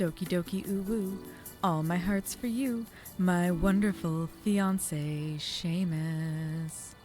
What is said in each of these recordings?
Doki doki ooh woo, all my heart's for you, my wonderful fiance, Seamus.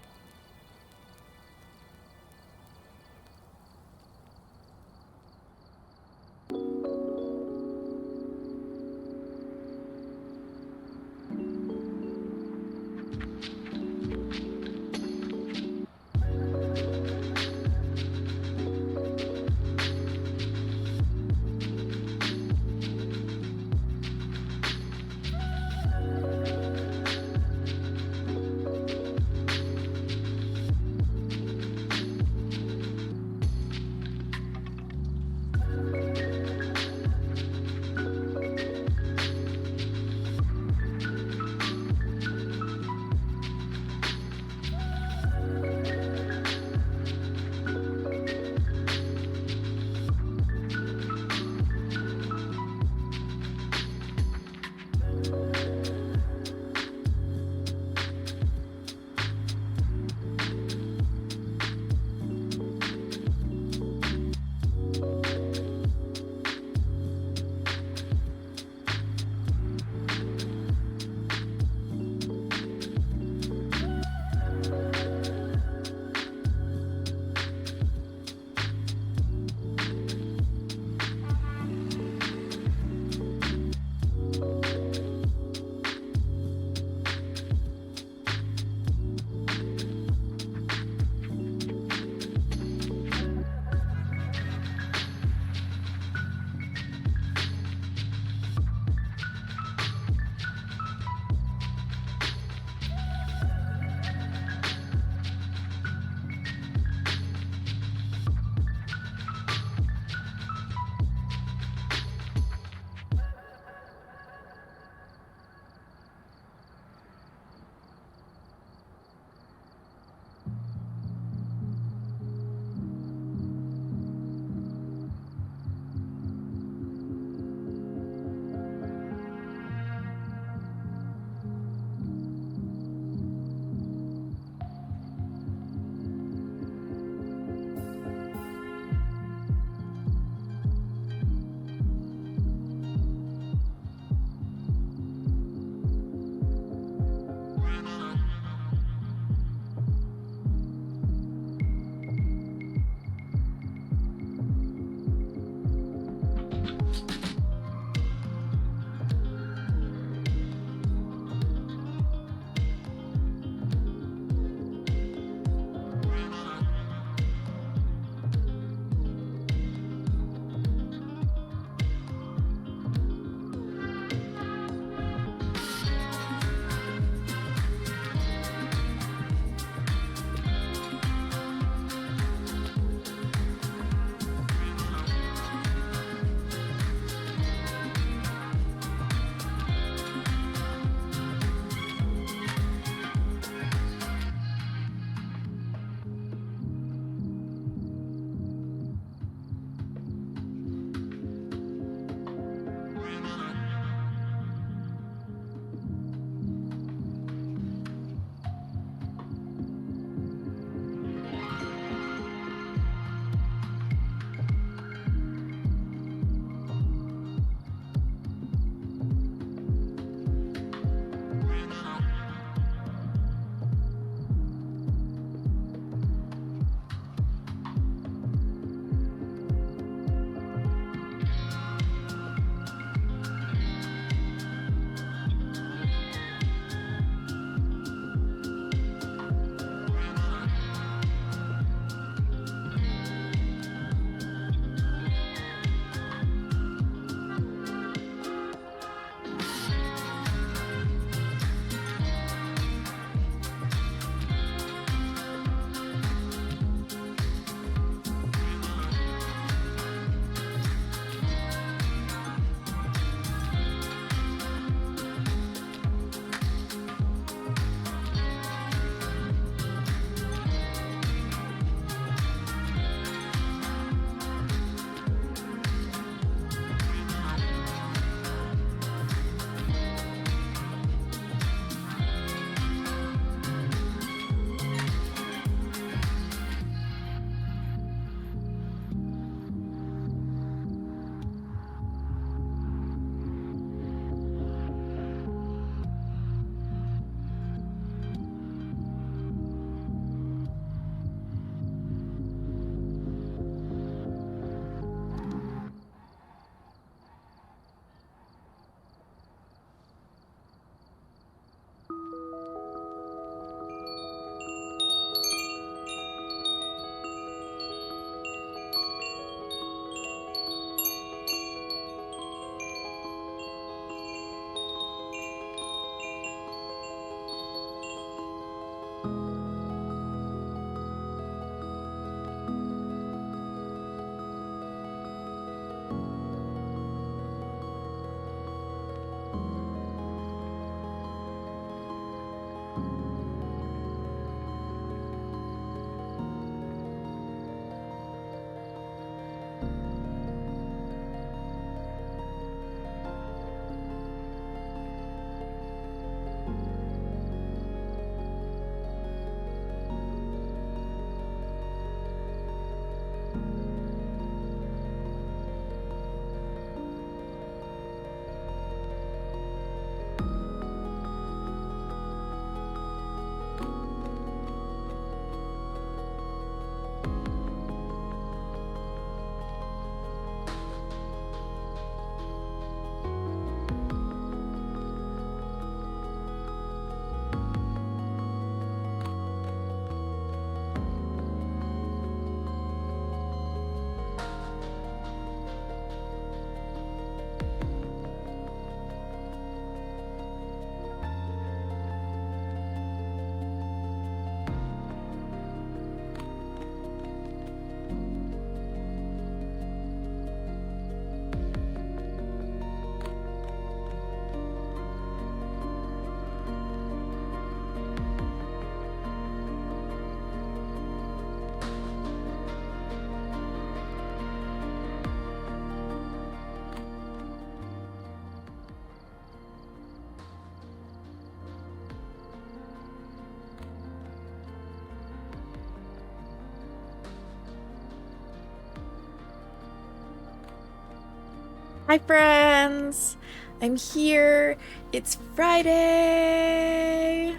Hi friends! I'm here. It's Friday!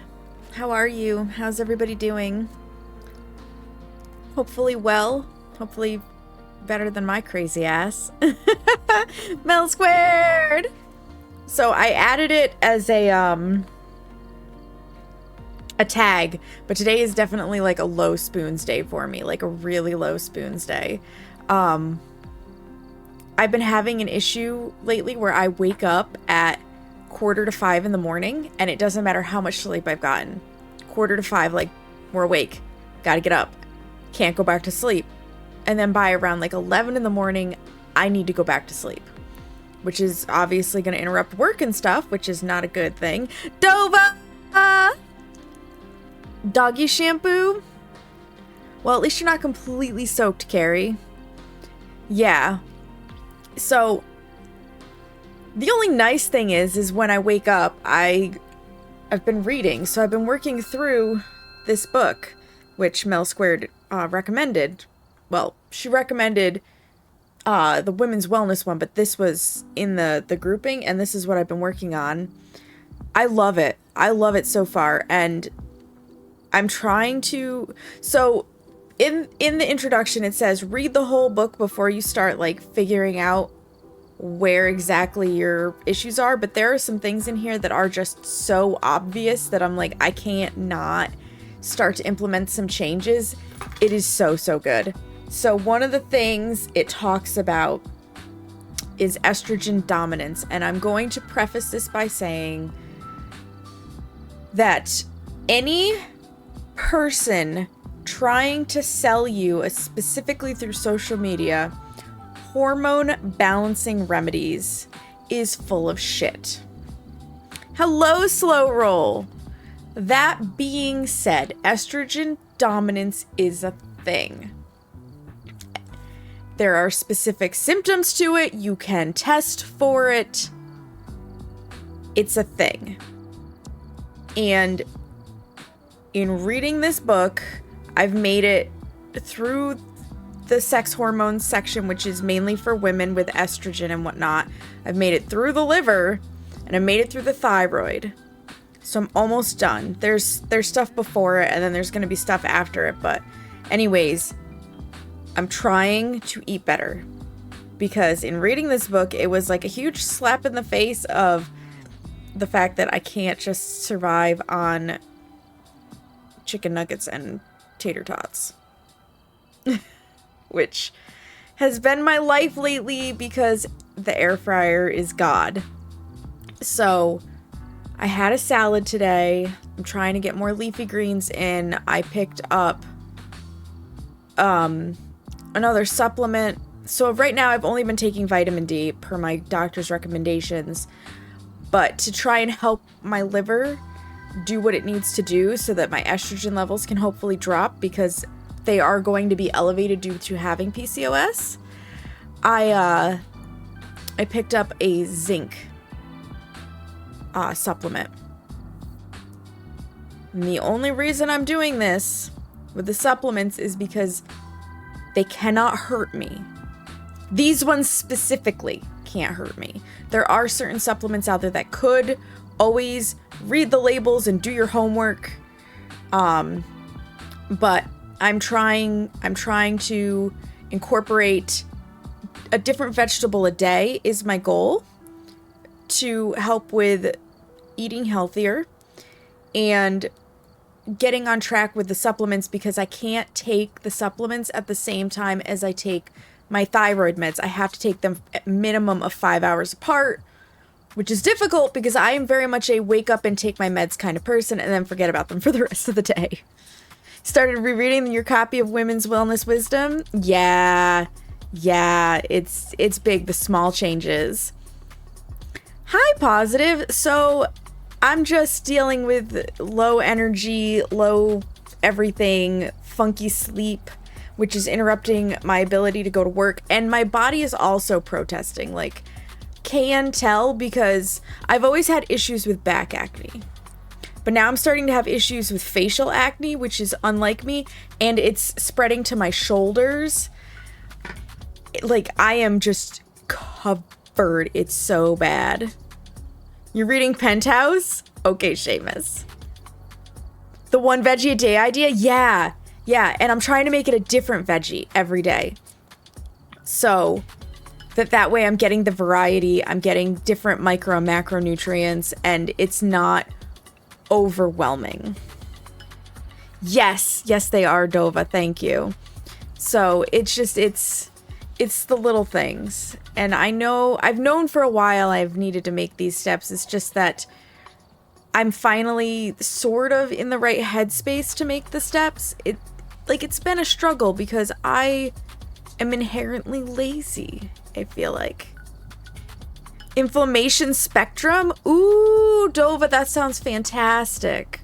How are you? How's everybody doing? Hopefully well. Hopefully better than my crazy ass. Mel squared! So I added it as a tag, but today is definitely like a low spoons day for me, like a really low spoons day. I've been having an issue lately where I wake up at 4:45 in the morning and it doesn't matter how much sleep I've gotten. 4:45, like, we're awake. Gotta get up. Can't go back to sleep. And then by around like 11 in the morning, I need to go back to sleep. Which is obviously going to interrupt work and stuff, which is not a good thing. Dova! Doggy shampoo? Well, at least you're not completely soaked, Carrie. Yeah. So, the only nice thing is when I wake up, I've been reading. So I've been working through this book, which Mel Squared recommended. Well, she recommended the women's wellness one, but this was in the grouping, and this is what I've been working on. I love it. I love it so far, and I'm trying to... So... In the introduction, it says, read the whole book before you start, like, figuring out where exactly your issues are. But there are some things in here that are just so obvious that I'm like, I can't not start to implement some changes. It is so, so good. So one of the things it talks about is estrogen dominance. And I'm going to preface this by saying that any person trying to sell you, specifically through social media, hormone balancing remedies is full of shit. Hello, Slow Roll. That being said, estrogen dominance is a thing. There are specific symptoms to it. You can test for it. It's a thing. And in reading this book, I've made it through the sex hormones section, which is mainly for women with estrogen and whatnot. I've made it through the liver, and I made it through the thyroid. So I'm almost done. There's stuff before it, and then there's going to be stuff after it. But anyways, I'm trying to eat better. Because in reading this book, it was like a huge slap in the face of the fact that I can't just survive on chicken nuggets and tater tots. Which has been my life lately because the air fryer is God. So I had a salad today. I'm trying to get more leafy greens in. I picked up another supplement. So right now I've only been taking vitamin D per my doctor's recommendations, but to try and help my liver do what it needs to do so that my estrogen levels can hopefully drop, because they are going to be elevated due to having PCOS. I picked up a zinc supplement. And the only reason I'm doing this with the supplements is because they cannot hurt me. These ones specifically can't hurt me. There are certain supplements out there that could. Always read the labels and do your homework. But I'm trying to incorporate a different vegetable a day is my goal, to help with eating healthier and getting on track with the supplements, because I can't take the supplements at the same time as I take my thyroid meds. I have to take them at minimum of 5 hours apart, which is difficult because I am very much a wake up and take my meds kind of person and then forget about them for the rest of the day. Started rereading your copy of Women's Wellness Wisdom? Yeah, it's big, the small changes. Hi, Positive. So I'm just dealing with low energy, low everything, funky sleep, which is interrupting my ability to go to work. And my body is also protesting, like, can tell, because I've always had issues with back acne. But now I'm starting to have issues with facial acne, which is unlike me, and it's spreading to my shoulders. Like, I am just bird. It's so bad. You're reading Penthouse? Okay, Seamus. The one veggie a day idea? Yeah. Yeah, and I'm trying to make it a different veggie every day. So that way I'm getting the variety, I'm getting different micro and macronutrients, and it's not overwhelming. Yes, they are, Dova, thank you. So it's the little things. And I know, I've known for a while I've needed to make these steps. It's just that I'm finally sort of in the right headspace to make the steps. It's been a struggle because I am inherently lazy, I feel like. Inflammation spectrum? Ooh, Dova, that sounds fantastic.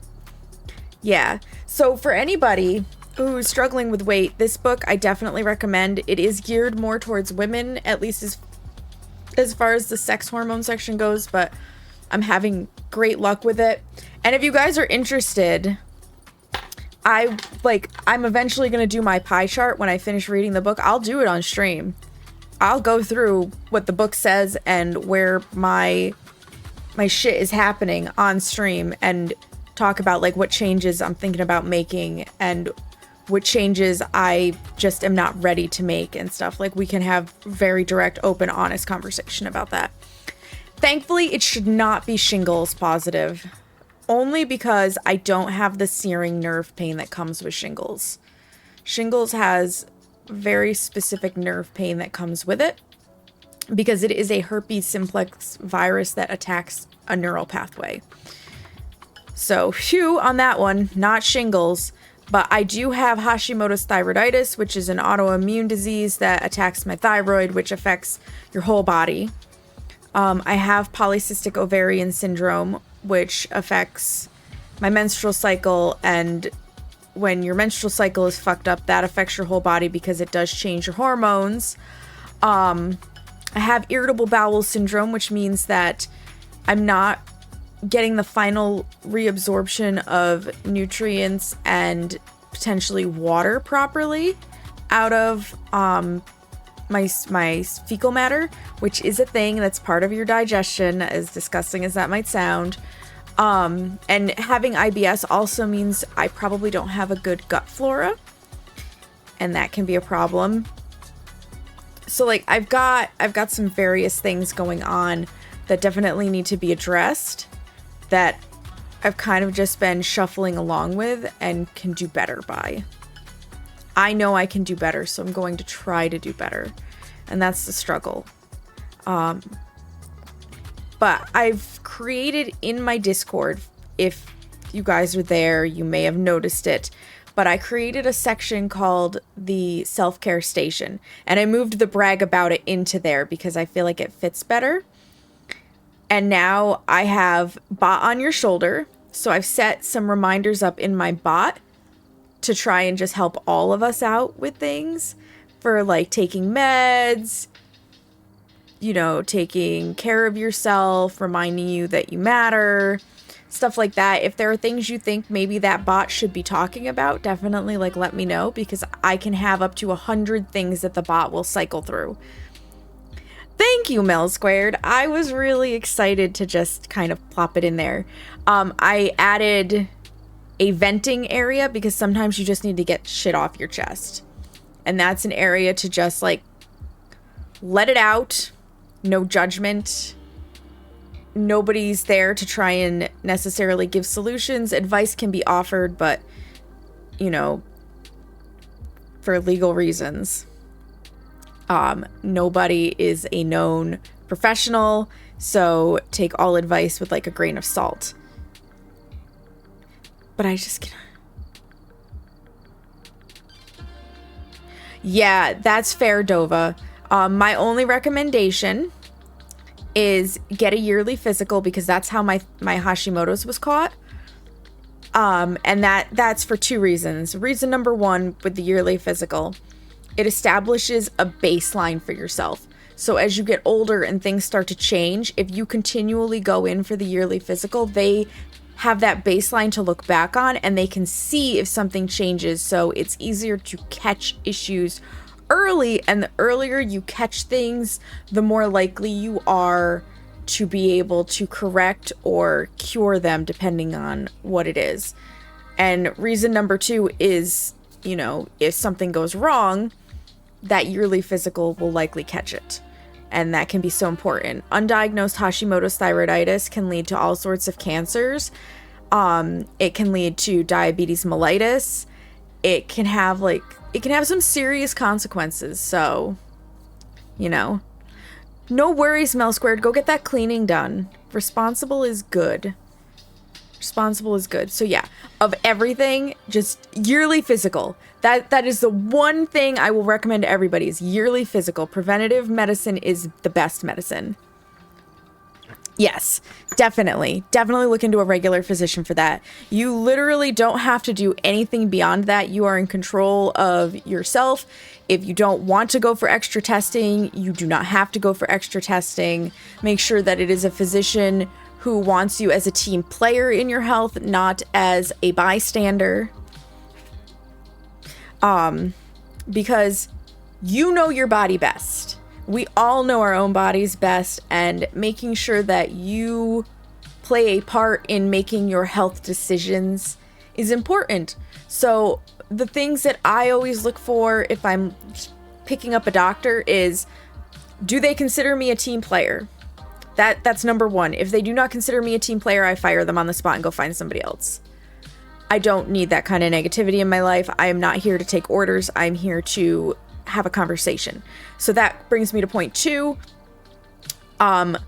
Yeah, so for anybody who's struggling with weight, this book I definitely recommend. It is geared more towards women, at least as far as the sex hormone section goes, but I'm having great luck with it. And if you guys are interested, I'm eventually going to do my pie chart when I finish reading the book. I'll do it on stream. I'll go through what the book says and where my shit is happening on stream and talk about like what changes I'm thinking about making and what changes I just am not ready to make and stuff. Like we can have very direct, open, honest conversation about that. Thankfully, it should not be shingles positive. Only because I don't have the searing nerve pain that comes with shingles. Shingles has very specific nerve pain that comes with it because it is a herpes simplex virus that attacks a neural pathway. So, phew on that one, not shingles. But I do have Hashimoto's thyroiditis, which is an autoimmune disease that attacks my thyroid, which affects your whole body. I have polycystic ovarian syndrome, which affects my menstrual cycle, and when your menstrual cycle is fucked up, that affects your whole body because it does change your hormones. I have irritable bowel syndrome, which means that I'm not getting the final reabsorption of nutrients and potentially water properly out of my fecal matter, which is a thing that's part of your digestion, as disgusting as that might sound. And having IBS also means I probably don't have a good gut flora, and that can be a problem. So like I've got some various things going on that definitely need to be addressed that I've kind of just been shuffling along with and can do better by. I know I can do better, so I'm going to try to do better. And that's the struggle. But I've created in my Discord, if you guys are there, you may have noticed it, but I created a section called the self-care station. And I moved the brag about it into there because I feel like it fits better. And now I have bot on your shoulder. So I've set some reminders up in my bot to try and just help all of us out with things for like taking meds, taking care of yourself, reminding you that you matter, stuff like that. If there are things you think maybe that bot should be talking about, definitely let me know, because I can have up to 100 things that the bot will cycle through. Thank you, Mel Squared. I was really excited to just kind of plop it in there. I added a venting area because sometimes you just need to get shit off your chest. And that's an area to just let it out. No judgment. Nobody's there to try and necessarily give solutions. Advice can be offered, but, for legal reasons. Nobody is a known professional, so take all advice with a grain of salt. But I just can't. Yeah, that's fair, Dova. My only recommendation is get a yearly physical, because that's how my Hashimoto's was caught. And that's for two reasons. Reason number one, with the yearly physical, it establishes a baseline for yourself. So as you get older and things start to change, if you continually go in for the yearly physical, they have that baseline to look back on, and they can see if something changes. So it's easier to catch issues early, and the earlier you catch things, the more likely you are to be able to correct or cure them depending on what it is. And reason number 2 is, you know, if something goes wrong, that yearly physical will likely catch it. And that can be so important. Undiagnosed Hashimoto's thyroiditis can lead to all sorts of cancers. It can lead to diabetes mellitus. It can have some serious consequences. So, you know, no worries, Mel Squared. Go get that cleaning done. Responsible is good. Responsible is good. So yeah, of everything, just yearly physical. That is the one thing I will recommend to everybody is yearly physical. Preventative medicine is the best medicine. Yes, definitely. Definitely look into a regular physician for that. You literally don't have to do anything beyond that. You are in control of yourself. If you don't want to go for extra testing, you do not have to go for extra testing. Make sure that it is a physician who wants you as a team player in your health, not as a bystander. Because you know your body best. We all know our own bodies best, and making sure that you play a part in making your health decisions is important. So the things that I always look for if I'm picking up a doctor is, do they consider me a team player? That's number 1. If they do not consider me a team player, I fire them on the spot and go find somebody else. I don't need that kind of negativity in my life. I am not here to take orders. I'm here to have a conversation. So that brings me to point 2. I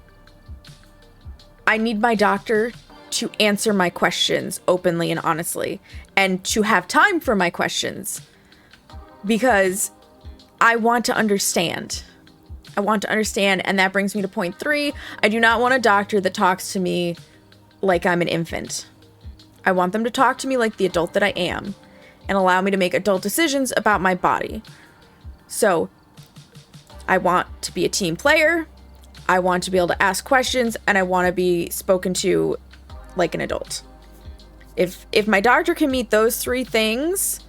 need my doctor to answer my questions openly and honestly, and to have time for my questions, because I want to understand. And that brings me to point 3. I do not want a doctor that talks to me like I'm an infant. I want them to talk to me like the adult that I am and allow me to make adult decisions about my body. So I want to be a team player. I want to be able to ask questions, and I want to be spoken to like an adult. If my doctor can meet those 3 things,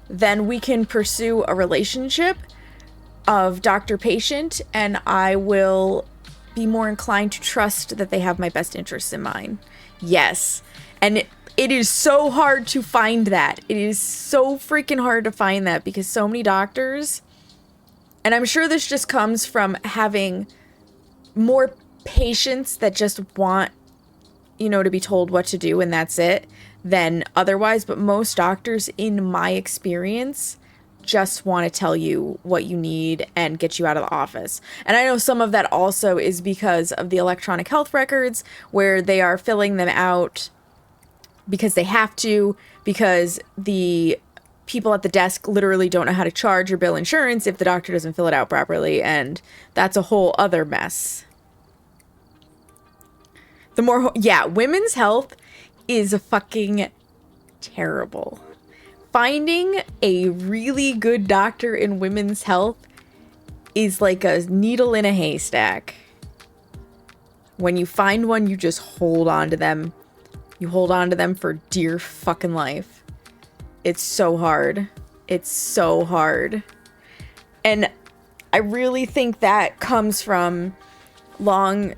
then we can pursue a relationship of doctor-patient, and I will be more inclined to trust that they have my best interests in mind. Yes. And it is so hard to find that. It is so freaking hard to find that, because so many doctors, and I'm sure this just comes from having more patients that just want, you know, to be told what to do and that's it, than otherwise. But most doctors, in my experience, just want to tell you what you need and get you out of the office. And I know some of that also is because of the electronic health records, where they are filling them out because they have to, because the people at the desk literally don't know how to charge or bill insurance if the doctor doesn't fill it out properly, and that's a whole other mess. Women's health is fucking terrible. Finding a really good doctor in women's health is like a needle in a haystack. When you find one, you just hold on to them. You hold on to them for dear fucking life. It's so hard. It's so hard. And I really think that comes from long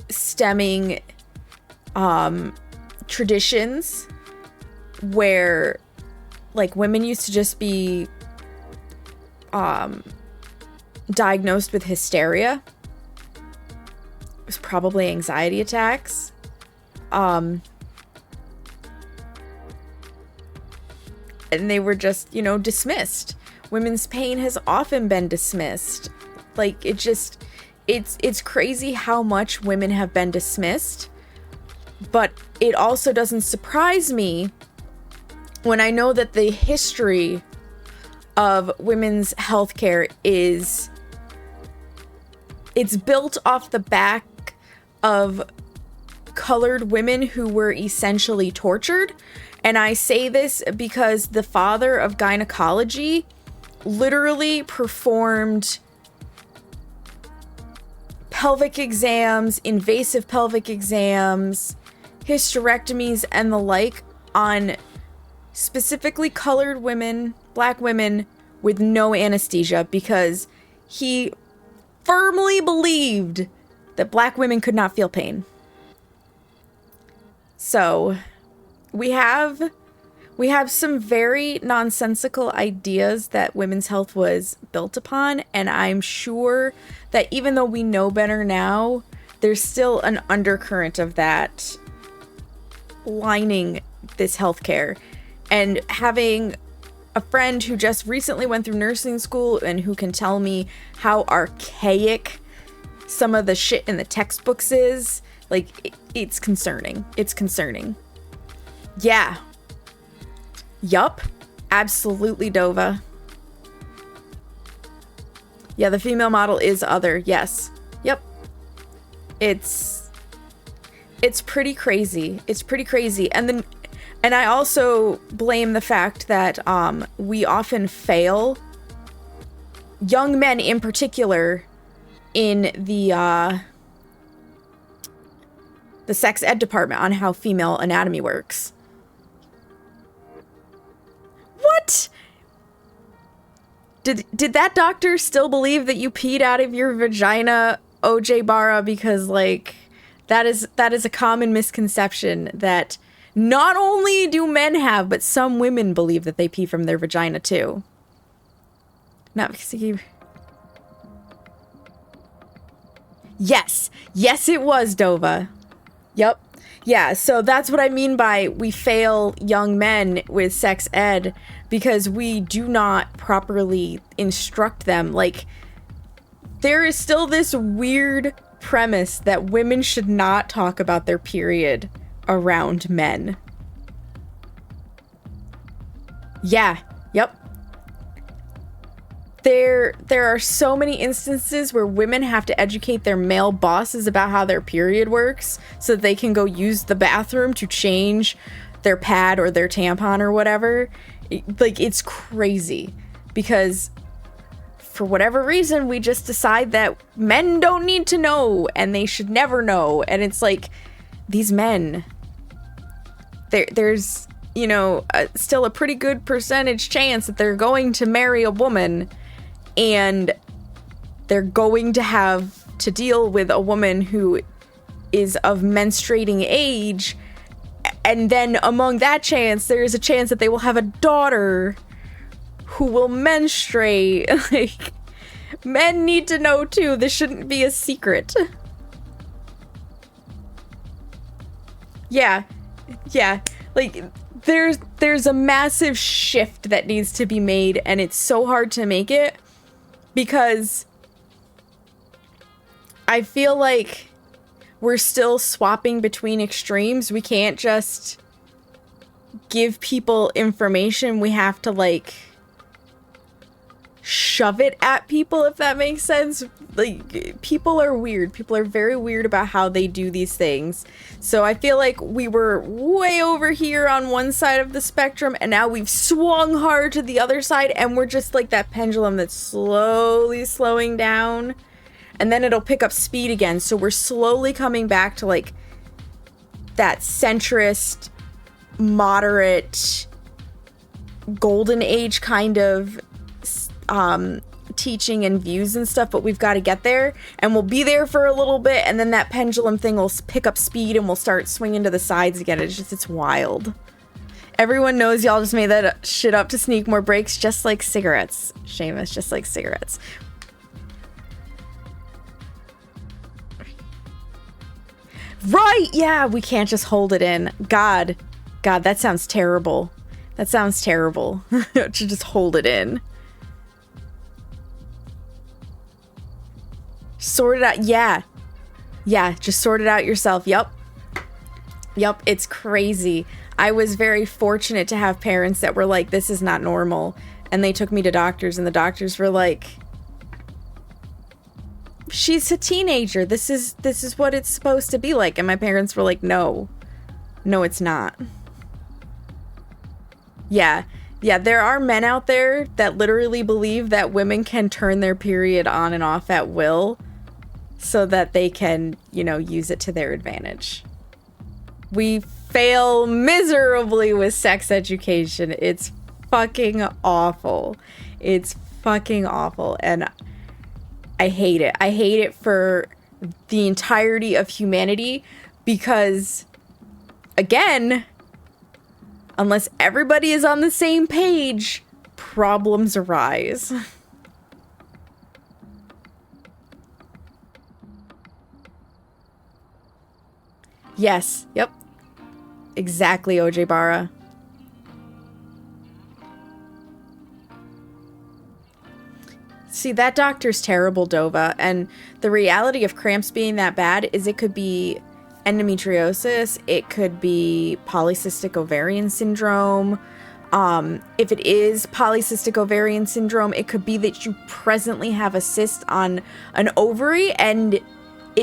stemming traditions where, like, women used to just be diagnosed with hysteria. It was probably anxiety attacks. And they were just, you know, dismissed. Women's pain has often been dismissed. Like, it's crazy how much women have been dismissed. But it also doesn't surprise me when I know that the history of women's healthcare it's built off the back of colored women who were essentially tortured. And I say this because the father of gynecology literally performed pelvic exams, invasive pelvic exams, hysterectomies, and the like on specifically colored women, black women, with no anesthesia because he firmly believed that black women could not feel pain. So we have some very nonsensical ideas that women's health was built upon, and I'm sure that even though we know better now, there's still an undercurrent of that lining this healthcare. And having a friend who just recently went through nursing school and who can tell me how archaic some of the shit in the textbooks is, like, it's concerning. It's concerning. Yeah. Yup. Absolutely, Dova. Yeah, the female model is other. Yes. Yep. It's pretty crazy. It's pretty crazy. And I also blame the fact that we often fail, young men in particular, in the sex ed department on how female anatomy works. What? Did that doctor still believe that you peed out of your vagina, OJ Barra? Because, like, that is a common misconception that not only do men have, but some women believe that they pee from their vagina too. Not because you... Yes, it was, Dova. Yep. Yeah, so that's what I mean by we fail young men with sex ed, because we do not properly instruct them. Like, there is still this weird premise that women should not talk about their period around men. Yeah, yep. There are so many instances where women have to educate their male bosses about how their period works so that they can go use the bathroom to change their pad or their tampon or whatever. Like, it's crazy because for whatever reason, we just decide that men don't need to know and they should never know. And it's like, these men, there's, you know, still a pretty good percentage chance that they're going to marry a woman and they're going to have to deal with a woman who is of menstruating age. And then among that chance, there is a chance that they will have a daughter who will menstruate. Like, men need to know too. This shouldn't be a secret. Yeah. Like, there's a massive shift that needs to be made, and it's so hard to make it because I feel like we're still swapping between extremes. We can't just give people information. We have to, like, shove it at people, if that makes sense. Like, people are weird. People are very weird about how they do these things. So I feel like we were way over here on one side of the spectrum, and now we've swung hard to the other side, and we're just like that pendulum that's slowly slowing down, and then it'll pick up speed again. So we're slowly coming back to, like, that centrist, moderate, golden age kind of teaching and views and stuff, but we've got to get there, and we'll be there for a little bit, and then that pendulum thing will pick up speed and we'll start swinging to the sides again. It's wild. Everyone knows y'all just made that shit up to sneak more breaks, just like cigarettes, Seamus, just like cigarettes. Right, yeah, we can't just hold it in. God, that sounds terrible. That sounds terrible. To just hold it in. Sort it out. Yeah, just sort it out yourself. Yup, it's crazy. I was very fortunate to have parents that were like, this is not normal. And they took me to doctors, and the doctors were like, she's a teenager. This is what it's supposed to be like. And my parents were like, no, it's not. Yeah, there are men out there that literally believe that women can turn their period on and off at will so that they can, you know, use it to their advantage. We fail miserably with sex education. It's fucking awful. It's fucking awful. And I hate it. I hate it for the entirety of humanity because, again, unless everybody is on the same page, problems arise. Yes. Yep. Exactly, OJ Barra. See, that doctor's terrible, Dova, and the reality of cramps being that bad is it could be endometriosis, it could be polycystic ovarian syndrome. If it is polycystic ovarian syndrome, it could be that you presently have a cyst on an ovary and it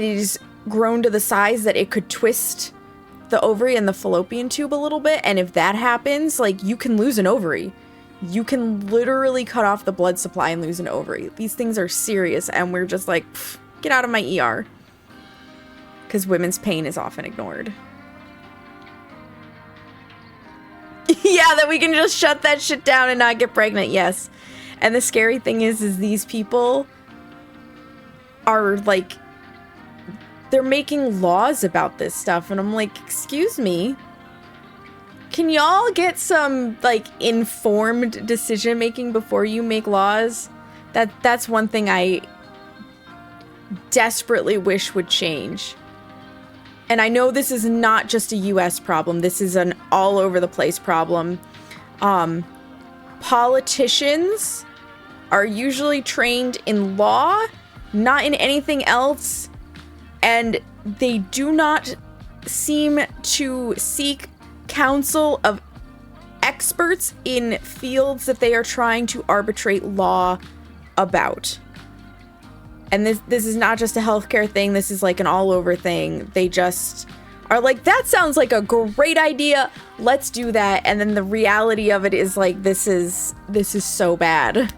is grown to the size that it could twist the ovary and the fallopian tube a little bit, and if that happens, like, you can lose an ovary. You can literally cut off the blood supply and lose an ovary. These things are serious, and we're just like, get out of my ER. Because women's pain is often ignored. Yeah, that we can just shut that shit down and not get pregnant, yes. And the scary thing is these people are, like, they're making laws about this stuff, and I'm like, excuse me? Can y'all get some, like, informed decision making before you make laws? That's one thing I desperately wish would change. And I know this is not just a US problem. This is an all over the place problem. Politicians are usually trained in law, not in anything else. And they do not seem to seek counsel of experts in fields that they are trying to arbitrate law about. And this is not just a healthcare thing, this is like an all-over thing. They just are like, that sounds like a great idea, let's do that. And then the reality of it is like, this is so bad.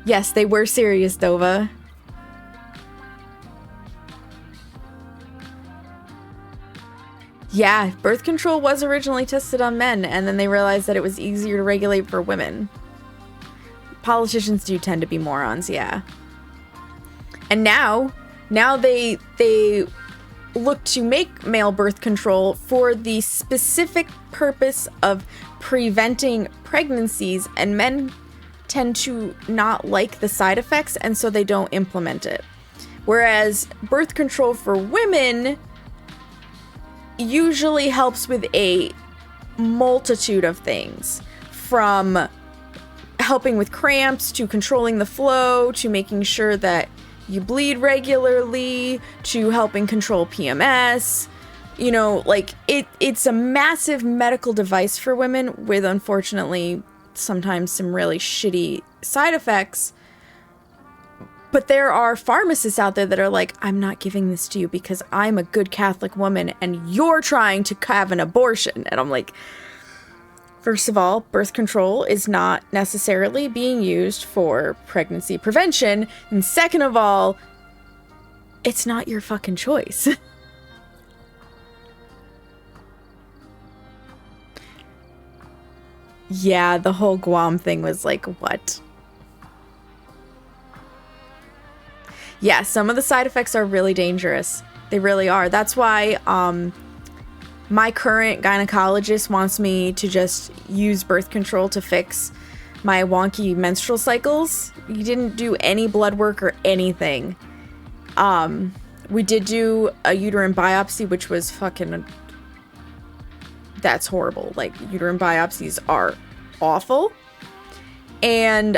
Yes, they were serious, Dova. Yeah, birth control was originally tested on men, and then they realized that it was easier to regulate for women. Politicians do tend to be morons, yeah. And now they look to make male birth control for the specific purpose of preventing pregnancies, and men tend to not like the side effects, and so they don't implement it. Whereas birth control for women usually helps with a multitude of things, from helping with cramps to controlling the flow to making sure that you bleed regularly to helping control PMS. You know, like, it's a massive medical device for women with, unfortunately, sometimes some really shitty side effects. But there are pharmacists out there that are like, I'm not giving this to you because I'm a good Catholic woman and you're trying to have an abortion. And I'm like, first of all, birth control is not necessarily being used for pregnancy prevention. And second of all, it's not your fucking choice. Yeah, the whole Guam thing was like, what? Yeah, some of the side effects are really dangerous. They really are. That's why my current gynecologist wants me to just use birth control to fix my wonky menstrual cycles. He didn't do any blood work or anything. We did do a uterine biopsy, which was fucking... That's horrible. Like, uterine biopsies are awful. And,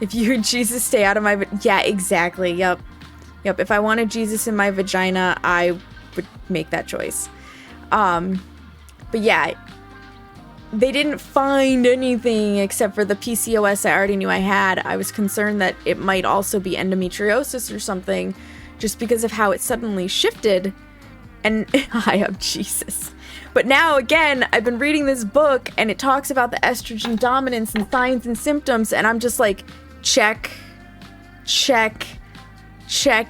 if you heard Jesus, stay out of my... Yeah, exactly. Yep. If I wanted Jesus in my vagina, I would make that choice. But yeah, they didn't find anything except for the PCOS I already knew I had. I was concerned that it might also be endometriosis or something, just because of how it suddenly shifted. And I am Jesus. But now, again, I've been reading this book, and it talks about the estrogen dominance and signs and symptoms, and I'm just like, check.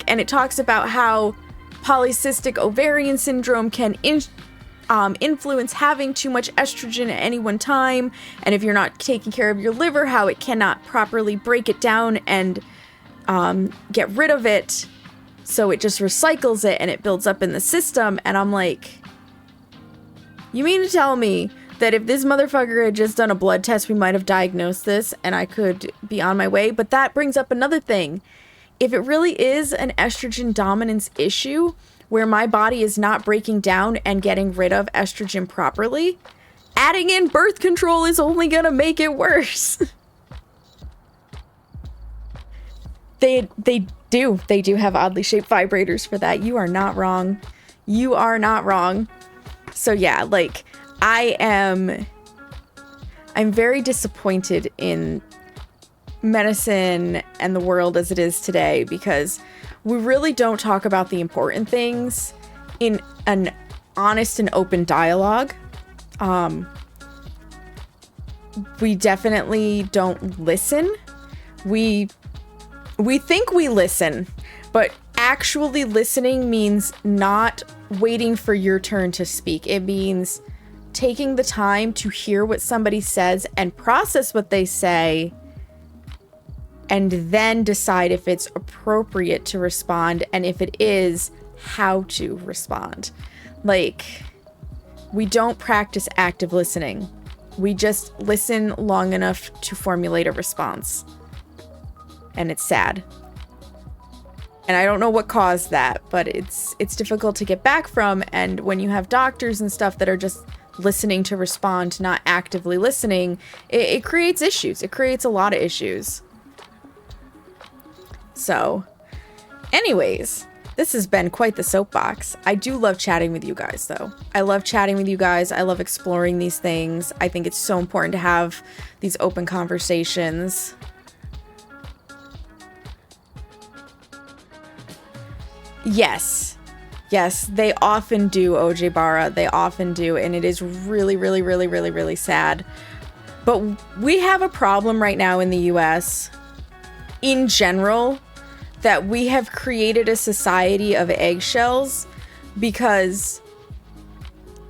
And it talks about how Polycystic ovarian syndrome can influence having too much estrogen at any one time, and if you're not taking care of your liver, how it cannot properly break it down and get rid of it, so it just recycles it and it builds up in the system. And I'm like, you mean to tell me that if this motherfucker had just done a blood test, we might have diagnosed this and I could be on my way? But that brings up another thing. If it really is an estrogen dominance issue where my body is not breaking down and getting rid of estrogen properly, adding in birth control is only gonna make it worse. They do have oddly shaped vibrators for that. You are not wrong. You are not wrong. So yeah, like, I'm very disappointed in medicine and the world as it is today, because we really don't talk about the important things in an honest and open dialogue. We definitely don't listen. We think we listen, but actually listening means not waiting for your turn to speak. It means taking the time to hear what somebody says and process what they say, and then decide if it's appropriate to respond, and if it is, how to respond. Like, we don't practice active listening. We just listen long enough to formulate a response. And it's sad. And I don't know what caused that, but it's difficult to get back from. And when you have doctors and stuff that are just listening to respond, not actively listening, it creates issues. It creates a lot of issues. So, anyways, this has been quite the soapbox. I do love chatting with you guys, though. I love chatting with you guys. I love exploring these things. I think it's so important to have these open conversations. Yes, they often do, OJ Barra. They often do, and it is really, really, really, really, really sad. But we have a problem right now in the US, in general, that we have created a society of eggshells because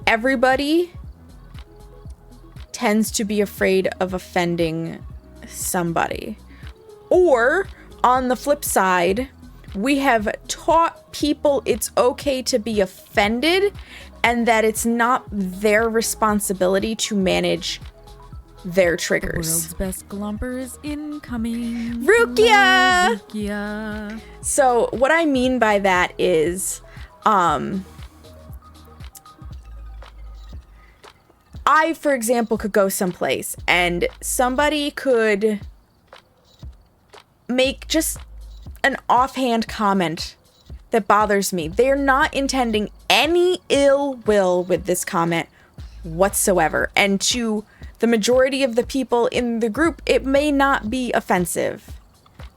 everybody tends to be afraid of offending somebody. Or, on the flip side, we have taught people it's okay to be offended and that it's not their responsibility to manage their triggers. The world's best glumper is incoming. Rukia! Rukia. So what I mean by that is, I, for example, could go someplace and somebody could make just an offhand comment that bothers me. They're not intending any ill will with this comment whatsoever. And to the majority of the people in the group, it may not be offensive.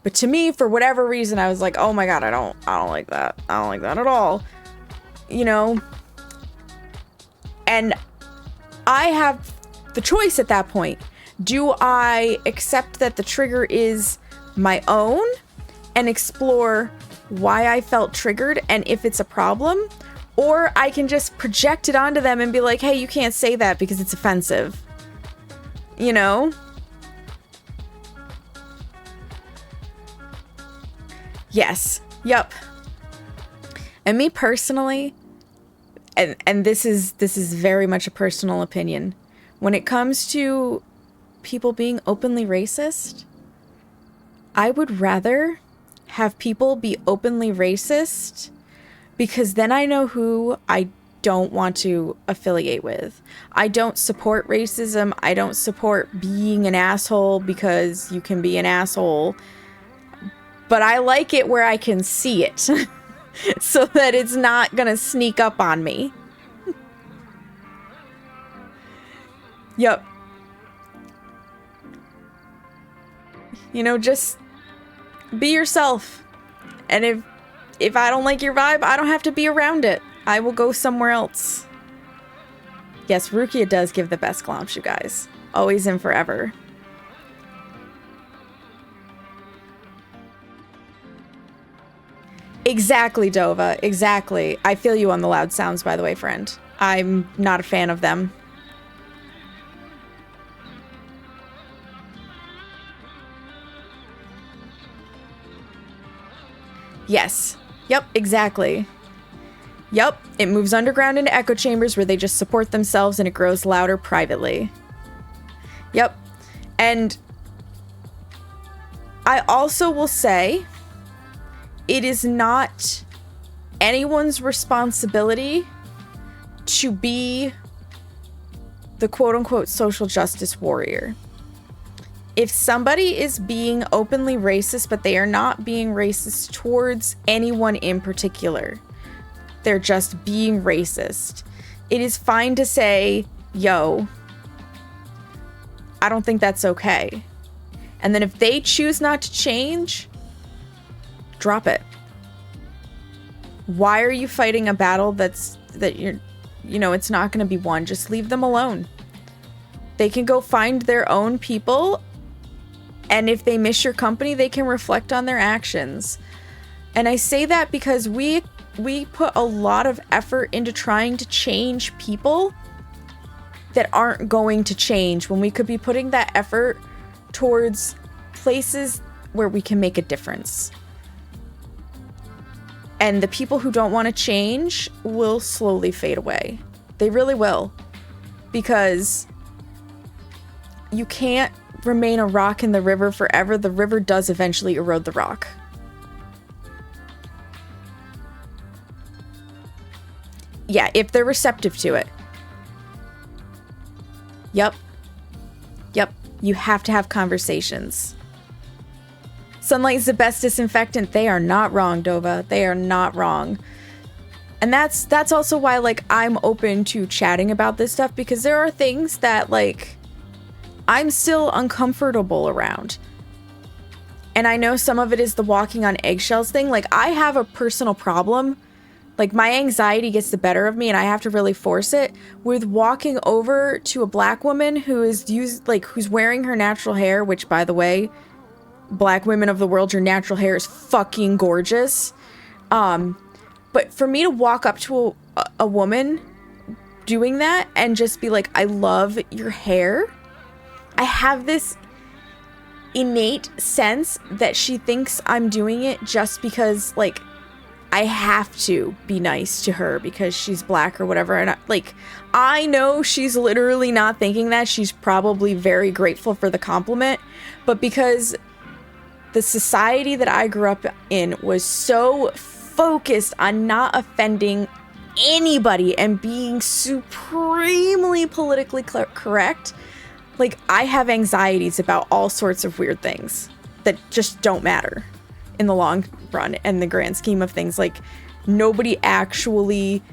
But to me, for whatever reason, I was like, oh my God, I don't like that. I don't like that at all. You know? And I have the choice at that point. Do I accept that the trigger is my own and explore why I felt triggered and if it's a problem? Or I can just project it onto them and be like, hey, you can't say that because it's offensive. You know? Yes. Yup. And me personally, and this is very much a personal opinion, when it comes to people being openly racist, I would rather have people be openly racist, because then I know who I don't want to affiliate with. I don't support racism. I don't support being an asshole because you can be an asshole. But I like it where I can see it so that it's not gonna sneak up on me. Yup. You know, just be yourself. And if I don't like your vibe, I don't have to be around it. I will go somewhere else. Yes, Rukia does give the best glomps, you guys. Always and forever. Exactly, Dova. Exactly. I feel you on the loud sounds, by the way, friend. I'm not a fan of them. Yes. Yep, exactly. Yep, it moves underground into echo chambers where they just support themselves and it grows louder privately. Yep. And I also will say it is not anyone's responsibility to be the quote-unquote social justice warrior. If somebody is being openly racist, but they are not being racist towards anyone in particular, they're just being racist, it is fine to say, yo, I don't think that's okay. And then if they choose not to change, drop it. Why are you fighting a battle that you're, it's not going to be won? Just leave them alone. They can go find their own people, and if they miss your company, they can reflect on their actions. And I say that because we put a lot of effort into trying to change people that aren't going to change, when we could be putting that effort towards places where we can make a difference. And the people who don't want to change will slowly fade away. They really will. Because you can't remain a rock in the river forever. The river does eventually erode the rock. Yeah, if they're receptive to it. Yep. You have to have conversations. Sunlight is the best disinfectant. They are not wrong, Dova. They are not wrong. And that's also why, like, I'm open to chatting about this stuff, because there are things that, like, I'm still uncomfortable around. And I know some of it is the walking on eggshells thing. Like, I have a personal problem. Like, my anxiety gets the better of me, and I have to really force it with walking over to a black woman who is who's wearing her natural hair, which, by the way, black women of the world, your natural hair is fucking gorgeous. But for me to walk up to a woman doing that and just be like, I love your hair, I have this innate sense that she thinks I'm doing it just because, like, I have to be nice to her because she's black or whatever. And I know she's literally not thinking that. She's probably very grateful for the compliment. But because the society that I grew up in was so focused on not offending anybody and being supremely politically correct, like, I have anxieties about all sorts of weird things that just don't matter in the long run and the grand scheme of things. Like, nobody actually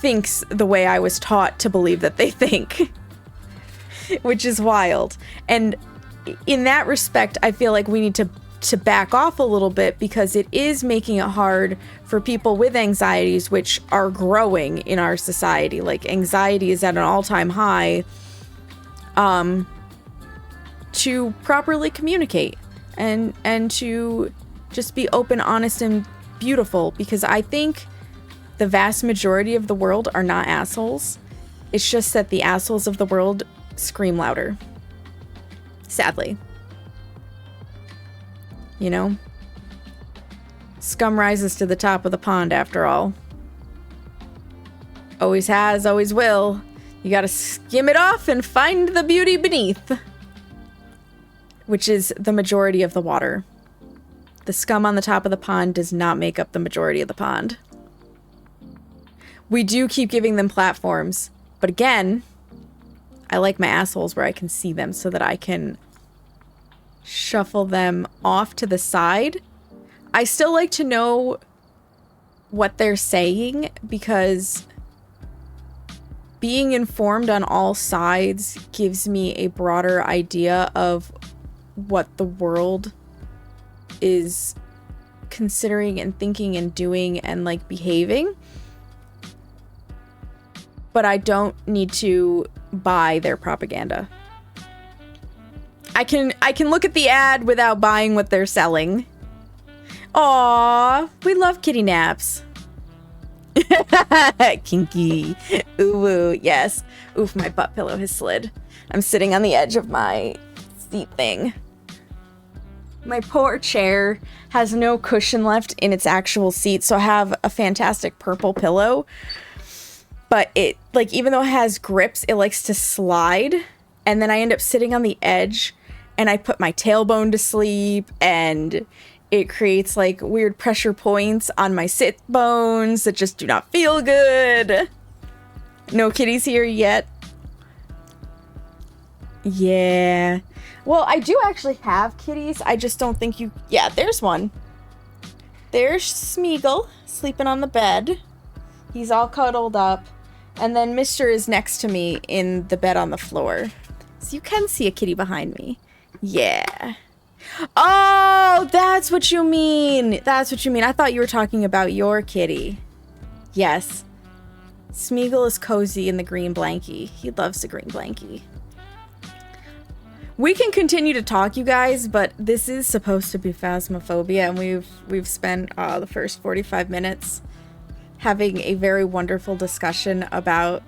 thinks the way I was taught to believe that they think, which is wild. And in that respect, I feel like we need to back off a little bit, because it is making it hard for people with anxieties, which are growing in our society. Like, anxiety is at an all-time high, to properly communicate and to just be open, honest, and beautiful, because I think the vast majority of the world are not assholes. It's just that the assholes of the world scream louder. Sadly. You know? Scum rises to the top of the pond, after all. Always has, always will. You gotta skim it off and find the beauty beneath. Which is the majority of the water. The scum on the top of the pond does not make up the majority of the pond. We do keep giving them platforms, but again, I like my assholes where I can see them so that I can shuffle them off to the side. I still like to know what they're saying, because being informed on all sides gives me a broader idea of what the world is considering and thinking and doing and, like, behaving. But I don't need to buy their propaganda. I can look at the ad without buying what they're selling. Aw, we love kitty naps. Kinky. Ooh, woo, yes. Oof, my butt pillow has slid. I'm sitting on the edge of my seat thing. My poor chair has no cushion left in its actual seat, so I have a fantastic purple pillow. But it, like, even though it has grips, it likes to slide. And then I end up sitting on the edge, and I put my tailbone to sleep, and it creates, like, weird pressure points on my sit bones that just do not feel good. No kitties here yet. Yeah. Well, I do actually have kitties. I just don't think you... Yeah, there's one. There's Smeagol sleeping on the bed. He's all cuddled up. And then Mister is next to me in the bed on the floor. So you can see a kitty behind me. Yeah. Oh, that's what you mean. That's what you mean. I thought you were talking about your kitty. Yes. Smeagol is cozy in the green blankie. He loves the green blankie. We can continue to talk, you guys, but this is supposed to be Phasmophobia, and we've spent the first 45 minutes having a very wonderful discussion about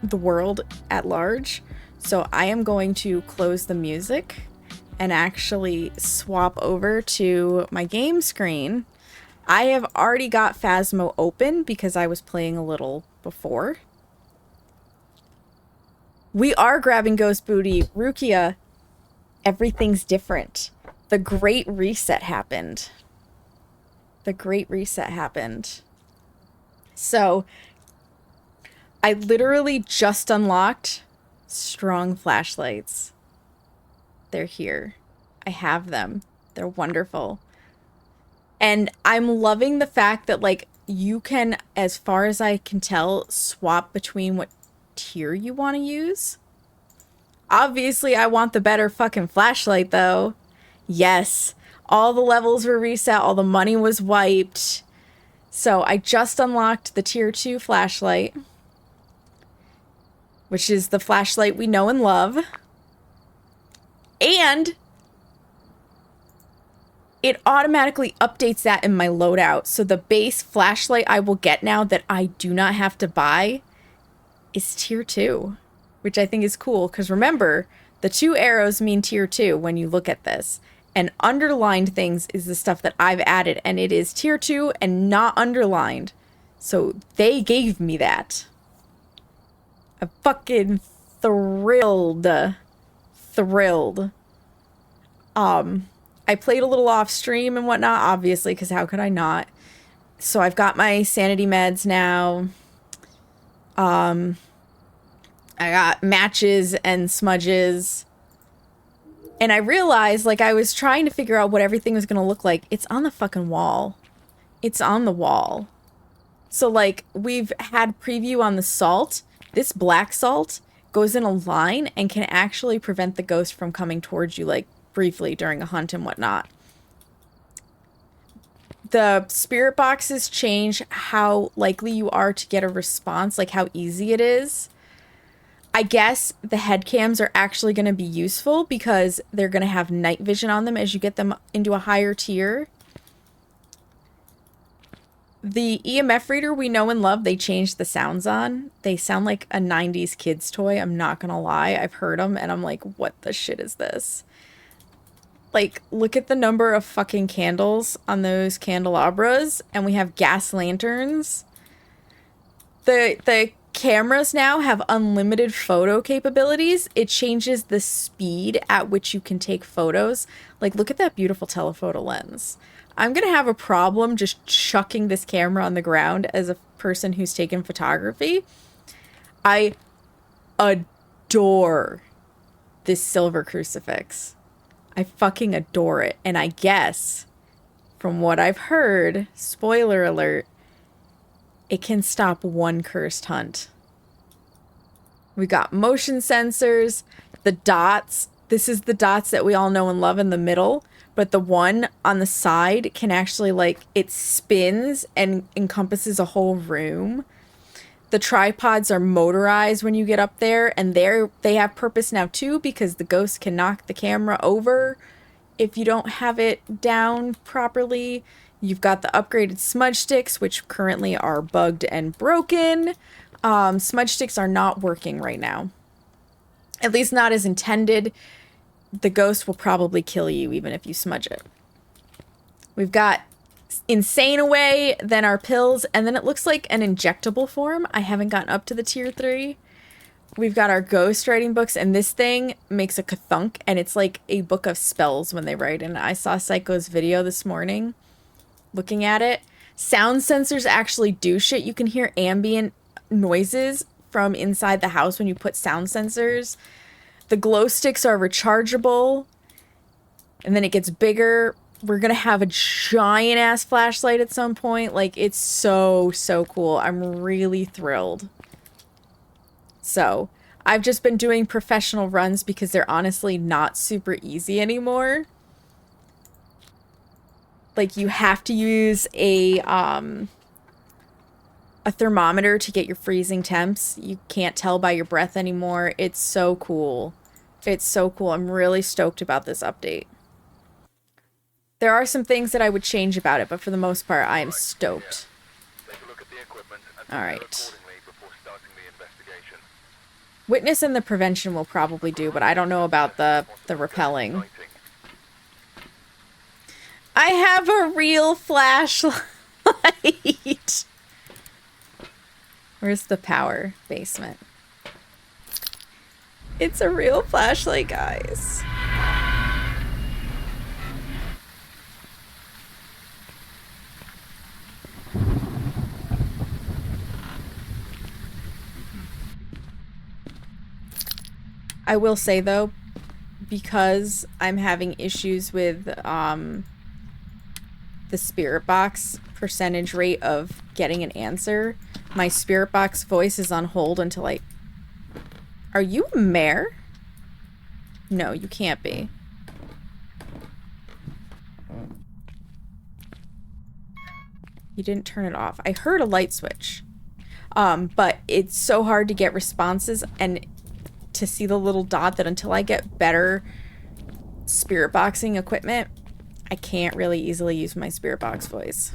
the world at large. So I am going to close the music and actually swap over to my game screen. I have already got Phasmo open because I was playing a little before. We are grabbing Ghost Booty. Rukia, everything's different. The Great Reset happened. The Great Reset happened. So, I literally just unlocked strong flashlights. They're here. I have them. They're wonderful. And I'm loving the fact that, like, you can, as far as I can tell, swap between what tier you want to use. Obviously, I want the better fucking flashlight, though. Yes. All the levels were reset. All the money was wiped. So I just unlocked the tier 2 flashlight, which is the flashlight we know and love. And it automatically updates that in my loadout. So the base flashlight I will get now that I do not have to buy is tier 2, which I think is cool. Because remember, the 2 arrows mean tier 2 when you look at this. And underlined things is the stuff that I've added. And it is tier 2 and not underlined. So they gave me that. I'm fucking thrilled. Thrilled. I played a little off stream and whatnot, obviously, because how could I not? So I've got my sanity meds now. I got matches and smudges. And I realized, like, I was trying to figure out what everything was going to look like. It's on the fucking wall. It's on the wall. So, like, we've had preview on the salt. This black salt goes in a line and can actually prevent the ghost from coming towards you, like, briefly during a hunt and whatnot. The spirit boxes change how likely you are to get a response, like how easy it is. I guess the head cams are actually going to be useful because they're going to have night vision on them as you get them into a higher tier. The EMF reader we know and love, they changed the sounds on. They sound like a 90s kids toy, I'm not going to lie. I've heard them and I'm like, what the shit is this? Like, look at the number of fucking candles on those candelabras, and we have gas lanterns. The cameras now have unlimited photo capabilities. It changes the speed at which you can take photos. Like, look at that beautiful telephoto lens. I'm gonna have a problem just chucking this camera on the ground as a person who's taken photography. I adore this silver crucifix. I fucking adore it. And I guess, from what I've heard, spoiler alert, it can stop one cursed hunt. We got motion sensors, the dots. This is the dots that we all know and love in the middle. But the one on the side can actually, like, it spins and encompasses a whole room. The tripods are motorized when you get up there, and they have purpose now too because the ghost can knock the camera over. if you don't have it down properly, you've got the upgraded smudge sticks, which currently are bugged and broken. Smudge sticks are not working right now. At least not as intended. The ghost will probably kill you even if you smudge it. We've got Insane Away, then our pills, and then it looks like an injectable form. I haven't gotten up to the tier 3. We've got our ghost writing books, and this thing makes a kathunk, and it's like a book of spells when they write. And I saw Psycho's video this morning looking at it. Sound sensors actually do shit. You can hear ambient noises from inside the house when you put sound sensors. The glow sticks are rechargeable, and then it gets bigger. We're gonna have a giant ass flashlight at some point. Like, it's so cool. I'm really thrilled. So, I've just been doing professional runs because they're honestly not super easy anymore. Like, you have to use a thermometer to get your freezing temps. You can't tell by your breath anymore. It's so cool. It's so cool. I'm really stoked about this update. There are some things that I would change about it, but for the most part, I am stoked. Alright. Witness and the prevention will probably do, but I don't know about the repelling. I have a real flashlight! Where's the power basement? It's a real flashlight, guys. I will say, though, because I'm having issues with the spirit box percentage rate of getting an answer, my spirit box voice is on hold until I... Are you a mare? No, you can't be. You didn't turn it off. I heard a light switch. But it's so hard to get responses and to see the little dot that until I get better spirit boxing equipment, I can't really easily use my spirit box voice.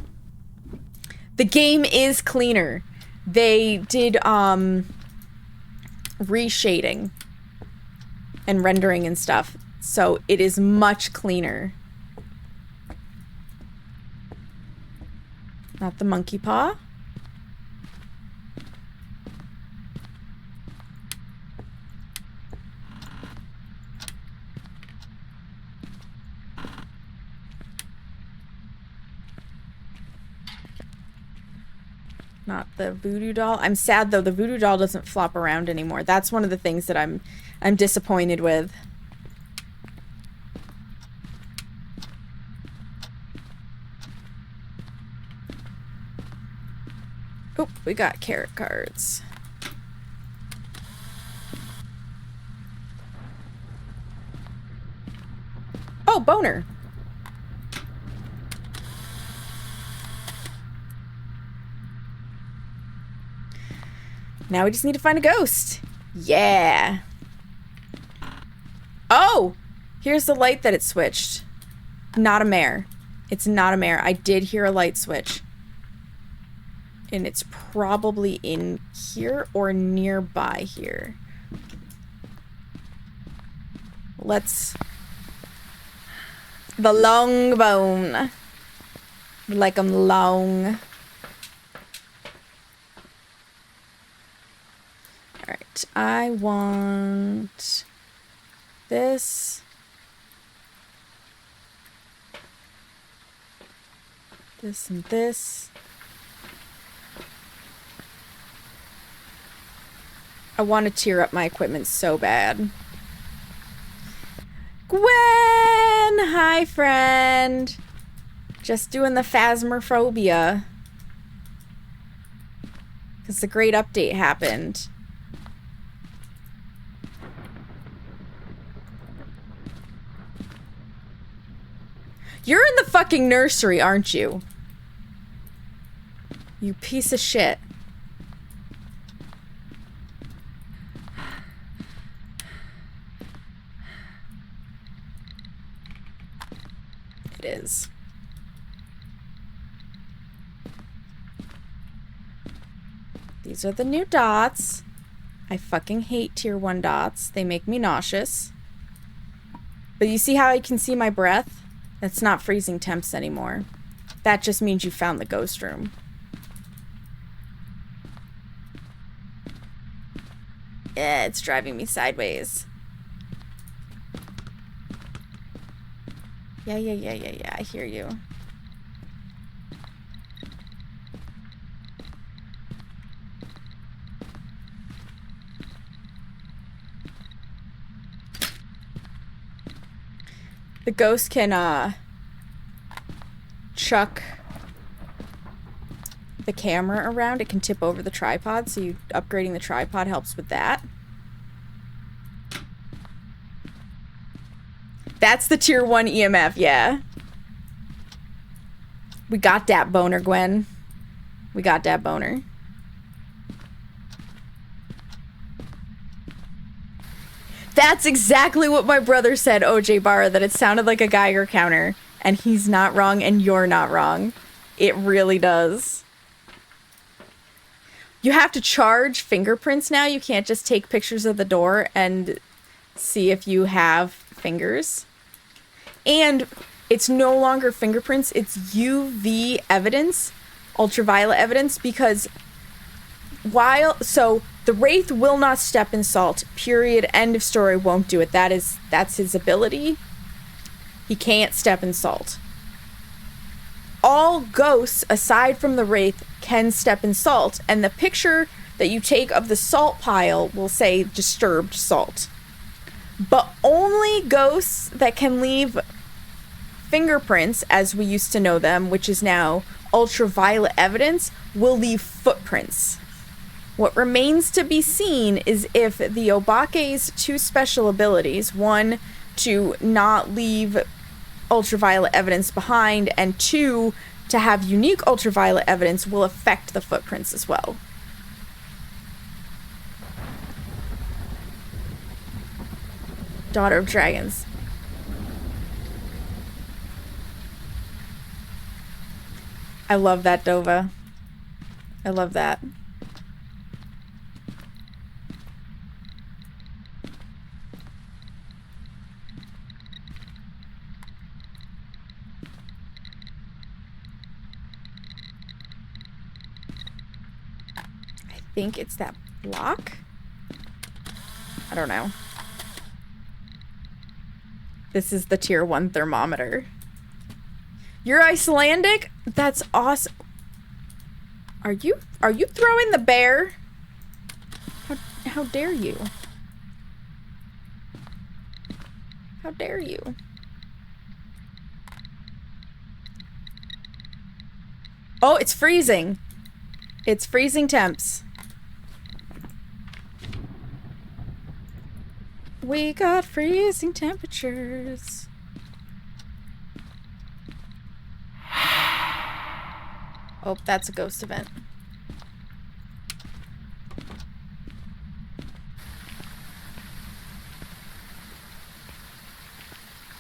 The game is cleaner. They did reshading and rendering and stuff, so it is much cleaner. Not the monkey paw. Not the voodoo doll. I'm sad though, the voodoo doll doesn't flop around anymore. That's one of the things that I'm disappointed with. Oh, we got carrot cards. Oh, boner. Now we just need to find a ghost. Yeah. Oh! Here's the light that it switched. Not a mare. It's not a mare. I did hear a light switch. And it's probably in here or nearby here. Let's... The long bone. Like I'm long. Alright, I want this. This and this. I want to tear up my equipment so bad. Gwen! Hi, friend. Just doing the phasmophobia. Because the great update happened. You're in the fucking nursery, aren't you? You piece of shit. it is. These are the new dots. I fucking hate tier 1 dots. They make me nauseous. But you see how I can see my breath? That's not freezing temps anymore. That just means you found the ghost room. Yeah, it's driving me sideways. Yeah, I hear you. The ghost can, chuck the camera around. It can tip over the tripod, so upgrading the tripod helps with that. That's the tier 1 EMF, yeah. We got that boner, Gwen. We got that boner. That's exactly what my brother said, OJ Barra, that it sounded like a Geiger counter. And he's not wrong, and you're not wrong. It really does. You have to charge fingerprints now. You can't just take pictures of the door and see if you have fingers. And it's no longer fingerprints, it's UV evidence, ultraviolet evidence, because so the Wraith will not step in salt, period, end of story, won't do it. That's his ability. He can't step in salt. All ghosts, aside from the Wraith, can step in salt, and the picture that you take of the salt pile will say disturbed salt. But only ghosts that can leave fingerprints, as we used to know them, which is now ultraviolet evidence, will leave footprints. What remains to be seen is if the Obake's 2 special abilities, 1, to not leave ultraviolet evidence behind, and 2, to have unique ultraviolet evidence, will affect the footprints as well. Daughter of Dragons. I love that, Dova. I love that. I think it's that block? I don't know. This is the tier 1 thermometer. You're Icelandic? That's awesome. Are you throwing the bear? How dare you? How dare you? Oh, it's freezing. It's freezing temps. We got freezing temperatures. Oh, that's a ghost event.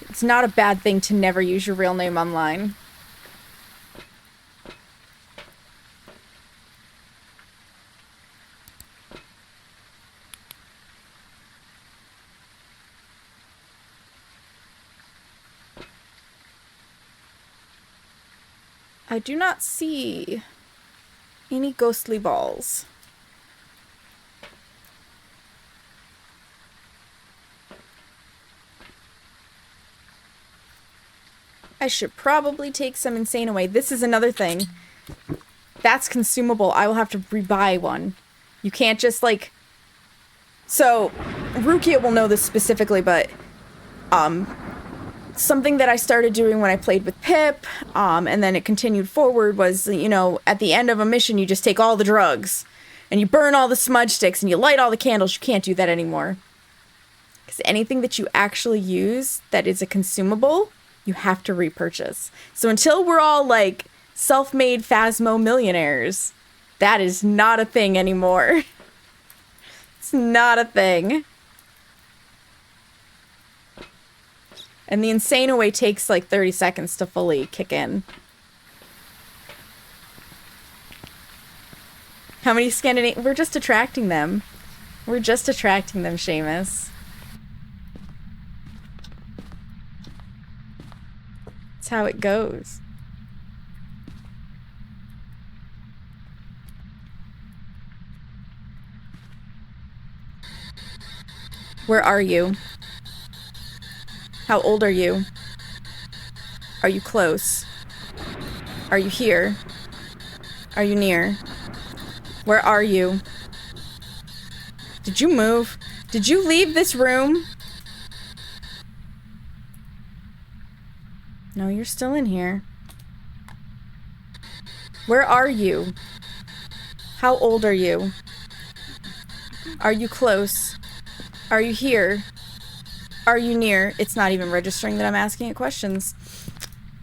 It's not a bad thing to never use your real name online. I do not see any ghostly balls. I should probably take some insane away. This is another thing. That's consumable. I will have to rebuy one. You can't just like... So, Rukia will know this specifically, but something that I started doing when I played with Pip, and then it continued forward, was, you know, at the end of a mission, you just take all the drugs, and you burn all the smudge sticks, and you light all the candles. You can't do that anymore. Because anything that you actually use that is a consumable, you have to repurchase. So until we're all, like, self-made Phasmo millionaires, that is not a thing anymore. It's not a thing. And the insane away takes like 30 seconds to fully kick in. How many Scandinavian? We're just attracting them. We're just attracting them, Seamus. That's how it goes. Where are you? How old are you? Are you close? Are you here? Are you near? Where are you? Did you move? Did you leave this room? No, you're still in here. Where are you? How old are you? Are you close? Are you here? Are you near? It's not even registering that I'm asking it questions.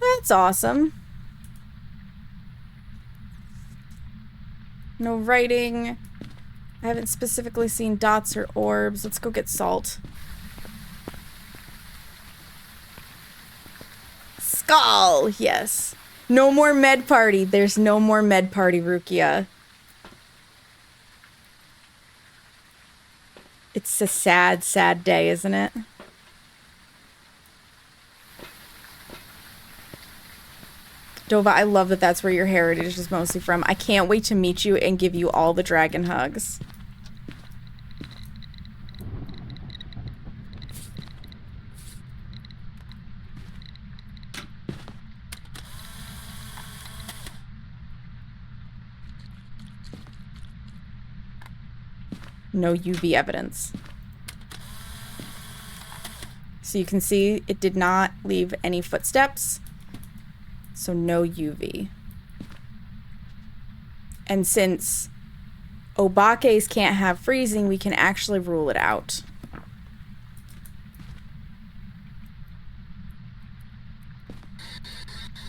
That's awesome. No writing. I haven't specifically seen dots or orbs. Let's go get salt. Skull! Yes. No more med party. There's no more med party, Rukia. It's a sad, sad day, isn't it? Dova, I love that that's where your heritage is mostly from. I can't wait to meet you and give you all the dragon hugs. No UV evidence. So you can see it did not leave any footsteps. So no UV. And since Obaques can't have freezing, we can actually rule it out.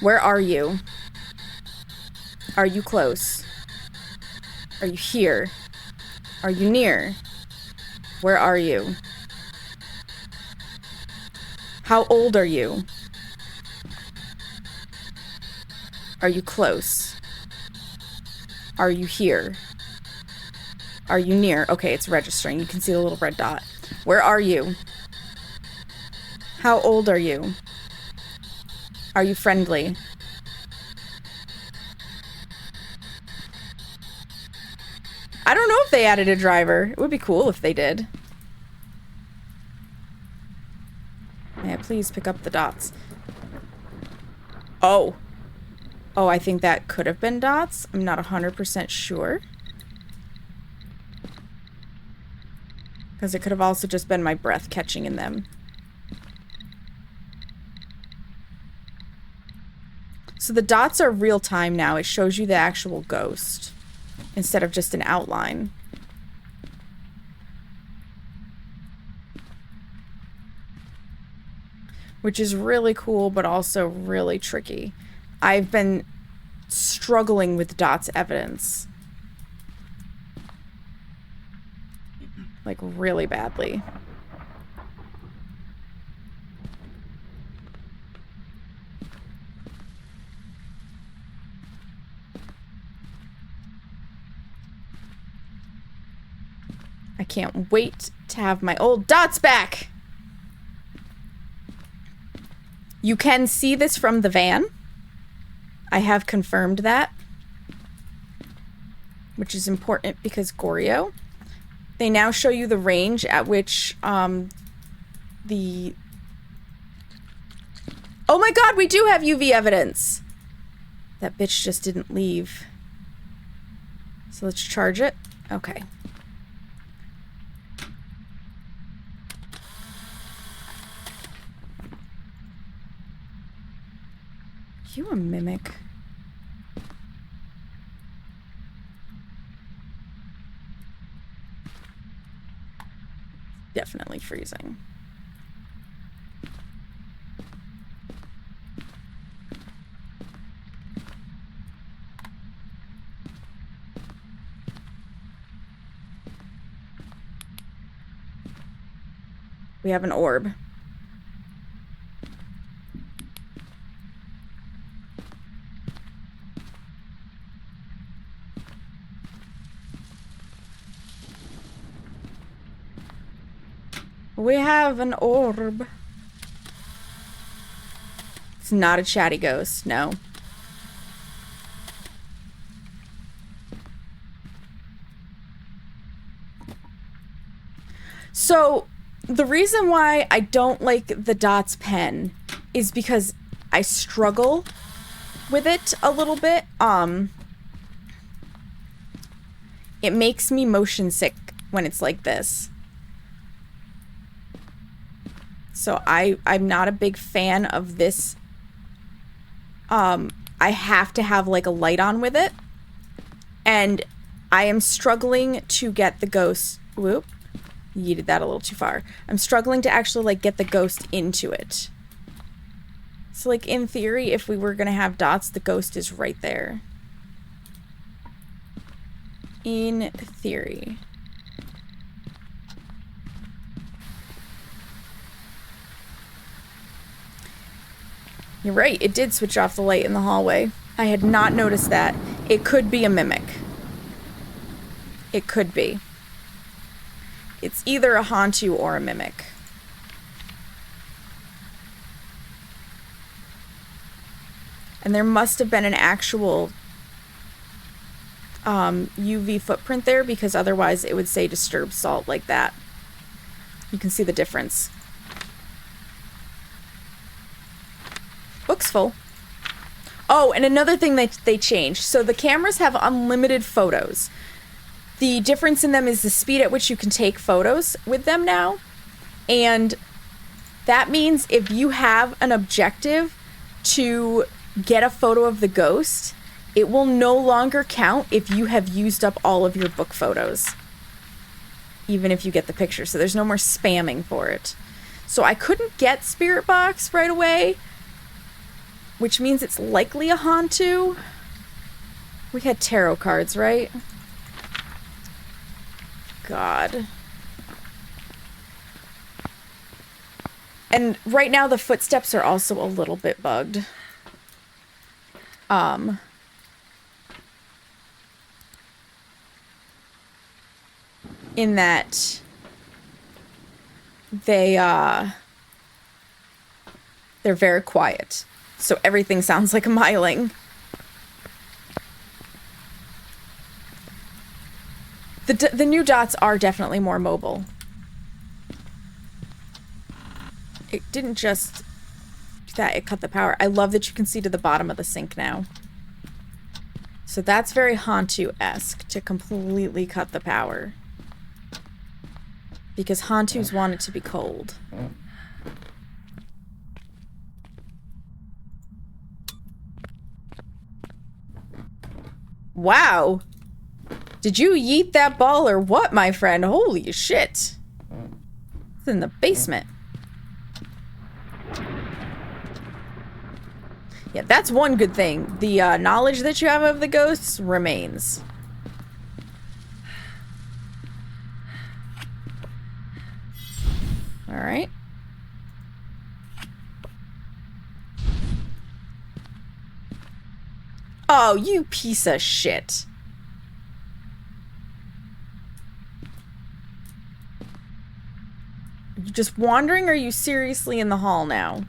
Where are you? Are you close? Are you here? Are you near? Where are you? How old are you? Are you close? Are you here? Are you near? Okay, it's registering. You can see the little red dot. Where are you? How old are you? Are you friendly? I don't know if they added a driver. It would be cool if they did. May I please pick up the dots? Oh. Oh, I think that could have been dots. I'm not 100% sure. Because it could have also just been my breath catching in them. So the dots are real time now. It shows you the actual ghost instead of just an outline. Which is really cool, but also really tricky. I've been struggling with dots evidence. Like, really badly. I can't wait to have my old dots back! You can see this from the van. I have confirmed that. Which is important because Goryo. They now show you the range at which the... Oh my god, we do have UV evidence! That bitch just didn't leave. So let's charge it. Okay. You a mimic? Definitely freezing. We have an orb. We have an orb. It's not a chatty ghost, no. So, the reason why I don't like the Dots pen is because I struggle with it a little bit. It makes me motion sick when it's like this. So I'm not a big fan of this. I have to have like a light on with it. And I am struggling to get the ghost. Whoop. Yeeted that a little too far. I'm struggling to actually like get the ghost into it. So like in theory, if we were gonna have dots, the ghost is right there. In theory. You're right, it did switch off the light in the hallway. I had not noticed that. It could be a mimic. It could be. It's either a Hantu or a mimic. And there must have been an actual UV footprint there, because otherwise it would say disturbed salt like that. You can see the difference. Book's full. Oh, and another thing that they changed. So the cameras have unlimited photos. The difference in them is the speed at which you can take photos with them now. And that means if you have an objective to get a photo of the ghost, it will no longer count if you have used up all of your book photos. Even if you get the picture. So there's no more spamming for it. So I couldn't get Spirit Box right away, which means it's likely a Hantu. We had tarot cards, right? God. And right now the footsteps are also a little bit bugged. In that they're very quiet. So everything sounds like a myling. The new dots are definitely more mobile. It didn't just do that, it cut the power. I love that you can see to the bottom of the sink now. So that's very Hantu-esque to completely cut the power. Because Hantus want it to be cold. Wow! Did you yeet that ball or what, my friend? Holy shit! It's in the basement. Yeah, that's one good thing. The knowledge that you have of the ghosts remains. Alright. Oh, you piece of shit. You just wandering, or are you seriously in the hall now?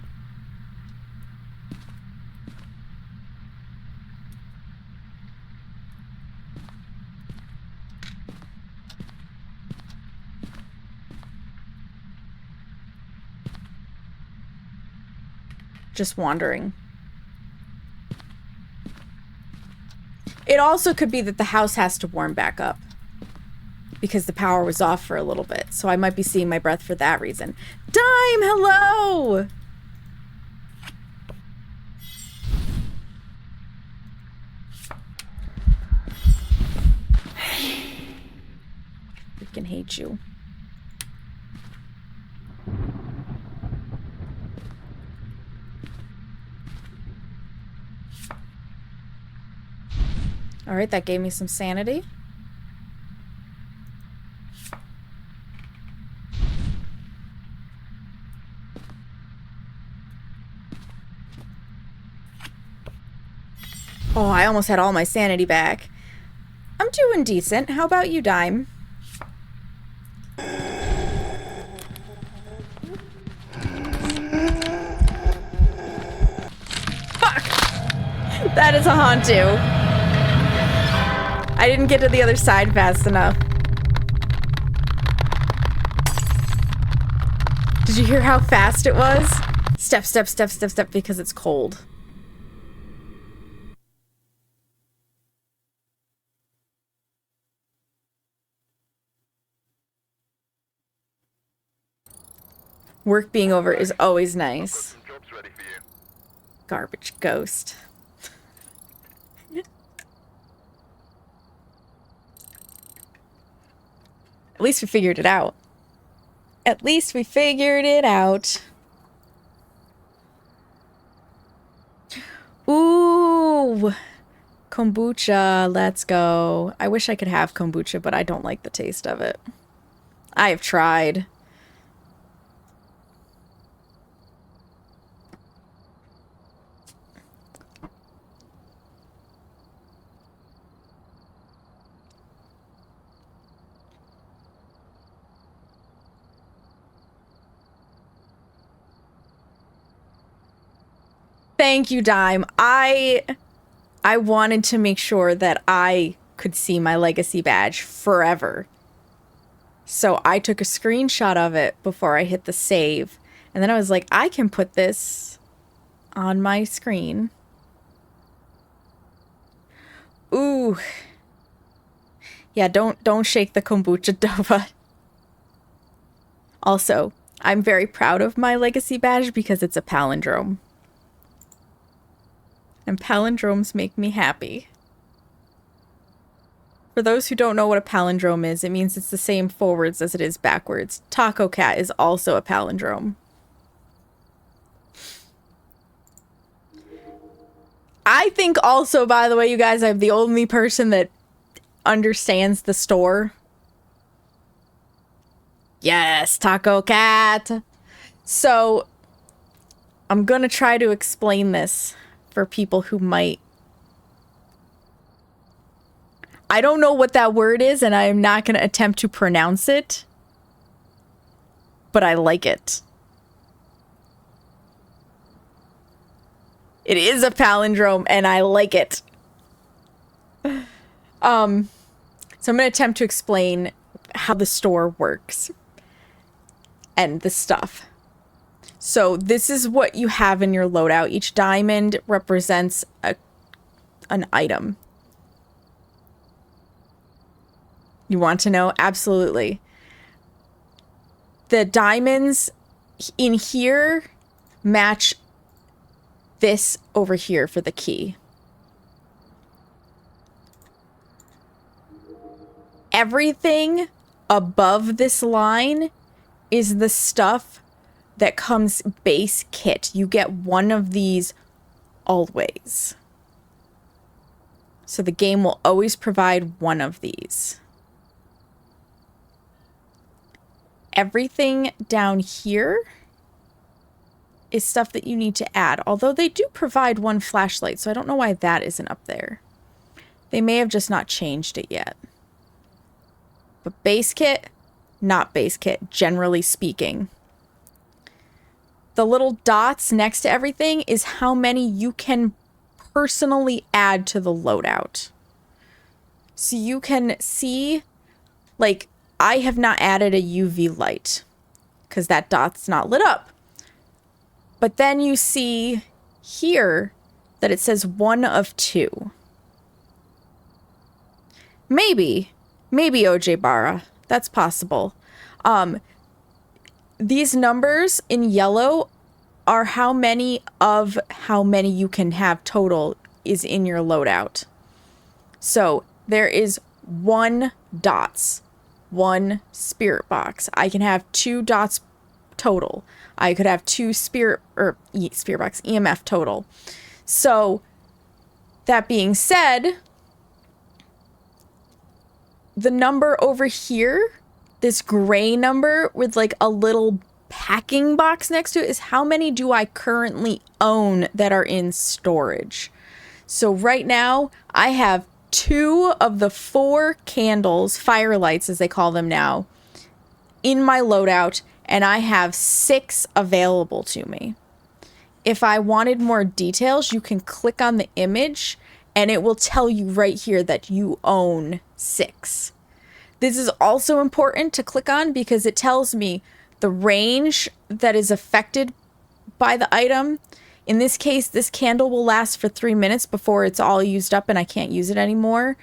Just wandering. It also could be that the house has to warm back up because the power was off for a little bit. So I might be seeing my breath for that reason. Dime, hello! Freaking hate you. Alright, that gave me some sanity. Oh, I almost had all my sanity back. I'm doing decent. How about you, Dime? That is a Hantu. I didn't get to the other side fast enough. Did you hear how fast it was? Step, step, step, step, step, because it's cold. Work being over is always nice. Garbage ghost. At least we figured it out. At least we figured it out. Ooh. Kombucha, let's go. I wish I could have kombucha, but I don't like the taste of it. I have tried. Thank you, Dime. I wanted to make sure that I could see my legacy badge forever. So I took a screenshot of it before I hit the save. And then I was like, I can put this on my screen. Ooh. Yeah, don't shake the kombucha, Dova. Also, I'm very proud of my legacy badge because it's a palindrome. And palindromes make me happy. For those who don't know what a palindrome is, it means it's the same forwards as it is backwards. Taco Cat is also a palindrome. I think also, by the way, you guys, I'm the only person that understands the store. Yes, Taco Cat. So, I'm gonna try to explain this for people who might... I don't know what that word is, and I am not going to attempt to pronounce it. But I like it. It is a palindrome, and I like it. So I'm going to attempt to explain how the store works. And the stuff. So this is what you have in your loadout. Each diamond represents an item. You want to know? Absolutely. The diamonds in here match this over here for the key. Everything above this line is the stuff that comes base kit. You get one of these always. So the game will always provide one of these. Everything down here is stuff that you need to add. Although they do provide one flashlight, so I don't know why that isn't up there. They may have just not changed it yet. But base kit, not base kit, generally speaking. The little dots next to everything is how many you can personally add to the loadout. So you can see, like, I have not added a UV light because that dot's not lit up. But then you see here that it says 1 of 2. Maybe OJ Barra. That's possible. These numbers in yellow are how many you can have total is in your loadout. So there is 1 dots, 1 spirit box. I can have 2 dots total. I could have 2 spirit box EMF total. So that being said, the number over here, this gray number with like a little packing box next to it, is how many do I currently own that are in storage. So right now I have 2 of the 4 candles, firelights as they call them now, in my loadout, and I have 6 available to me. if I wanted more details, you can click on the image and it will tell you right here that you own 6. This is also important to click on because it tells me the range that is affected by the item. In this case, this candle will last for 3 minutes before it's all used up and I can't use it anymore.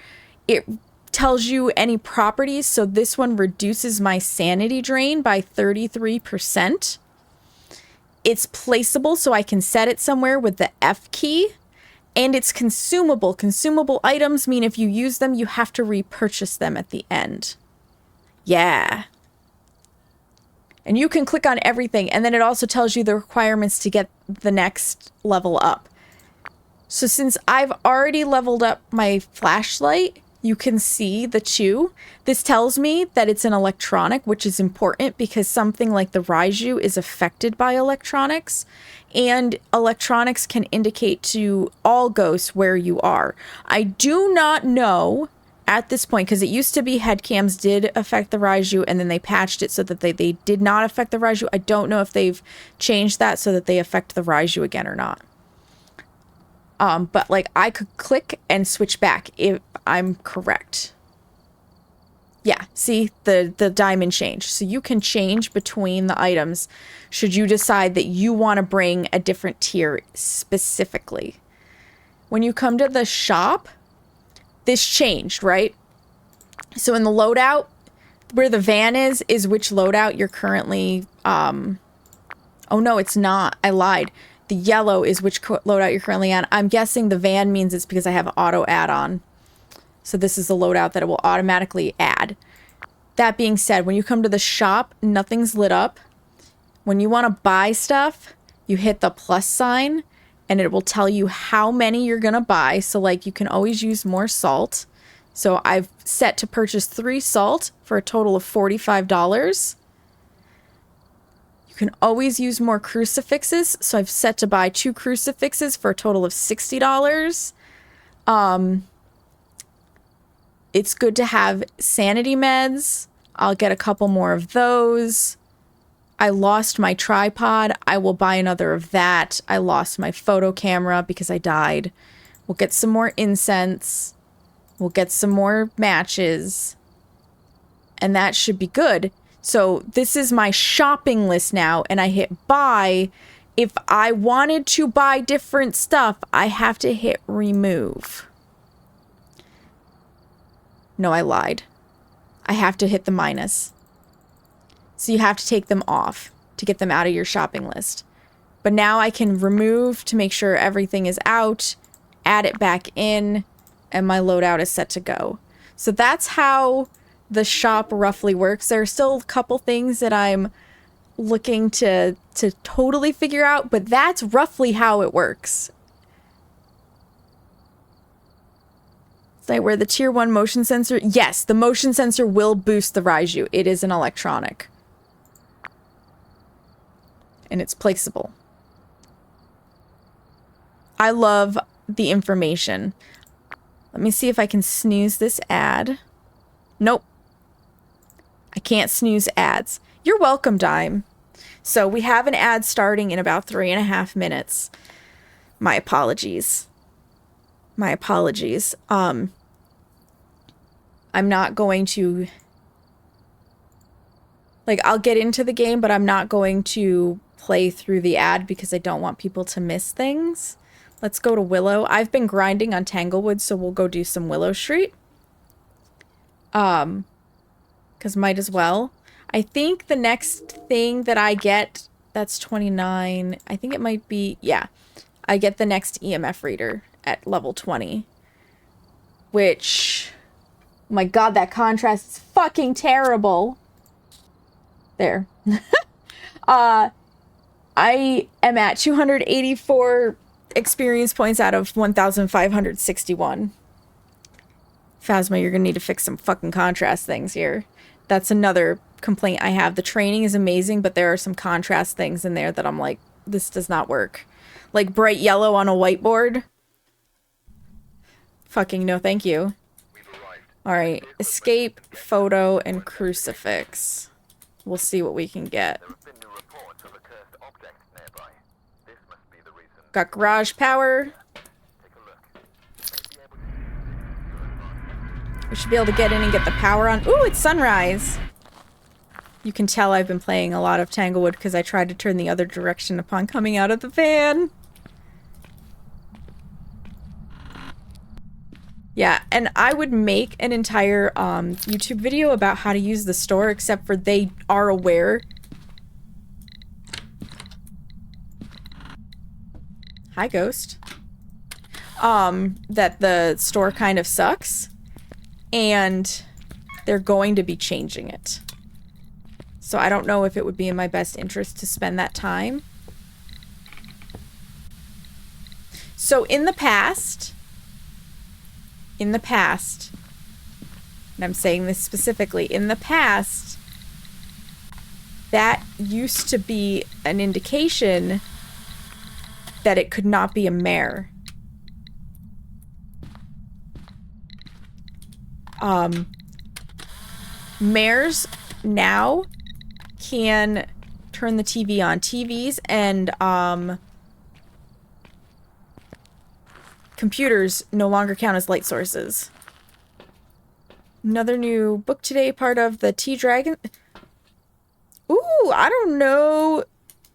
It tells you any properties, so this one reduces my sanity drain by 33%. It's placeable, so I can set it somewhere with the F key. And it's consumable. Consumable items mean if you use them, you have to repurchase them at the end. Yeah. And you can click on everything, and then it also tells you the requirements to get the next level up. So since I've already leveled up my flashlight, you can see the chew. This tells me that it's an electronic, which is important because something like the Raiju is affected by electronics, and electronics can indicate to all ghosts where you are. I do not know at this point, because it used to be headcams did affect the Raiju, and then they patched it so that they did not affect the Raiju. I don't know if they've changed that so that they affect the Raiju again or not. But like I could click and switch back if I'm correct. Yeah, see the diamond change. So you can change between the items should you decide that you want to bring a different tier specifically. When you come to the shop, this changed, right? So in the loadout, where the van is which loadout you're currently, oh no, it's not. I lied. The yellow is which loadout you're currently on. I'm guessing the van means it's because I have auto add-on. So this is the loadout that it will automatically add. That being said, when you come to the shop, nothing's lit up. When you want to buy stuff, you hit the plus sign and it will tell you how many you're going to buy. So like you can always use more salt. So I've set to purchase 3 salt for a total of $45. You can always use more crucifixes. So I've set to buy 2 crucifixes for a total of $60. It's good to have sanity meds. I'll get a couple more of those. I lost my tripod. I will buy another of that. I lost my photo camera because I died. We'll get some more incense. We'll get some more matches. And that should be good. So this is my shopping list now, and I hit buy. If I wanted to buy different stuff, I have to hit remove. No, I lied. I have to hit the minus. So you have to take them off to get them out of your shopping list. But now I can remove to make sure everything is out, add it back in, and my loadout is set to go. So that's how the shop roughly works. There are still a couple things that I'm looking to totally figure out, but that's roughly how it works. Like where the tier 1 motion sensor, yes, the motion sensor will boost the Raiju. It is an electronic. And it's placeable. I love the information. Let me see if I can snooze this ad. Nope. I can't snooze ads. You're welcome, Dime. So we have an ad starting in about 3.5 minutes. My apologies. My apologies. I'm not going to, like, I'll get into the game, but I'm not going to play through the ad because I don't want people to miss things. Let's go to Willow. I've been grinding on Tanglewood, so we'll go do some Willow Street. Because might as well. I think the next thing that I get, that's 29. I think it might be, yeah. I get the next EMF reader at level 20. Which, oh my god, that contrast is fucking terrible. There. I am at 284 experience points out of 1,561. Phasma, you're gonna need to fix some fucking contrast things here. That's another complaint I have. The training is amazing, but there are some contrast things in there that I'm like, this does not work. Like bright yellow on a whiteboard. Fucking no thank you. Alright, escape, photo, and crucifix. We'll see what we can get. Got garage power. We should be able to get in and get the power on. Ooh, it's sunrise. You can tell I've been playing a lot of Tanglewood because I tried to turn the other direction upon coming out of the van. Yeah, and I would make an entire YouTube video about how to use the store, except for they are aware. Hi, Ghost. That the store kind of sucks, and they're going to be changing it. So I don't know if it would be in my best interest to spend that time. So in the past, and I'm saying this specifically, in the past, that used to be an indication that it could not be a mare. Mares now can turn the TV on. TVs and computers no longer count as light sources. Another new book today, part of the T-Dragon. Ooh, I don't know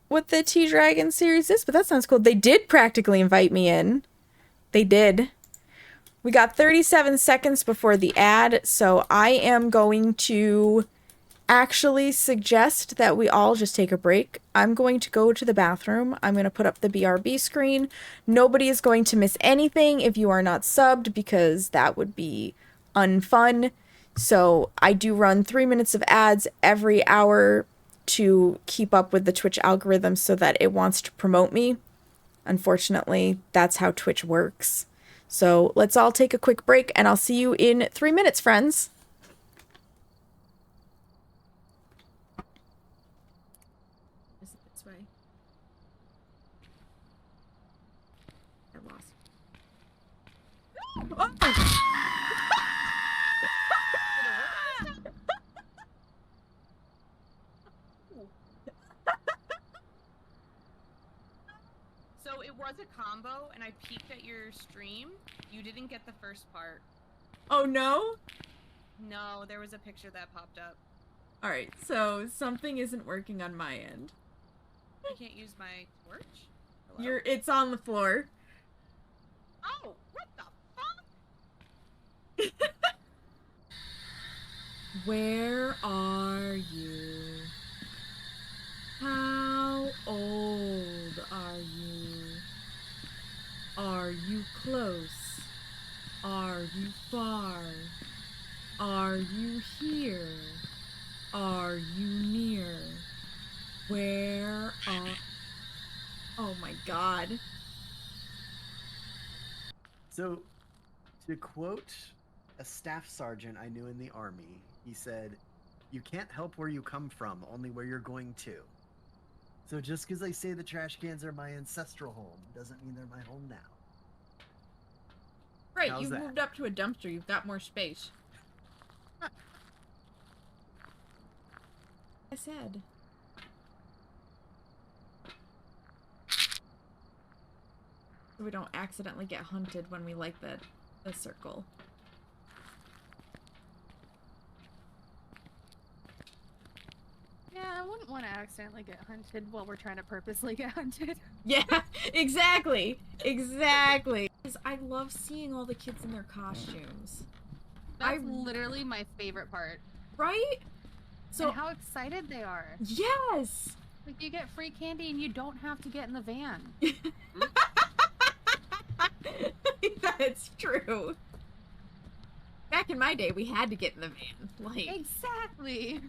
what the T-Dragon series is, but that sounds cool. They did practically invite me in. They did. We got 37 seconds before the ad, so I am going to actually suggest that we all just take a break. I'm going to go to the bathroom. I'm going to put up the BRB screen. Nobody is going to miss anything if you are not subbed, because that would be unfun. So I do run 3 minutes of ads every hour to keep up with the Twitch algorithm so that it wants to promote me. Unfortunately, that's how Twitch works. So let's all take a quick break, and I'll see you in 3 minutes, friends. Is it this way? I lost. Oh! So it was a combo, and I peeked at your stream. You didn't get the first part. Oh no? No, there was a picture that popped up. Alright, so something isn't working on my end. I can't use my torch? Hello? It's on the floor. Oh, what the fuck? Where are you? How old are you? Are you close? Are you far? Are you here? Are you near? Where are... Oh my god. So, to quote a staff sergeant I knew in the army, he said, "You can't help where you come from, only where you're going to." So just because I say the trash cans are my ancestral home doesn't mean they're my home now. Right, How's you've that? moved up to a dumpster. You've got more space. I said. So we don't accidentally get hunted when we light the circle. Yeah, I wouldn't want to accidentally get hunted while we're trying to purposely get hunted. Yeah, exactly. Exactly. 'Cause I love seeing all the kids in their costumes. That's literally my favorite part. Right? So And how excited they are. yes. Like, you get free candy and you don't have to get in the van. That's true. Back in my day, we had to get in the van. Like, Exactly.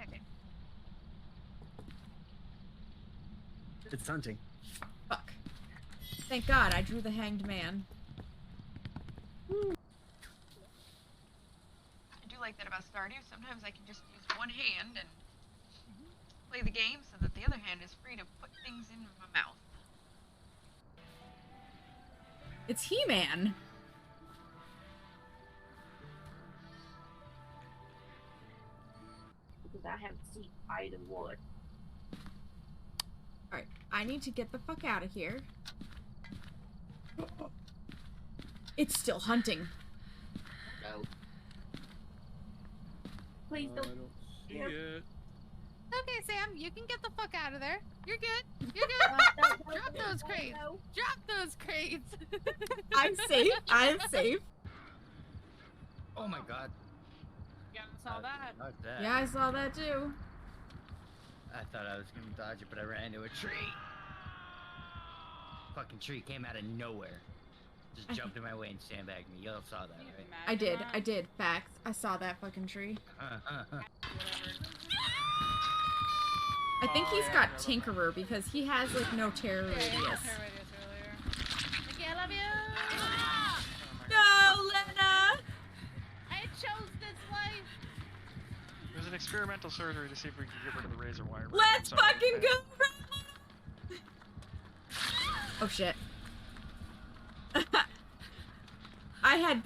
Okay. It's hunting. fuck. Thank God I drew the hanged man. I do like that about Stardew. Sometimes I can just use one hand and play the game so that the other hand is free to put things in my mouth. It's He-Man. Because I haven't seen either one. I need to get the fuck out of here. It's still hunting. No. Please I don't. don't see Yep. it. Okay, Sam, you can get the fuck out of there. You're good. You're good. Drop those crates. Drop those crates. I'm safe. I'm safe. Oh my god. Yeah, I saw that. Not that. Yeah, I saw that too. I thought I was gonna dodge it, but I ran into a tree. Fucking tree came out of nowhere. Just jumped in my way and sandbagged me. Y'all saw that, right? I did. Facts. I saw that fucking tree. I think he's got Tinkerer because he has like no terror radius. Okay, I love you. No, Lena! I chose this life. There's an experimental surgery to see if we can get rid of the razor wire. Let's So- fucking go! Oh shit. I had.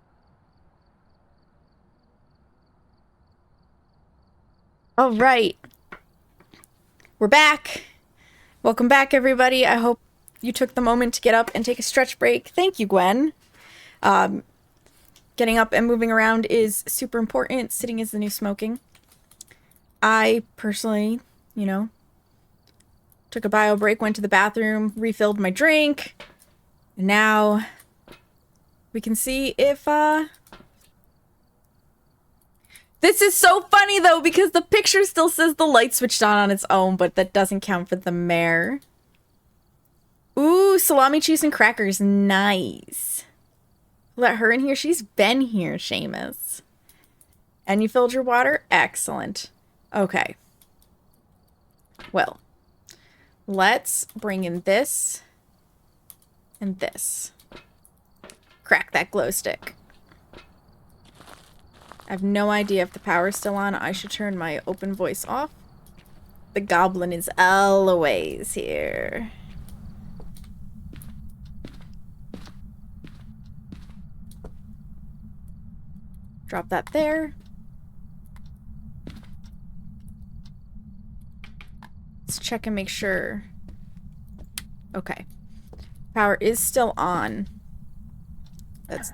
All right. We're back. Welcome back, everybody. I hope you took the moment to get up and take a stretch break. Thank you, Gwen. Getting up and moving around is super important. Sitting is the new smoking. I personally, took a bio break, went to the bathroom, refilled my drink, and now we can see if, This is so funny, though, because the picture still says the light switched on its own, but that doesn't count for the mare. Ooh, salami, cheese, and crackers. Nice. Let her in here. She's been here, Seamus. And you filled your water? Excellent. Okay. Well, let's bring in this and this. Crack that glow stick. I have no idea if the power's still on. I should turn my open voice off. The goblin is always here. Drop that there. Let's check and make sure. Okay. Power is still on. That's...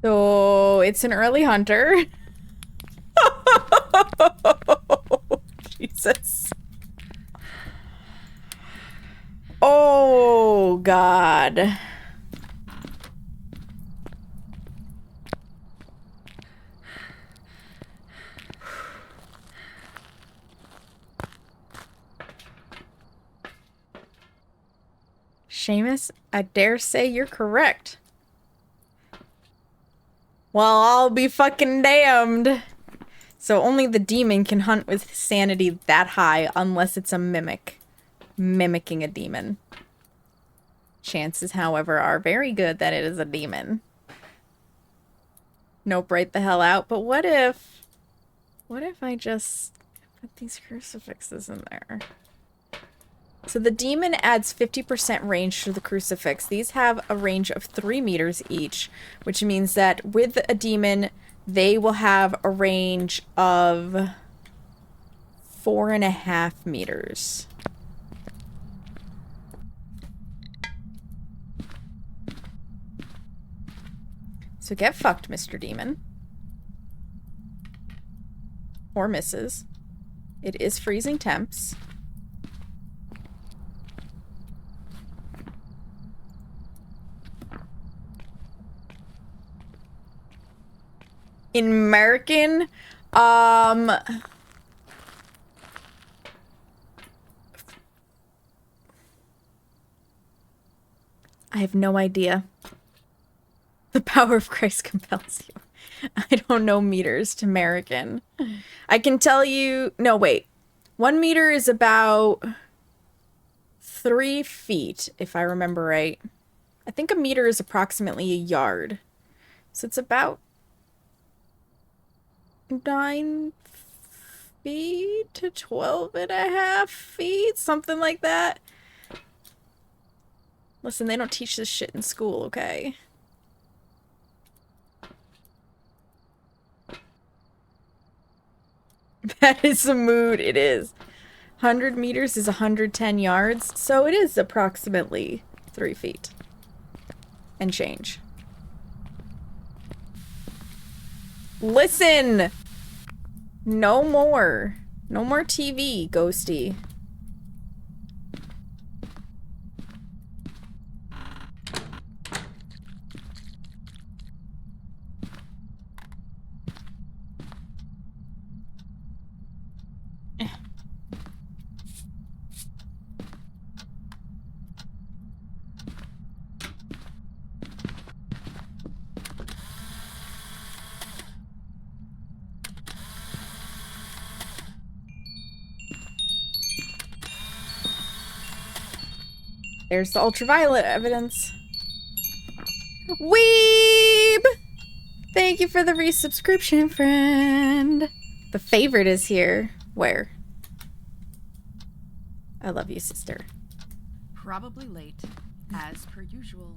So it's an early hunter. Jesus. Oh, God. Seamus, I dare say you're correct. Well, I'll be fucking damned. So only the demon can hunt with sanity that high unless it's a mimic. Mimicking a demon. Chances, however, are very good that it is a demon. Nope, right the hell out. But what if I just put these crucifixes in there? So the demon adds 50% range to the crucifix. These have a range of 3 meters each, which means that with a demon, they will have a range of 4.5 meters. So get fucked, Mr. Demon. Or Mrs. It is freezing temps. In American, I have no idea. The power of Christ compels you. I don't know meters to American. I can tell you... No, wait. 1 meter is about 3 feet, if I remember right. I think a meter is approximately a yard. So it's about 9 feet to 12.5 feet, something like that. Listen, they don't teach this shit in school, okay? That is the mood, it is. 100 meters is 110 yards, so it is approximately 3 feet. And change. Listen! No more. No more TV, Ghosty. There's the ultraviolet evidence. Weeb! Thank you for the resubscription, friend. The favorite is here. Where? I love you, sister. Probably late, as per usual.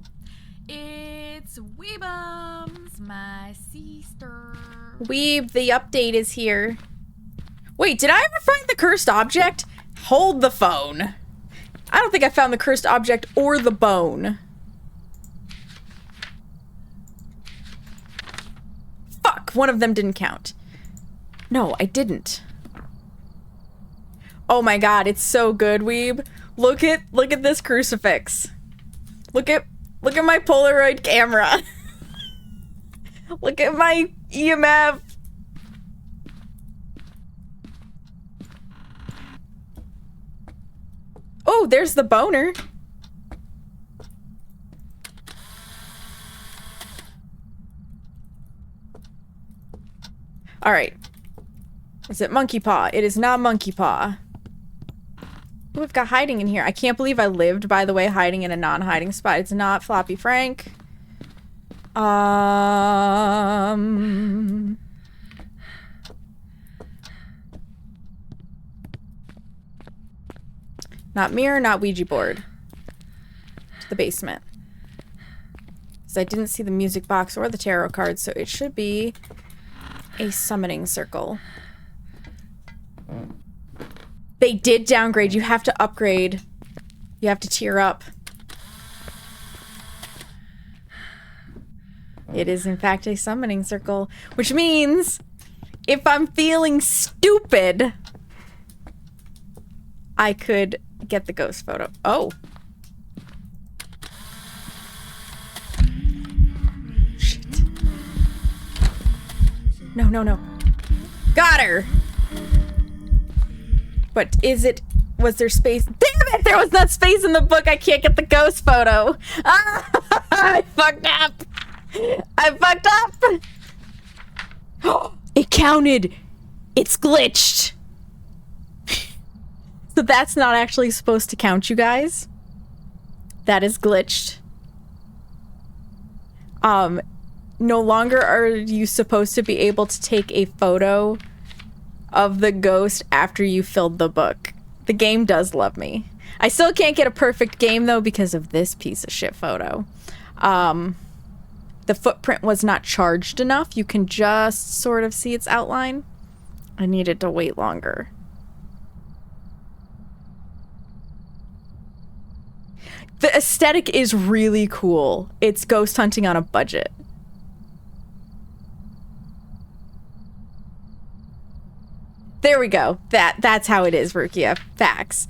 It's Weebums, my sister. Weeb, the update is here. Wait, did I ever find the cursed object? Hold the phone. I don't think I found the cursed object or the bone. Fuck, one of them didn't count. No, I didn't. Oh my god, it's so good, Weeb. Look at this crucifix. Look at my Polaroid camera. Look at my EMF. Oh, there's the boner. All right. Is it monkey paw? It is not monkey paw. Ooh, we've got hiding in here. I can't believe I lived, by the way, hiding in a non-hiding spot. It's not Floppy Frank. Not mirror, not Ouija board. To the basement. Because I didn't see the music box or the tarot cards, so it should be a summoning circle. They did downgrade. You have to upgrade. You have to tier up. It is, in fact, a summoning circle. Which means, if I'm feeling stupid, I could get the ghost photo. Oh. Shit. No, no, no. Got her! But is it... Was there space? Damn it! There was not space in the book! I can't get the ghost photo! Ah, I fucked up! I fucked up! It counted! It's glitched! So that's not actually supposed to count, you guys. That is glitched. No longer are you supposed to be able to take a photo of the ghost after you filled the book. The game does love me. I still can't get a perfect game, though, because of this piece of shit photo. The footprint was not charged enough. You can just sort of see its outline. I needed to wait longer. The aesthetic is really cool. It's ghost hunting on a budget. There we go. That's how it is, Rukia. Facts.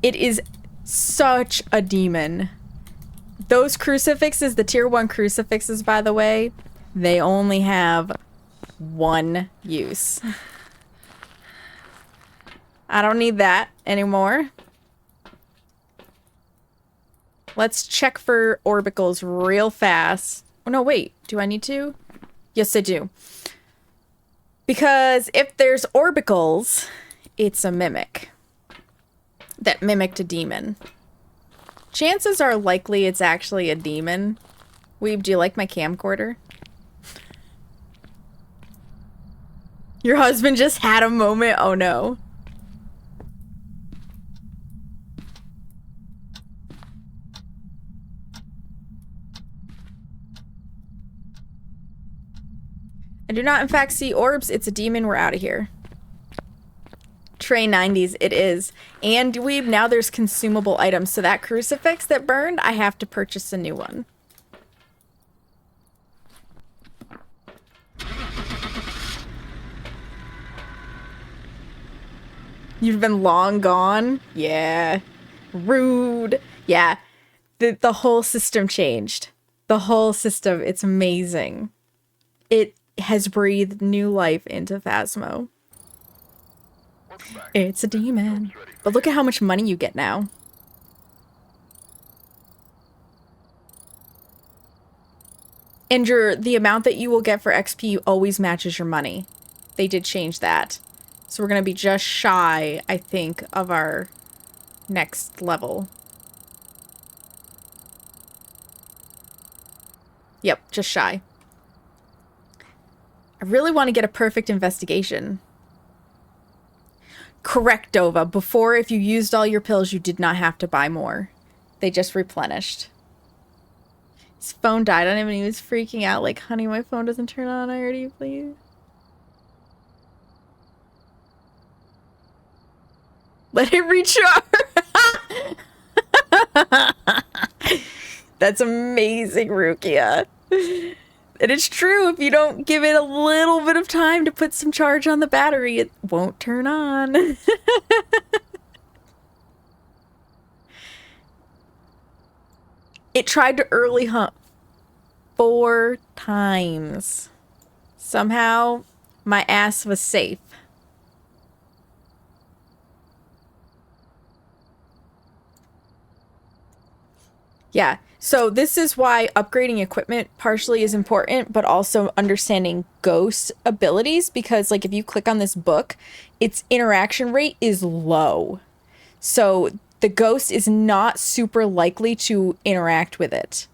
It is such a demon. Those crucifixes, the tier 1 crucifixes, by the way, they only have one use. I don't need that anymore. Let's check for orbicals real fast. Oh, no, wait. Do I need to? Yes, I do. Because if there's orbicals, it's a mimic that mimicked a demon. Chances are likely it's actually a demon. Weeb, do you like my camcorder? Your husband just had a moment? Oh no. I do not in fact see orbs. It's a demon. We're out of here. Trey 90s, it is. And Weeb, now there's consumable items. So that crucifix that burned, I have to purchase a new one. You've been long gone? Yeah. Rude. Yeah. The whole system changed. The whole system, it's amazing. It has breathed new life into Phasmo. It's a demon. But look at how much money you get now. And the amount that you will get for XP always matches your money. They did change that. So we're going to be just shy, I think, of our next level. Yep, just shy. I really want to get a perfect investigation. Correct, Dova. Before, if you used all your pills, you did not have to buy more. They just replenished. His phone died on him and he was freaking out like, honey, my phone doesn't turn on. I already, please. Let it recharge. That's amazing, Rukia. And it's true, if you don't give it a little bit of time to put some charge on the battery, it won't turn on. It tried to early hunt 4 times. Somehow, my ass was safe. Yeah. So this is why upgrading equipment partially is important, but also understanding ghost abilities, because like if you click on this book, its interaction rate is low. So the ghost is not super likely to interact with it.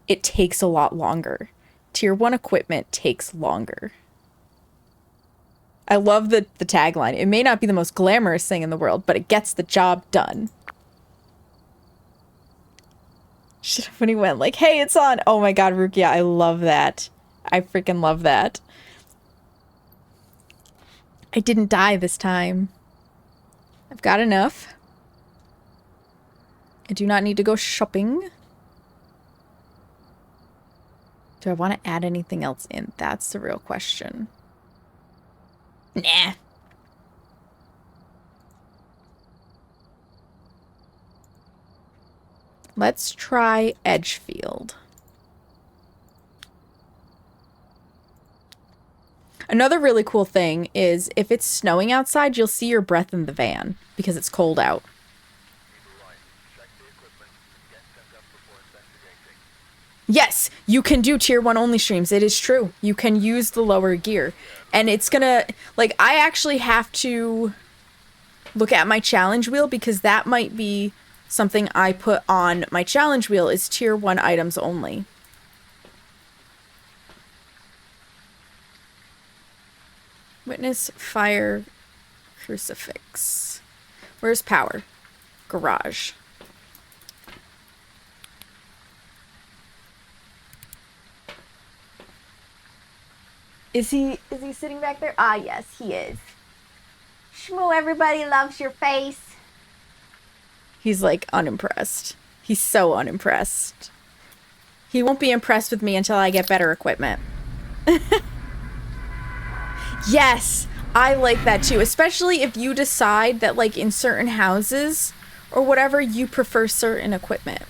It takes a lot longer. Tier 1 equipment takes longer. I love the tagline. It may not be the most glamorous thing in the world, but it gets the job done. When he went like, hey, it's on. Oh my god, Rukia, I love that. I freaking love that. I didn't die this time. I've got enough. I do not need to go shopping. Do I want to add anything else in? That's the real question. Nah. Let's try Edgefield. Another really cool thing is if it's snowing outside, you'll see your breath in the van because it's cold out. Yes, you can do tier 1 only streams. It is true. You can use the lower gear. And it's gonna, like, I actually have to look at my challenge wheel because that might be something I put on my challenge wheel is tier 1 items only. Witness fire crucifix. Where's power? Garage. Is he sitting back there? Ah, yes, he is. Shmoo, everybody loves your face. He's like unimpressed. He's so unimpressed. He won't be impressed with me until I get better equipment. Yes, I like that too. Especially if you decide that like in certain houses or whatever, you prefer certain equipment.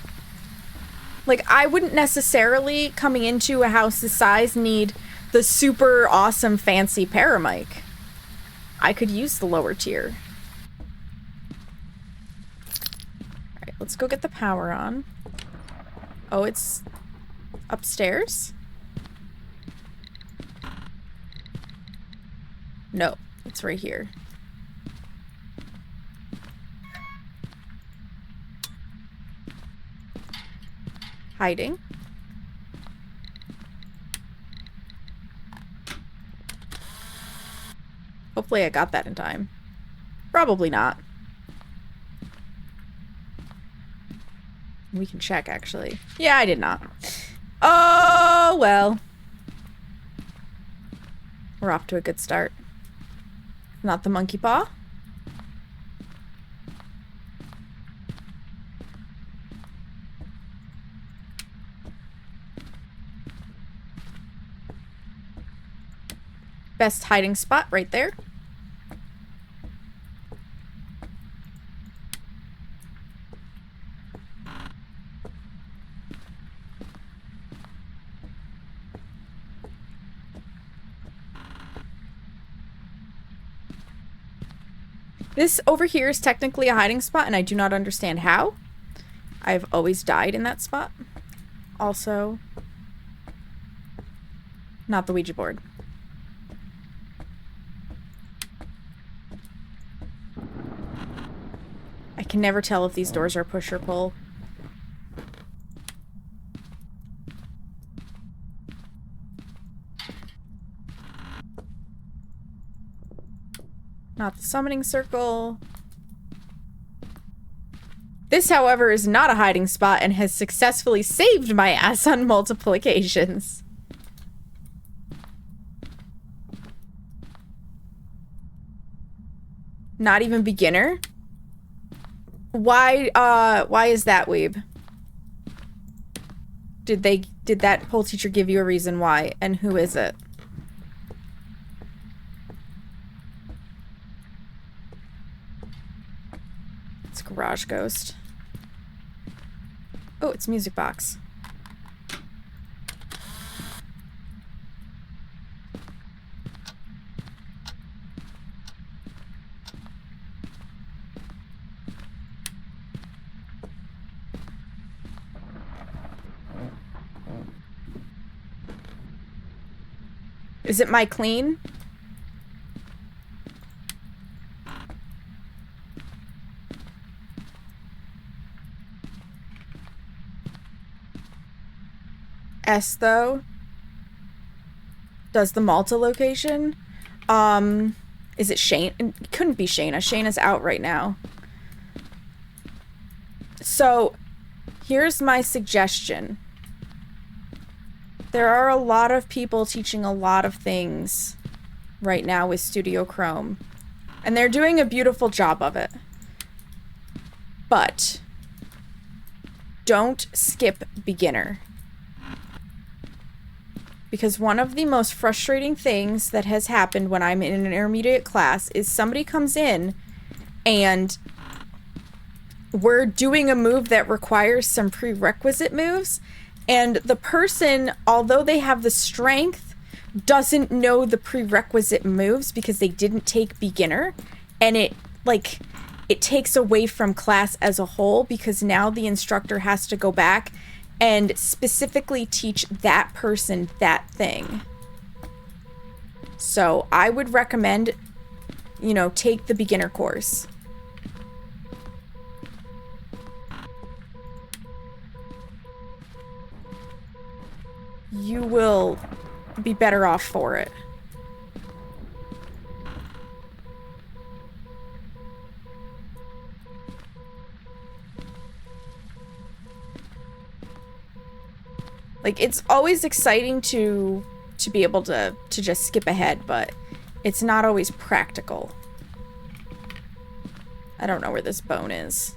Like I wouldn't necessarily coming into a house this size need the super awesome fancy paramic. I could use the lower tier. Alright, let's go get the power on. Oh, it's upstairs? No, it's right here. Hiding. Hopefully I got that in time. Probably not. We can check, actually. Yeah, I did not. Oh, well. We're off to a good start. Not the monkey paw. Best hiding spot right there. This over here is technically a hiding spot, and I do not understand how. I've always died in that spot. Also, not the Ouija board. I can never tell if these doors are push or pull. Not the summoning circle. This, however, is not a hiding spot and has successfully saved my ass on multiple occasions. Not even beginner? Why is that, Weeb? Did that pole teacher give you a reason why? And who is it? It's Garage Ghost. Oh, it's Music Box. Is it my clean? S though does the Malta location. Is it Shane? It couldn't be Shayna. Shayna's out right now. So here's my suggestion. There are a lot of people teaching a lot of things right now with Studio Chrome, and they're doing a beautiful job of it. But don't skip beginner. Because one of the most frustrating things that has happened when I'm in an intermediate class is somebody comes in and we're doing a move that requires some prerequisite moves, and the person, although they have the strength, doesn't know the prerequisite moves because they didn't take beginner, and it takes away from class as a whole because now the instructor has to go back and specifically teach that person that thing. So I would recommend, you know, take the beginner course. You will be better off for it. Like, it's always exciting to be able to just skip ahead, but it's not always practical. I don't know where this bone is.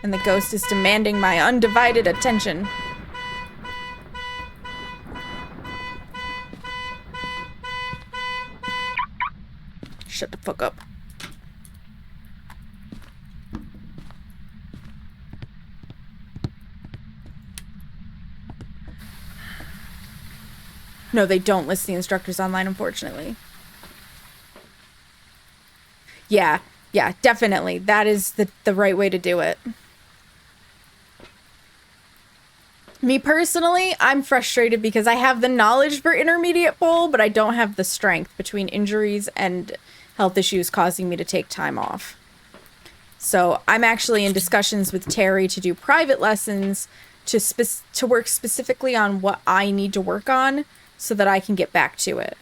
And the ghost is demanding my undivided attention. Shut the fuck up. No, they don't list the instructors online, unfortunately. Yeah, Yeah, definitely. That is the right way to do it. Me personally, I'm frustrated because I have the knowledge for intermediate pole, but I don't have the strength between injuries and health issues causing me to take time off. So I'm actually in discussions with Terry to do private lessons to work specifically on what I need to work on so that I can get back to it.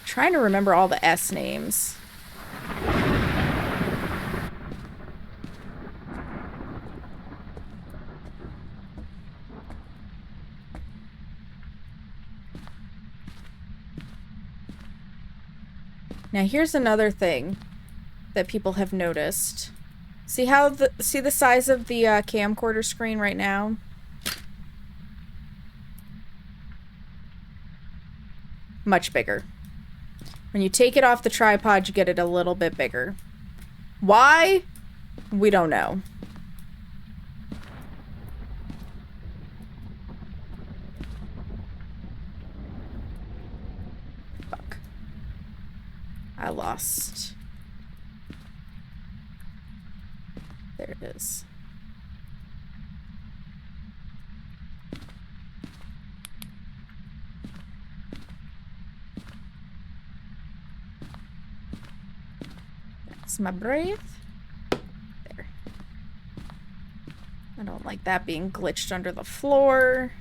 Trying to remember all the S names. Now here's another thing that people have noticed. See the size of the camcorder screen right now? Much bigger. When you take it off the tripod, you get it a little bit bigger. Why? We don't know. Fuck. I lost. There it is. That's my breath. There. I don't like that being glitched under the floor.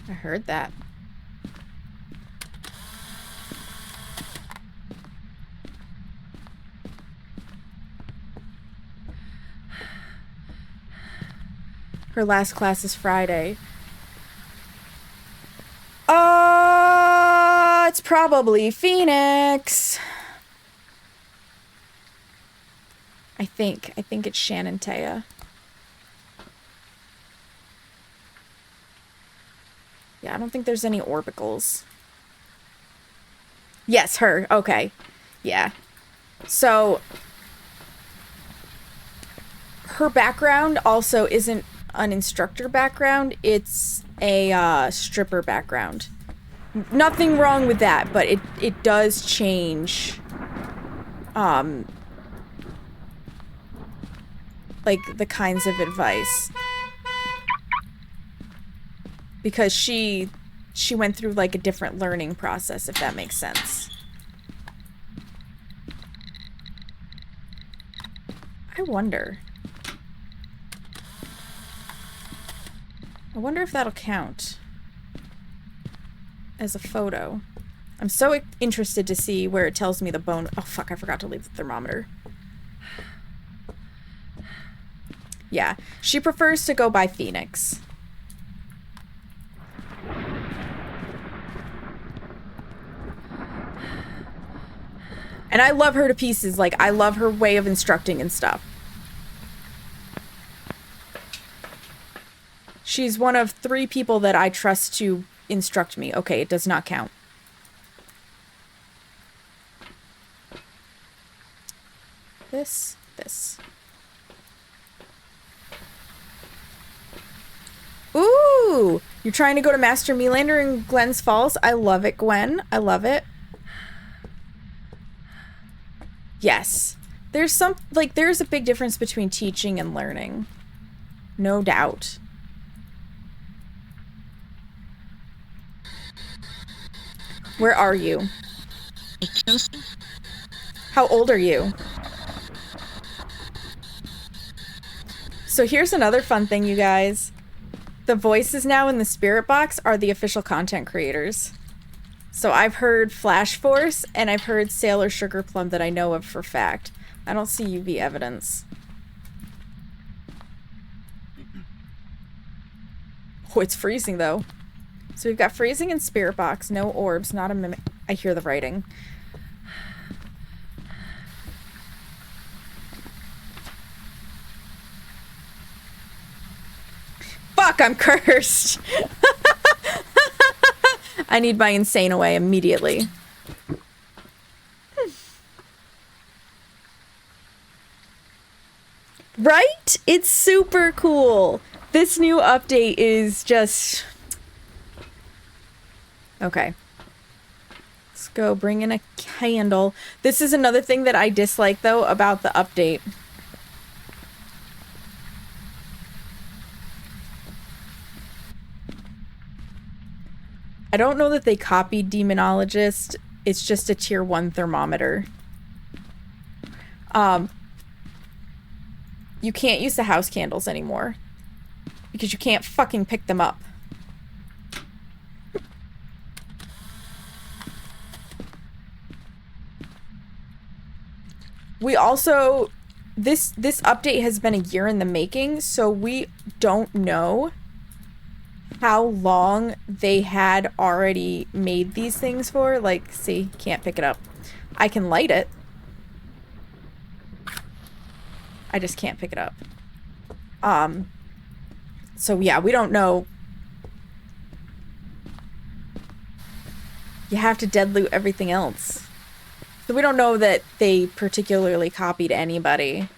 I heard that. Her last class is Friday. It's probably Phoenix. I think it's Shannon Taya. Yeah, I don't think there's any orbicals. Yes, her. Okay. Yeah. So her background also isn't an instructor background, it's a stripper background. Nothing wrong with that, but it does change like the kinds of advice. Because she went through like a different learning process, if that makes sense. I wonder if that'll count as a photo. I'm so interested to see where it tells me the bone. Oh fuck, I forgot to leave the thermometer. Yeah, she prefers to go by Phoenix. And I love her to pieces. Like, I love her way of instructing and stuff. She's one of 3 people that I trust to instruct me. Okay, it does not count. This. Ooh! You're trying to go to Master Melander in Glens Falls? I love it, Gwen. I love it. Yes. There's a big difference between teaching and learning. No doubt. Where are you? How old are you? So here's another fun thing, you guys. The voices now in the spirit box are the official content creators. So I've heard Flash Force and I've heard Sailor Sugar Plum that I know of for fact. I don't see UV evidence. Oh, it's freezing though. So we've got freezing and spirit box, no orbs, not a mimic. I hear the writing. Fuck, I'm cursed. I need my insane away immediately. Right? It's super cool. This new update is just... Okay. Let's go bring in a candle. This is another thing that I dislike, though, about the update. I don't know that they copied Demonologist. It's just a tier 1 thermometer. You can't use the house candles anymore. Because you can't fucking pick them up. We also... This update has been a year in the making, so we don't know how long they had already made these things for. Like, see, can't pick it up. I can light it. I just can't pick it up. So yeah, we don't know. You have to dead loot everything else. So we don't know that they particularly copied anybody.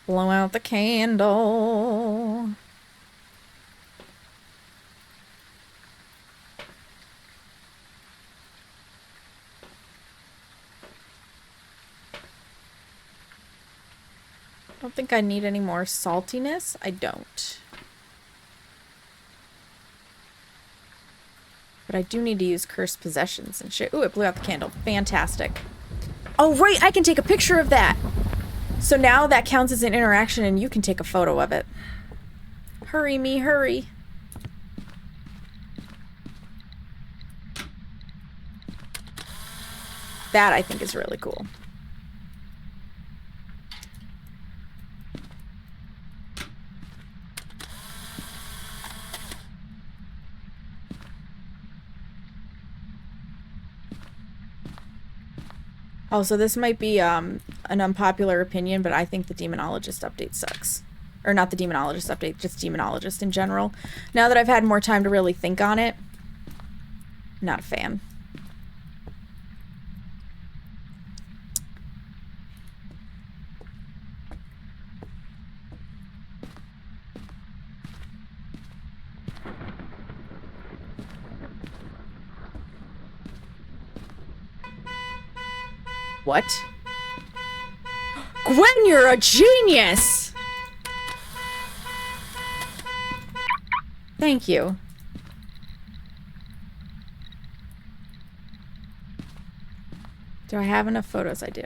Blow out the candle. I don't think I need any more saltiness. I don't. But I do need to use cursed possessions and shit. Ooh, it blew out the candle. Fantastic. Oh, right, I can take a picture of that. So now that counts as an interaction and you can take a photo of it. Hurry me, hurry. That I think is really cool. Oh, so this might be an unpopular opinion, but I think the Demonologist update sucks. Or not the Demonologist update, just Demonologist in general. Now that I've had more time to really think on it, not a fan. What? Gwen, you're a genius! Thank you. Do I have enough photos? I do.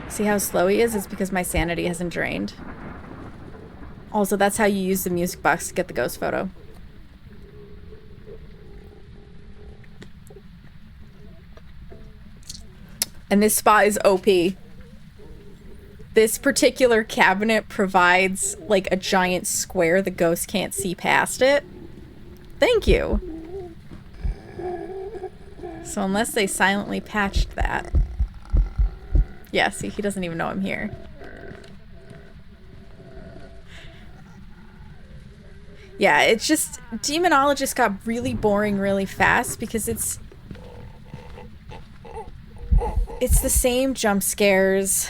See how slow he is? It's because my sanity hasn't drained. Also, that's how you use the music box to get the ghost photo. And this spot is OP. This particular cabinet provides like a giant square the ghost can't see past it. Thank you. So unless they silently patched that. Yeah, see, he doesn't even know I'm here. Yeah, it's just... Demonologist got really boring really fast because it's the same jump scares.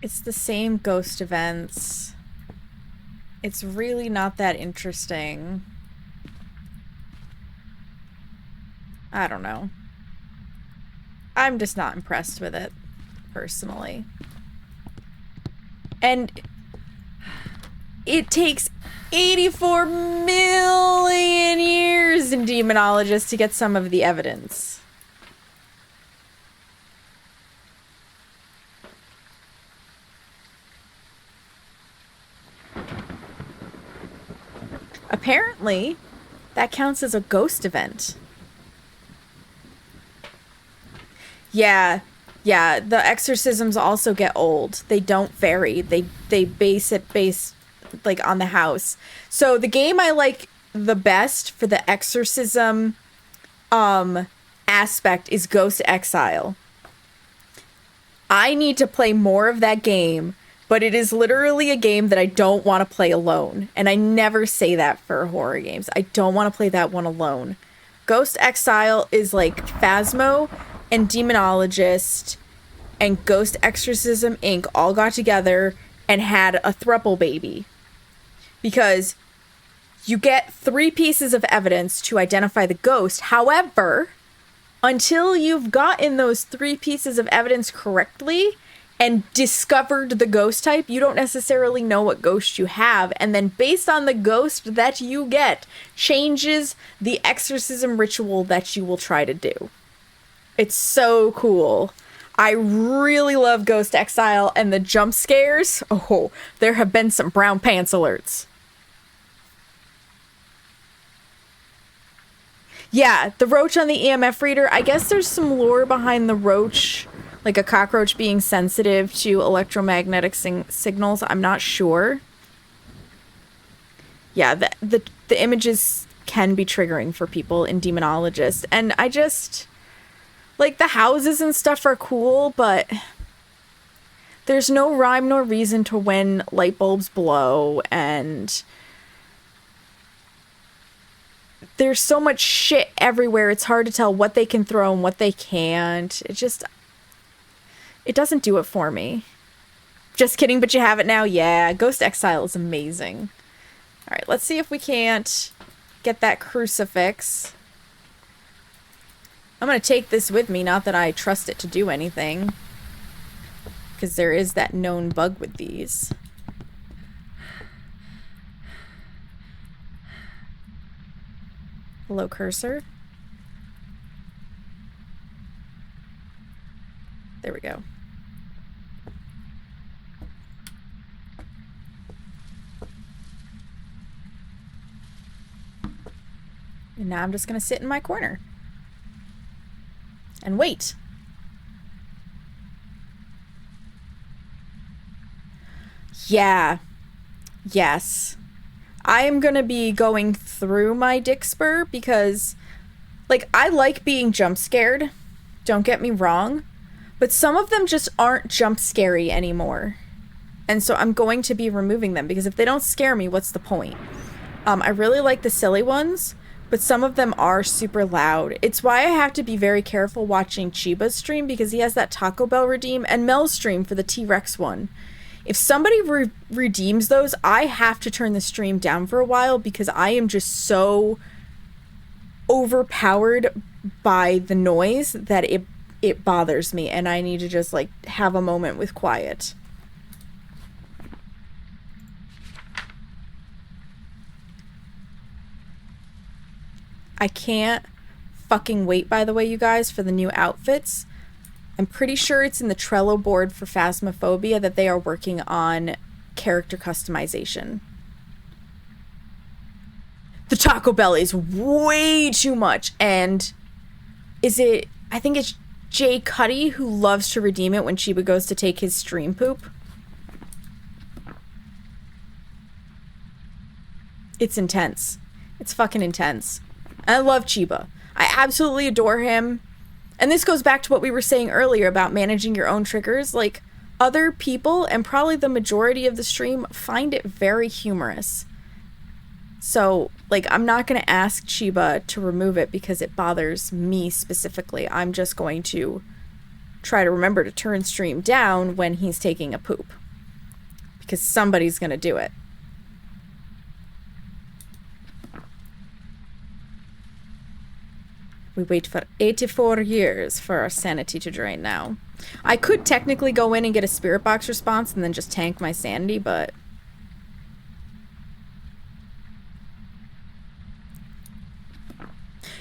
It's the same ghost events. It's really not that interesting. I don't know. I'm just not impressed with it, personally. And it takes 84 million years in Demonologist to get some of the evidence. Apparently, that counts as a ghost event. Yeah, the exorcisms also get old. They don't vary. They base it based like on the house. So the game I like the best for the exorcism aspect is Ghost Exile. I need to play more of that game, but it is literally a game that I don't want to play alone. And I never say that for horror games. I don't want to play that one alone. Ghost Exile is like Phasmo and Demonologist and Ghost Exorcism Inc. all got together and had a throuple baby. Because you get 3 pieces of evidence to identify the ghost. However, until you've gotten those 3 pieces of evidence correctly and discovered the ghost type, you don't necessarily know what ghost you have. And then based on the ghost that you get, changes the exorcism ritual that you will try to do. It's so cool. I really love Ghost Exile, and the jump scares, oh, there have been some brown pants alerts. Yeah, the roach on the EMF reader, I guess there's some lore behind the roach, like a cockroach being sensitive to electromagnetic signals. I'm not sure. Yeah, the images can be triggering for people in Demonologist, and I just... like, the houses and stuff are cool, but there's no rhyme nor reason to when light bulbs blow, and there's so much shit everywhere. It's hard to tell what they can throw and what they can't. It doesn't do it for me. Just kidding, but you have it now? Yeah, Ghost Exile is amazing. Alright, let's see if we can't get that crucifix. I'm gonna take this with me, not that I trust it to do anything. Because there is that known bug with these. Hello, cursor. There we go. And now I'm just gonna sit in my corner. And wait. Yeah. Yes. I am gonna be going through my Dixper because, like, I like being jump scared. Don't get me wrong. But some of them just aren't jump scary anymore. And so I'm going to be removing them because if they don't scare me, what's the point? I really like the silly ones, but some of them are super loud. It's why I have to be very careful watching Chiba's stream because he has that Taco Bell redeem and Mel's stream for the T-Rex one. If somebody redeems those, I have to turn the stream down for a while because I am just so overpowered by the noise that it bothers me and I need to just like have a moment with quiet. I can't fucking wait, by the way, you guys, for the new outfits. I'm pretty sure it's in the Trello board for Phasmophobia that they are working on character customization. The Taco Bell is way too much, and I think it's Jay Cuddy who loves to redeem it when Chiba goes to take his stream poop. It's intense. It's fucking intense. I love Chiba. I absolutely adore him. And this goes back to what we were saying earlier about managing your own triggers. Like, other people, and probably the majority of the stream, find it very humorous. So, like, I'm not going to ask Chiba to remove it because it bothers me specifically. I'm just going to try to remember to turn stream down when he's taking a poop. Because somebody's going to do it. We wait for 84 years for our sanity to drain now. I could technically go in and get a spirit box response and then just tank my sanity, but...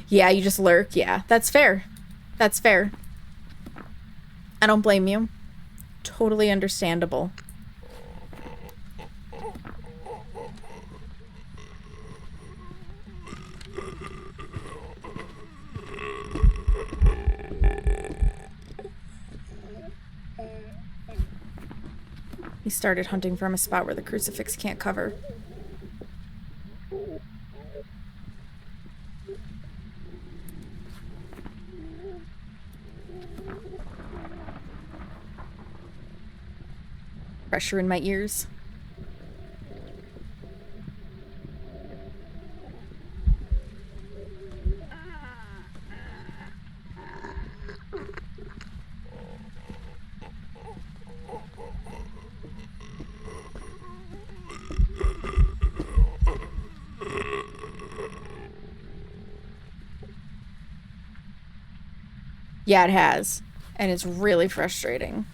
yeah, you just lurk. Yeah, that's fair. That's fair. I don't blame you. Totally understandable. He started hunting from a spot where the crucifix can't cover. Pressure in my ears. Yeah, it has. And it's really frustrating.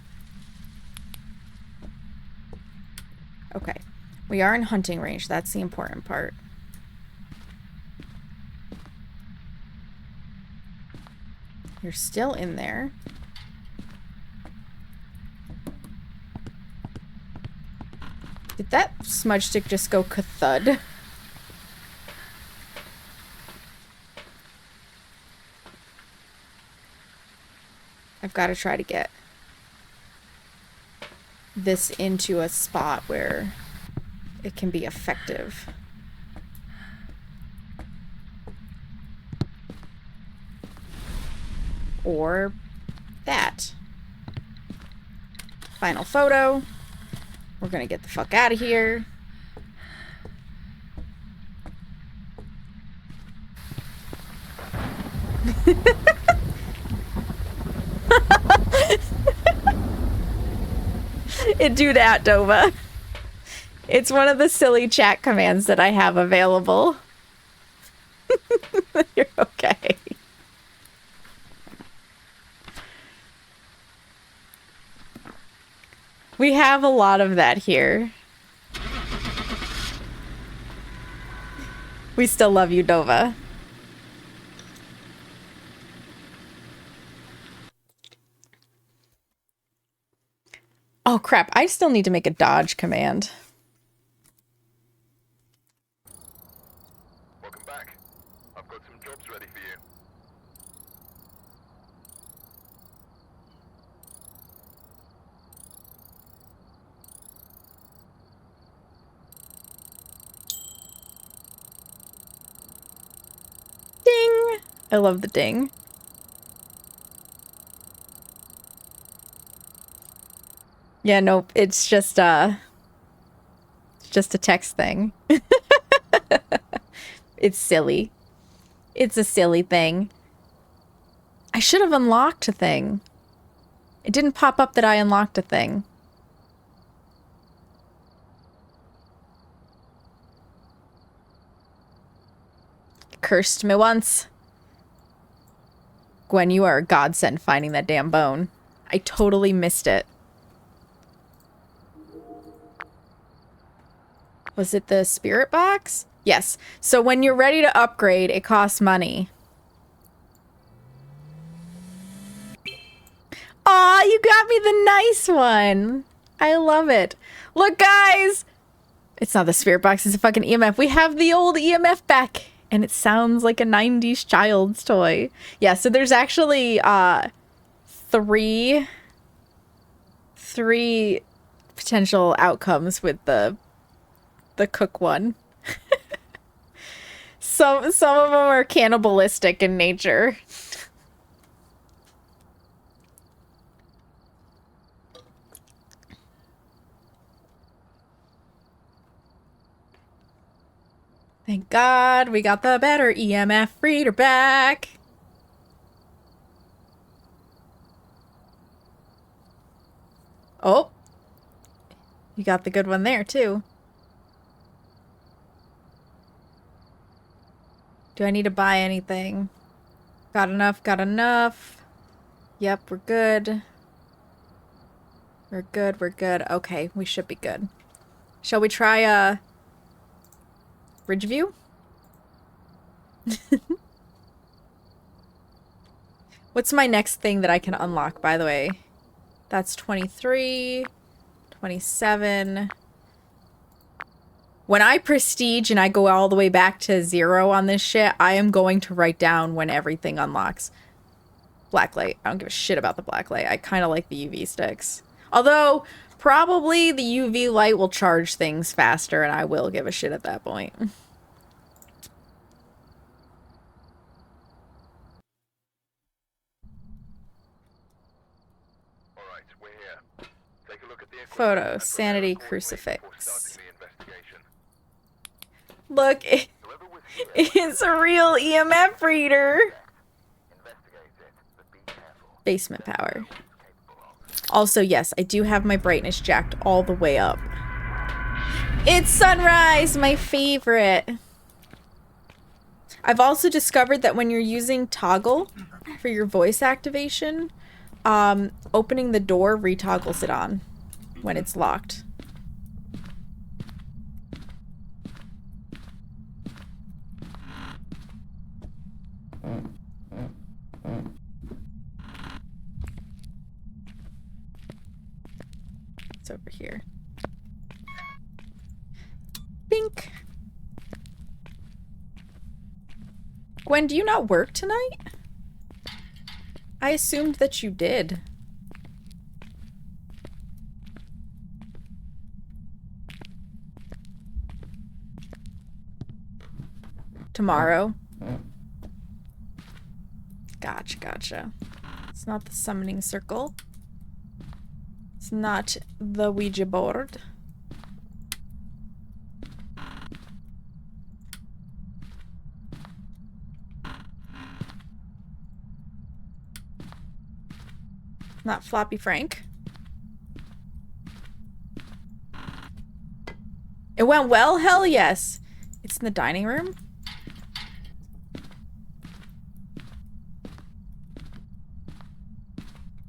Okay. We are in hunting range. That's the important part. You're still in there. Did that smudge stick just go ka-thud? I've got to try to get this into a spot where it can be effective. Or that. Final photo. We're gonna get the fuck out of here. It do that, Dova. It's one of the silly chat commands that I have available. You're okay. We have a lot of that here. We still love you, Dova. Oh crap, I still need to make a dodge command. Welcome back. I've got some jobs ready for you. Ding! I love the ding. Yeah, nope, it's just a text thing. It's silly. It's a silly thing. I should have unlocked a thing. It didn't pop up that I unlocked a thing. Cursed me once. Gwen, you are a godsend finding that damn bone. I totally missed it. Was it the spirit box? Yes. So when you're ready to upgrade, it costs money. Aw, you got me the nice one. I love it. Look, guys. It's not the spirit box, it's a fucking EMF. We have the old EMF back. And it sounds like a 90s child's toy. Yeah, so there's actually three potential outcomes with the cook one. Some of them are cannibalistic in nature. Thank God we got the better EMF reader back. Oh, you got the good one there too. Do I need to buy anything? Got enough, got enough. Yep, we're good. We're good, we're good. Okay, we should be good. Shall we try, Ridgeview? What's my next thing that I can unlock, by the way? That's 23, 27. When I prestige and I go all the way back to 0 on this shit, I am going to write down when everything unlocks. Blacklight. I don't give a shit about the blacklight. I kind of like the UV sticks. Although, Probably the UV light will charge things faster, and I will give a shit at that point. Alright, we're here. Take a look at the equipment Photo, and prepare sanity a report before crucifix. starting the investigation. Look, Whoever was here it's a real EMF reader. investigate it, but be careful. Basement power. Also, yes, I do have my brightness jacked all the way up. It's sunrise, my favorite. I've also discovered that when you're using toggle for your voice activation, opening the door retoggles it on when it's locked. It's over here. Bink. Gwen, do you not work tonight? I assumed that you did. Tomorrow? Gotcha, gotcha. It's not the summoning circle. It's not the Ouija board. Not Floppy Frank. It went well? Hell yes. It's in the dining room.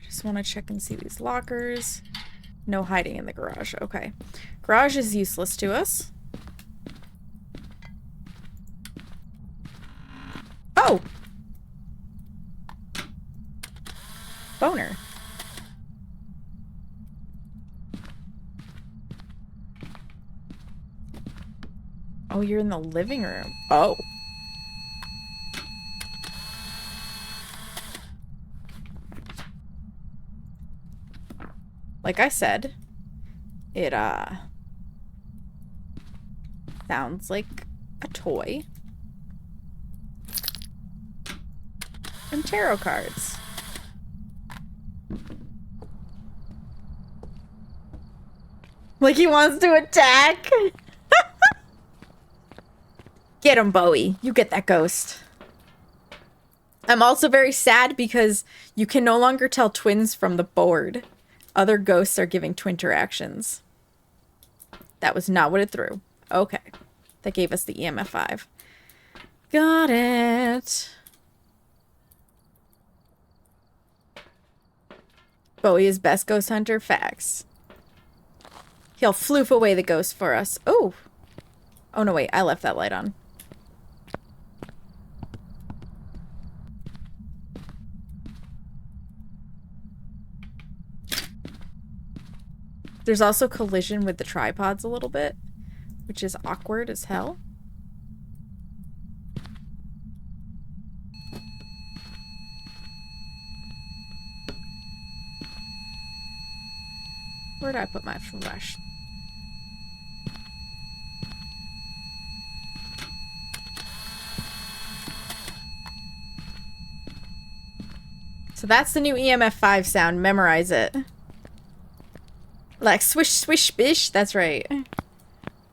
Just want to check and see these lockers. No hiding in the garage. Okay. Garage is useless to us. Oh! Boner. Oh, you're in the living room. Oh. Like I said, it, sounds like a toy. And tarot cards. Like he wants to attack. Get him, Bowie. You get that ghost. I'm also very sad because you can no longer tell twins from the board. Other ghosts are giving twin interactions. That was not what it threw. Okay. That gave us the EMF 5. Got it. Bowie is best ghost hunter. Facts. He'll floof away the ghost for us. Oh. Oh, no, wait. I left that light on. There's also collision with the tripods a little bit, which is awkward as hell. Where did I put my flash? So that's the new EMF 5 sound. Memorize it. Like swish, swish, bish. That's right.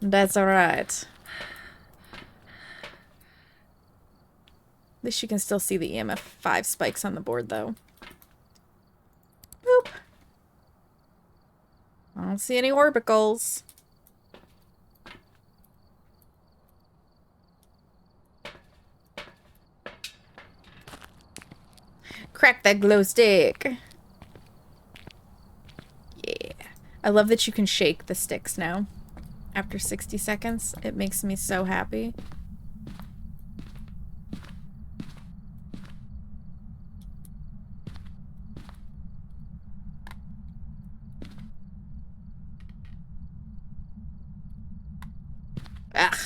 That's alright. At least you can still see the EMF 5 spikes on the board, though. Boop. I don't see any orbicals. Crack that glow stick. Yeah. I love that you can shake the sticks now. After 60 seconds. It makes me so happy. Ugh.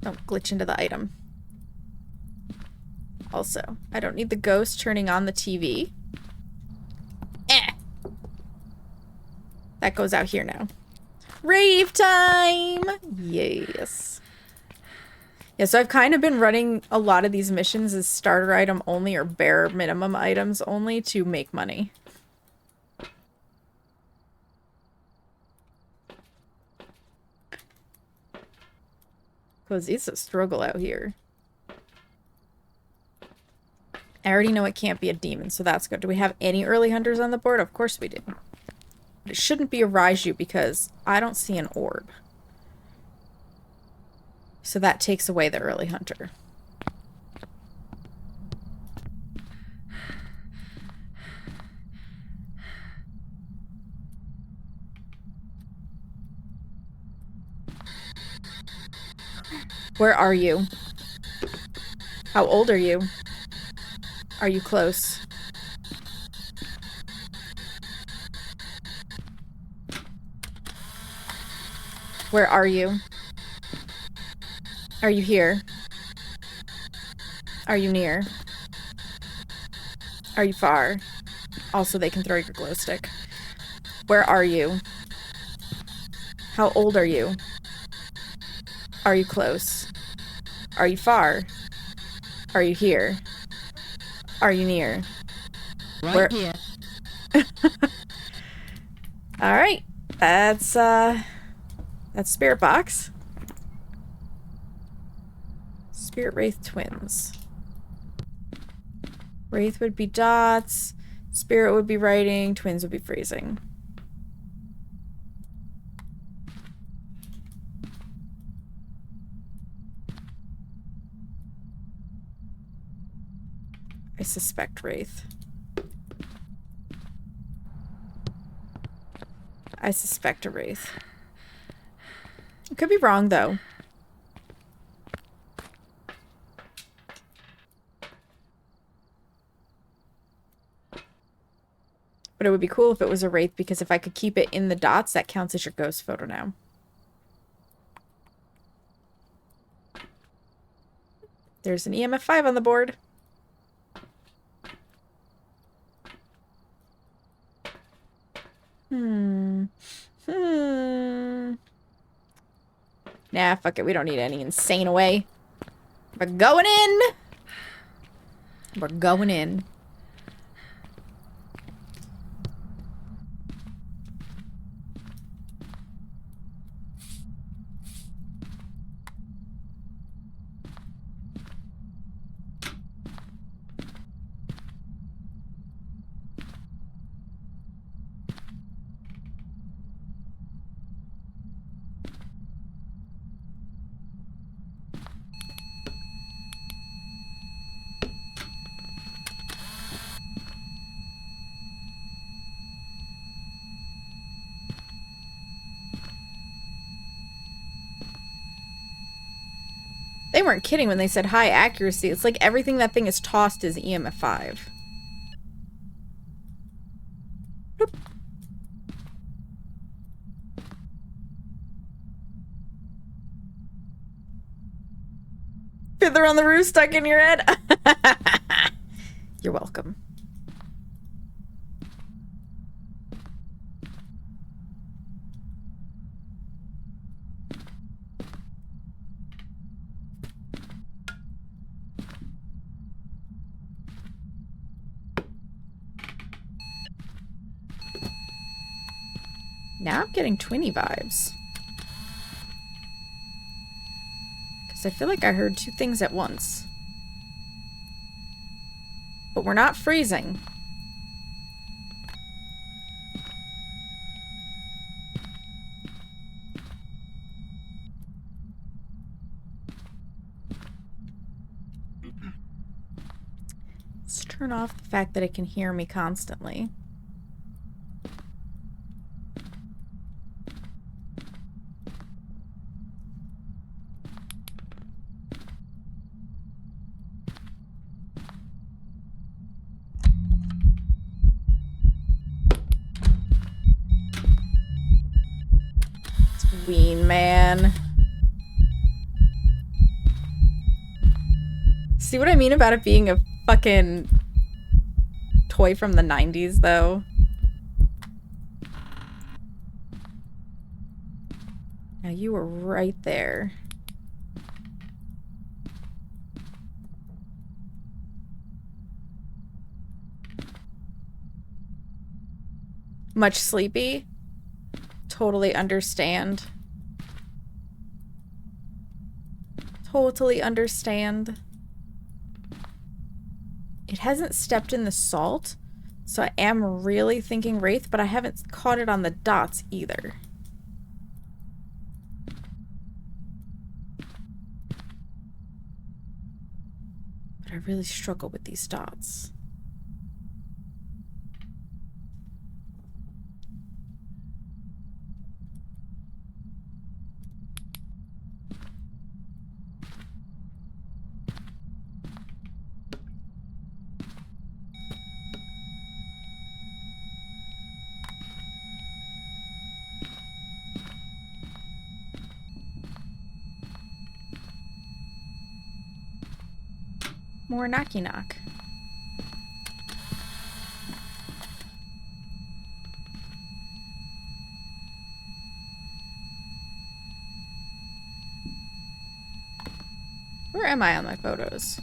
Don't glitch into the item. Also, I don't need the ghost turning on the TV. Eh. That goes out here now. Rave time! Yes. Yeah, so I've kind of been running a lot of these missions as starter item only or bare minimum items only to make money. Because it's a struggle out here. I already know it can't be a demon, so that's good. Do we have any early hunters on the board? Of course we do. But it shouldn't be a Raiju because I don't see an orb. So that takes away the early hunter. Where are you? How old are you? Are you close? Where are you? Are you here? Are you near? Are you far? Also, they can throw your glow stick. Where are you? How old are you? Are you close? Are you far? Are you here? Are you near? Right here. Alright. That's Spirit Box. Spirit Wraith twins. Wraith would be dots. Spirit would be writing. Twins would be freezing. I suspect Wraith. I suspect a Wraith. I could be wrong, though. But it would be cool if it was a Wraith, because if I could keep it in the dots, that counts as your ghost photo now. There's an EMF 5 on the board. Nah, fuck it. We don't need any insane away. We're going in. We're going in. They weren't kidding when they said high accuracy. It's like everything that thing is tossed is EMF 5. Boop. Fiddler on the Roof stuck in your head? You're welcome. Now I'm getting twinny vibes. Because I feel like I heard two things at once. But we're not freezing. Let's turn off the fact that it can hear me constantly. Ween man. See what I mean about it being a fucking toy from the 90s, though? Now you were right there. Much sleepy? Totally understand. Totally understand. It hasn't stepped in the salt, so I am really thinking Wraith, but I haven't caught it on the dots either. But I really struggle with these dots. More knocky knock. Where am I on my photos?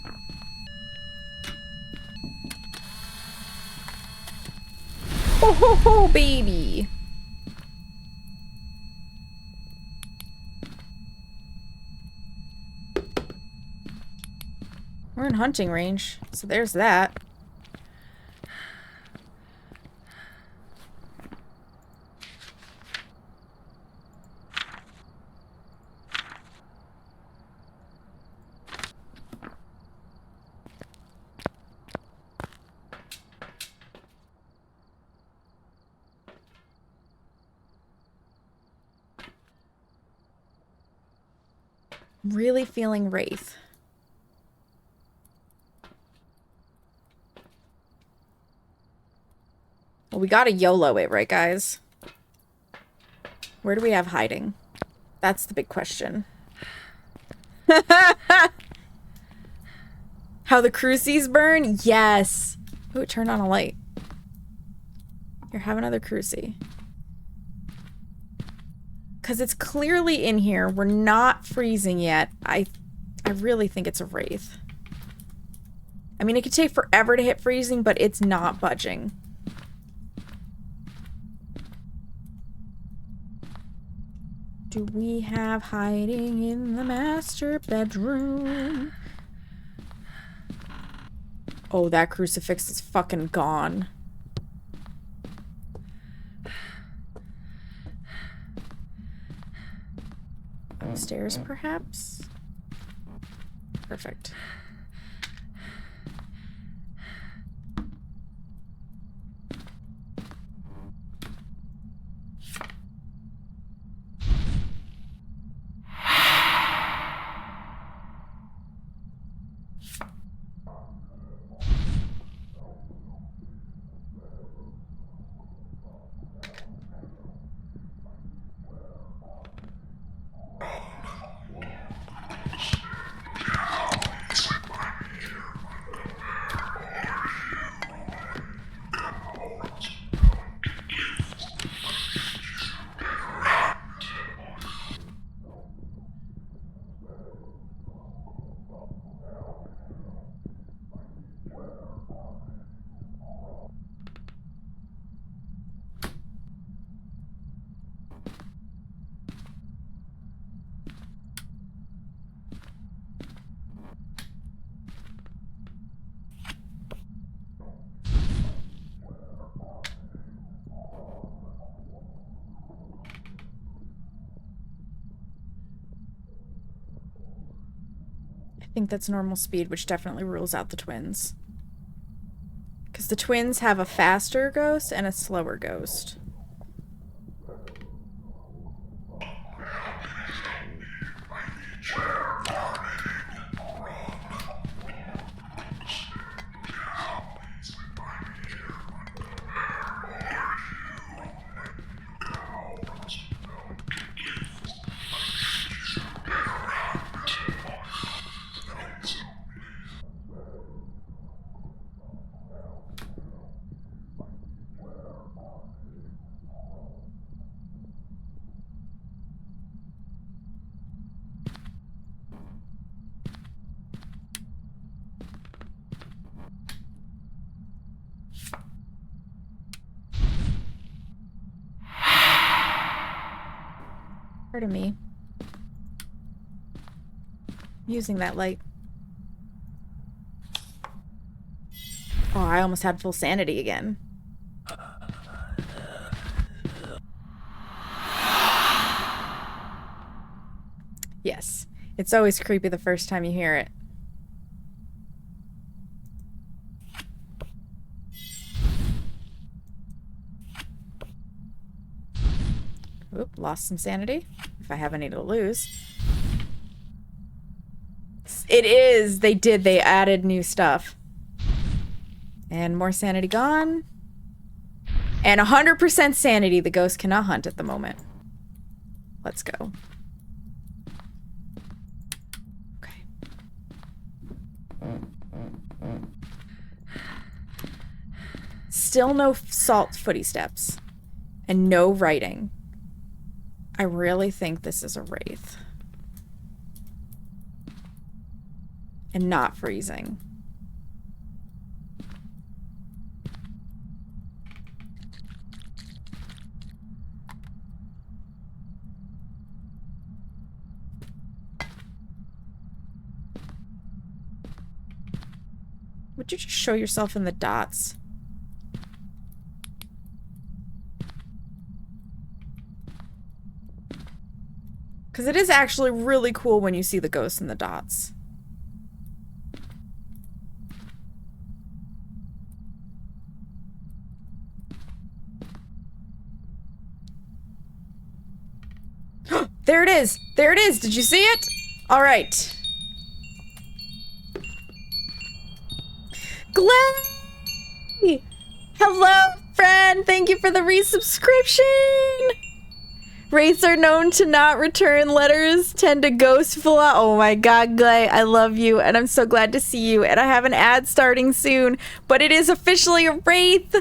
Ho ho ho, baby! We're in hunting range, so there's that. Really feeling Wraith. Well, we gotta YOLO it, right, guys? Where do we have hiding? That's the big question. How the crucies burn? Yes! Ooh, it turned on a light. Here, have another crucie. Because it's clearly in here. We're not freezing yet. I really think it's a Wraith. I mean, it could take forever to hit freezing, but it's not budging. Do we have hiding in the master bedroom? Oh, that crucifix is fucking gone. Upstairs, perhaps? Perfect. I think that's normal speed, which definitely rules out the twins. Because the twins have a faster ghost and a slower ghost. Pardon me. Using that light. Oh, I almost had full sanity again. Yes. It's always creepy the first time you hear it. Oop, lost some sanity. If I have any to lose. It is! They did. They added new stuff. And more sanity gone. And 100% sanity. The ghost cannot hunt at the moment. Let's go. Okay. Still no salt footy steps. And no writing. I really think this is a wraith. And not freezing. Would you just show yourself in the dots? Because it is actually really cool when you see the ghosts in the dots. There it is! There it is! Did you see it? Alright. Glay! Hello, friend! Thank you for the resubscription! Wraiths are known to not return letters, tend to ghost full out. Oh my god, Glay, I love you, and I'm so glad to see you. And I have an ad starting soon, but it is officially a wraith.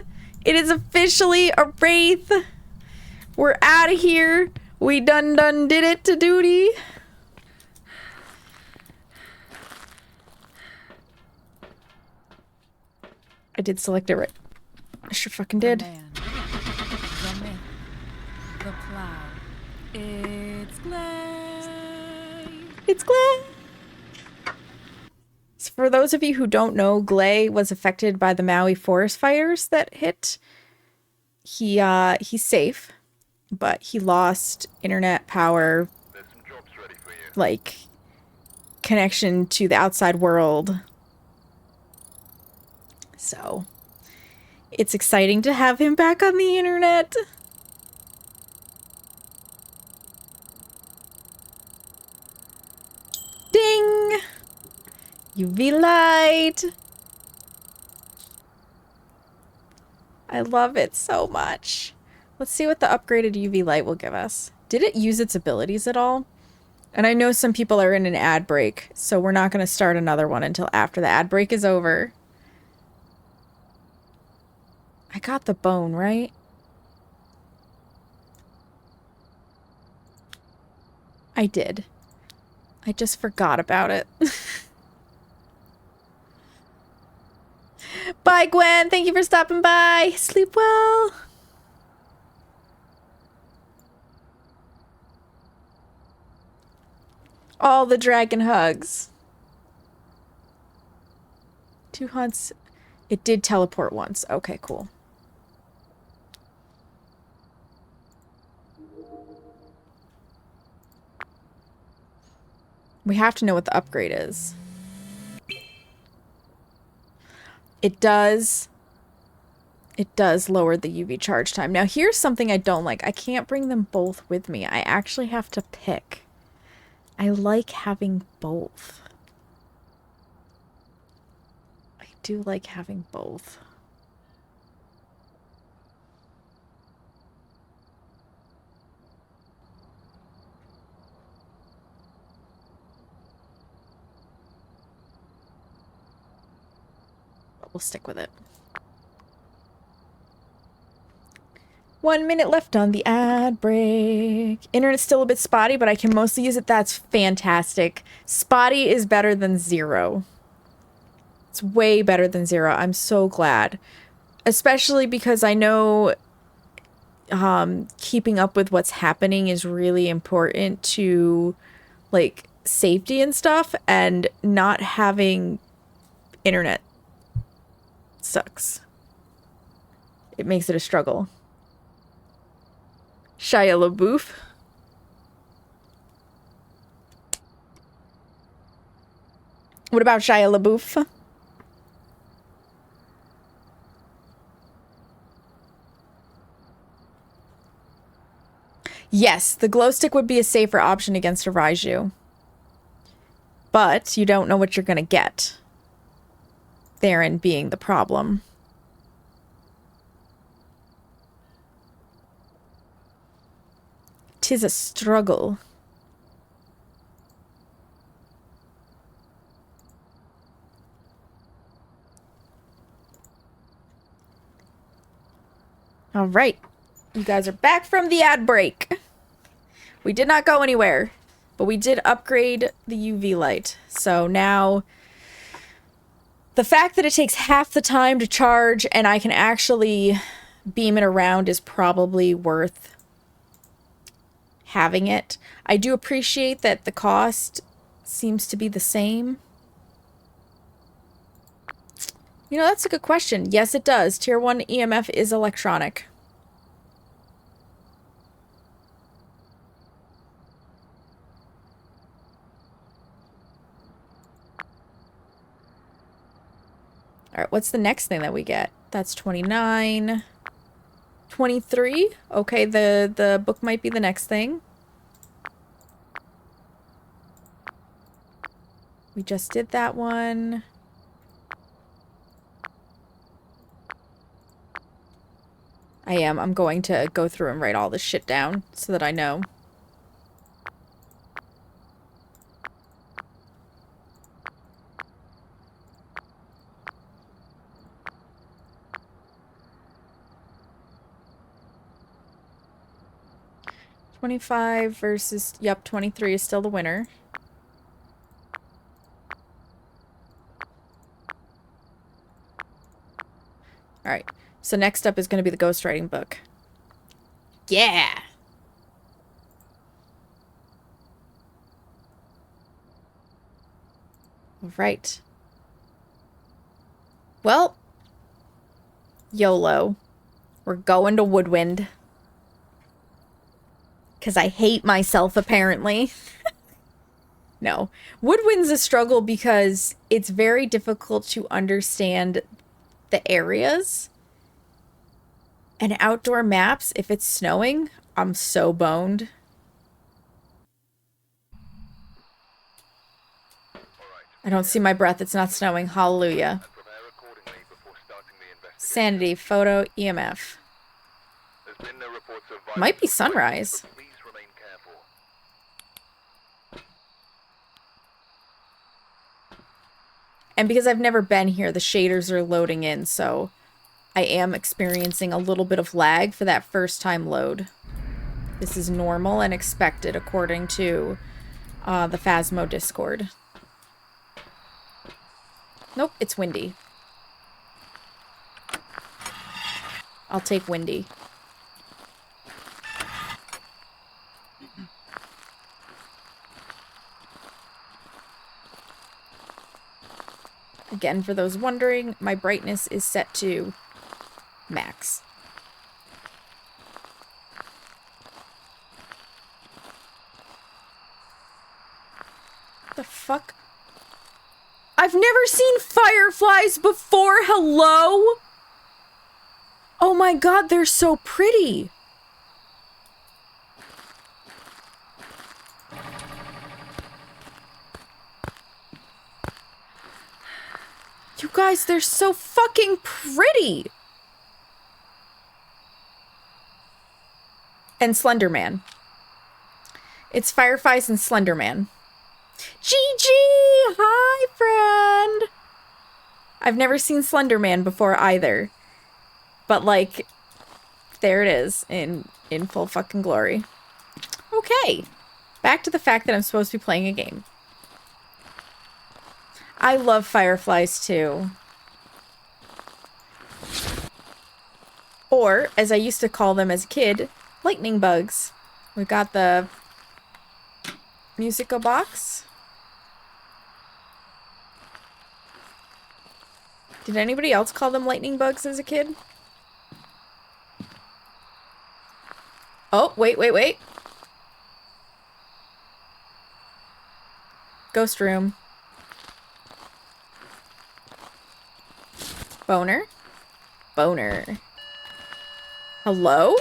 It is officially a wraith. We're out of here. We done did it to duty. I did select it right. I sure fucking did. The man, the myth, the plow. It's Glay. It's Glay. So for those of you who don't know, Glay was affected by the Maui forest fires that hit. He's safe, but he lost internet power, There's some jobs ready for you. like connection to the outside world. So it's exciting to have him back on the internet. Ding! UV light! I love it so much. Let's see what the upgraded UV light will give us. Did it use its abilities at all? And I know some people are in an ad break, so we're not going to start another one until after the ad break is over. I got the bone, right? I did. I just forgot about it. Bye, Gwen. Thank you for stopping by. Sleep well. All the dragon hugs. 2 hunts. It did teleport once. Okay, cool. We have to know what the upgrade is. It does lower the UV charge time. Now, here's something I don't like. I can't bring them both with me. I actually have to pick. I like having both. I do like having both. We'll stick with it. 1 minute left on the ad break. Internet's still a bit spotty, but I can mostly use it. That's fantastic. Spotty is better than 0. It's way better than 0. I'm so glad. Especially because I know keeping up with what's happening is really important to like safety and stuff, and not having internet sucks. It makes it a struggle. Shia LaBeouf. What about Shia LaBeouf? Yes, the glow stick would be a safer option against a Raiju. But you don't know what you're gonna get. Therein being the problem. Tis a struggle. All right. You guys are back from the ad break. We did not go anywhere, but we did upgrade the UV light. So now the fact that it takes half the time to charge and I can actually beam it around is probably worth having it. I do appreciate that the cost seems to be the same. You know, that's a good question. Yes, it does. Tier 1 EMF is electronic. Alright, what's the next thing that we get? That's 29. 23? Okay, the book might be the next thing. We just did that one. I'm going to go through and write all this shit down so that I know. $25 versus, yep, 23 is still the winner. Alright, so next up is going to be the ghostwriting book. Yeah! Alright. Well, YOLO. We're going to Woodwind. Because I hate myself, apparently. No. Woodwind's a struggle because it's very difficult to understand the areas. And outdoor maps, if it's snowing, I'm so boned. I don't see my breath. It's not snowing. Hallelujah. Sanity, photo, EMF. Might be sunrise. And because I've never been here, the shaders are loading in, so I am experiencing a little bit of lag for that first time load. This is normal and expected according to the Phasmo Discord. Nope, it's windy. I'll take windy. Again, for those wondering, my brightness is set to max. The fuck? I've never seen fireflies before, hello? Oh my god, they're so pretty. You guys, they're so fucking pretty. And Slenderman. It's Fireflies and Slenderman. GG! Hi, friend! I've never seen Slenderman before either. But, like, there it is in full fucking glory. Okay. Back to the fact that I'm supposed to be playing a game. I love fireflies too. or, as I used to call them as a kid, lightning bugs. We got the musical box. Did anybody else call them lightning bugs as a kid? Oh, wait. Ghost room. Boner. Hello?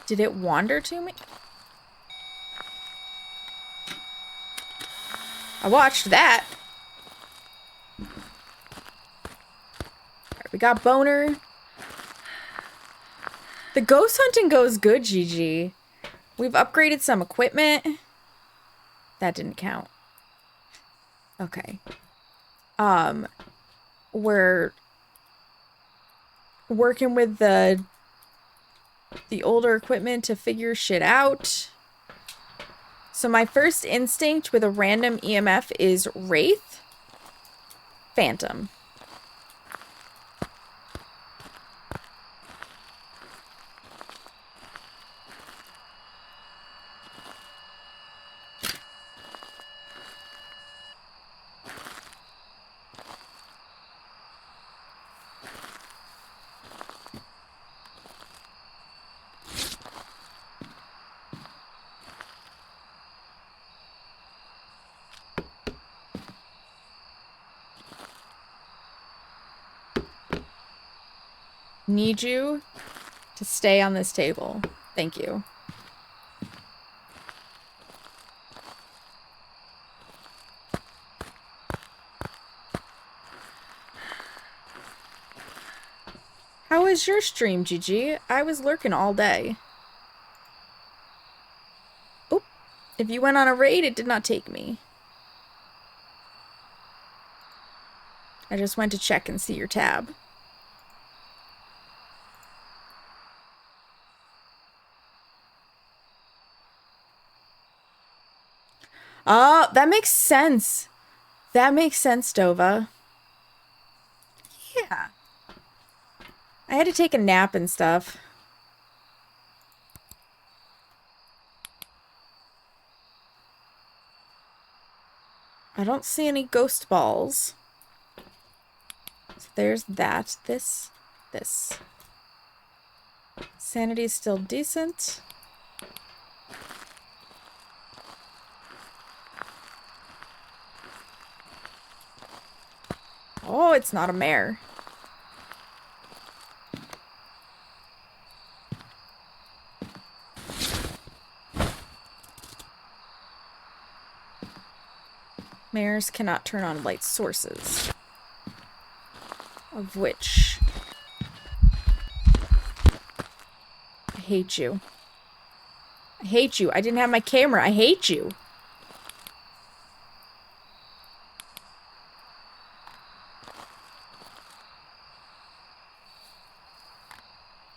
Did it wander to me? I watched that. Alright, we got boner. The ghost hunting goes good, Gigi. We've upgraded some equipment. That didn't count. Okay. We're working with the older equipment to figure shit out. So my first instinct with a random EMF is Wraith, Phantom. Need you to stay on this table. Thank you. How was your stream, Gigi? I was lurking all day. Oop. If you went on a raid, it did not take me. I just went to check and see your tab. Oh, that makes sense. That makes sense, Dova. Yeah. I had to take a nap and stuff. I don't see any ghost balls. So there's that. This. Sanity is still decent. Oh, it's not a mare. Mares cannot turn on light sources. Of which... I hate you. I hate you. I didn't have my camera. I hate you.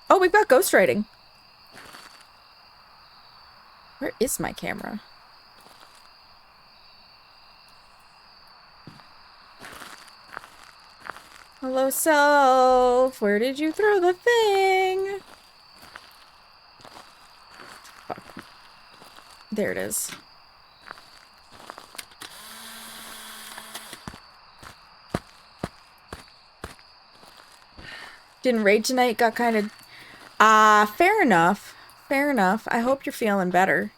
Oh, we've got ghostwriting. Where is my camera? Hello, self. Where did you throw the thing? Fuck. There it is. Didn't raid tonight. Got kind of... fair enough. Fair enough. I hope you're feeling better.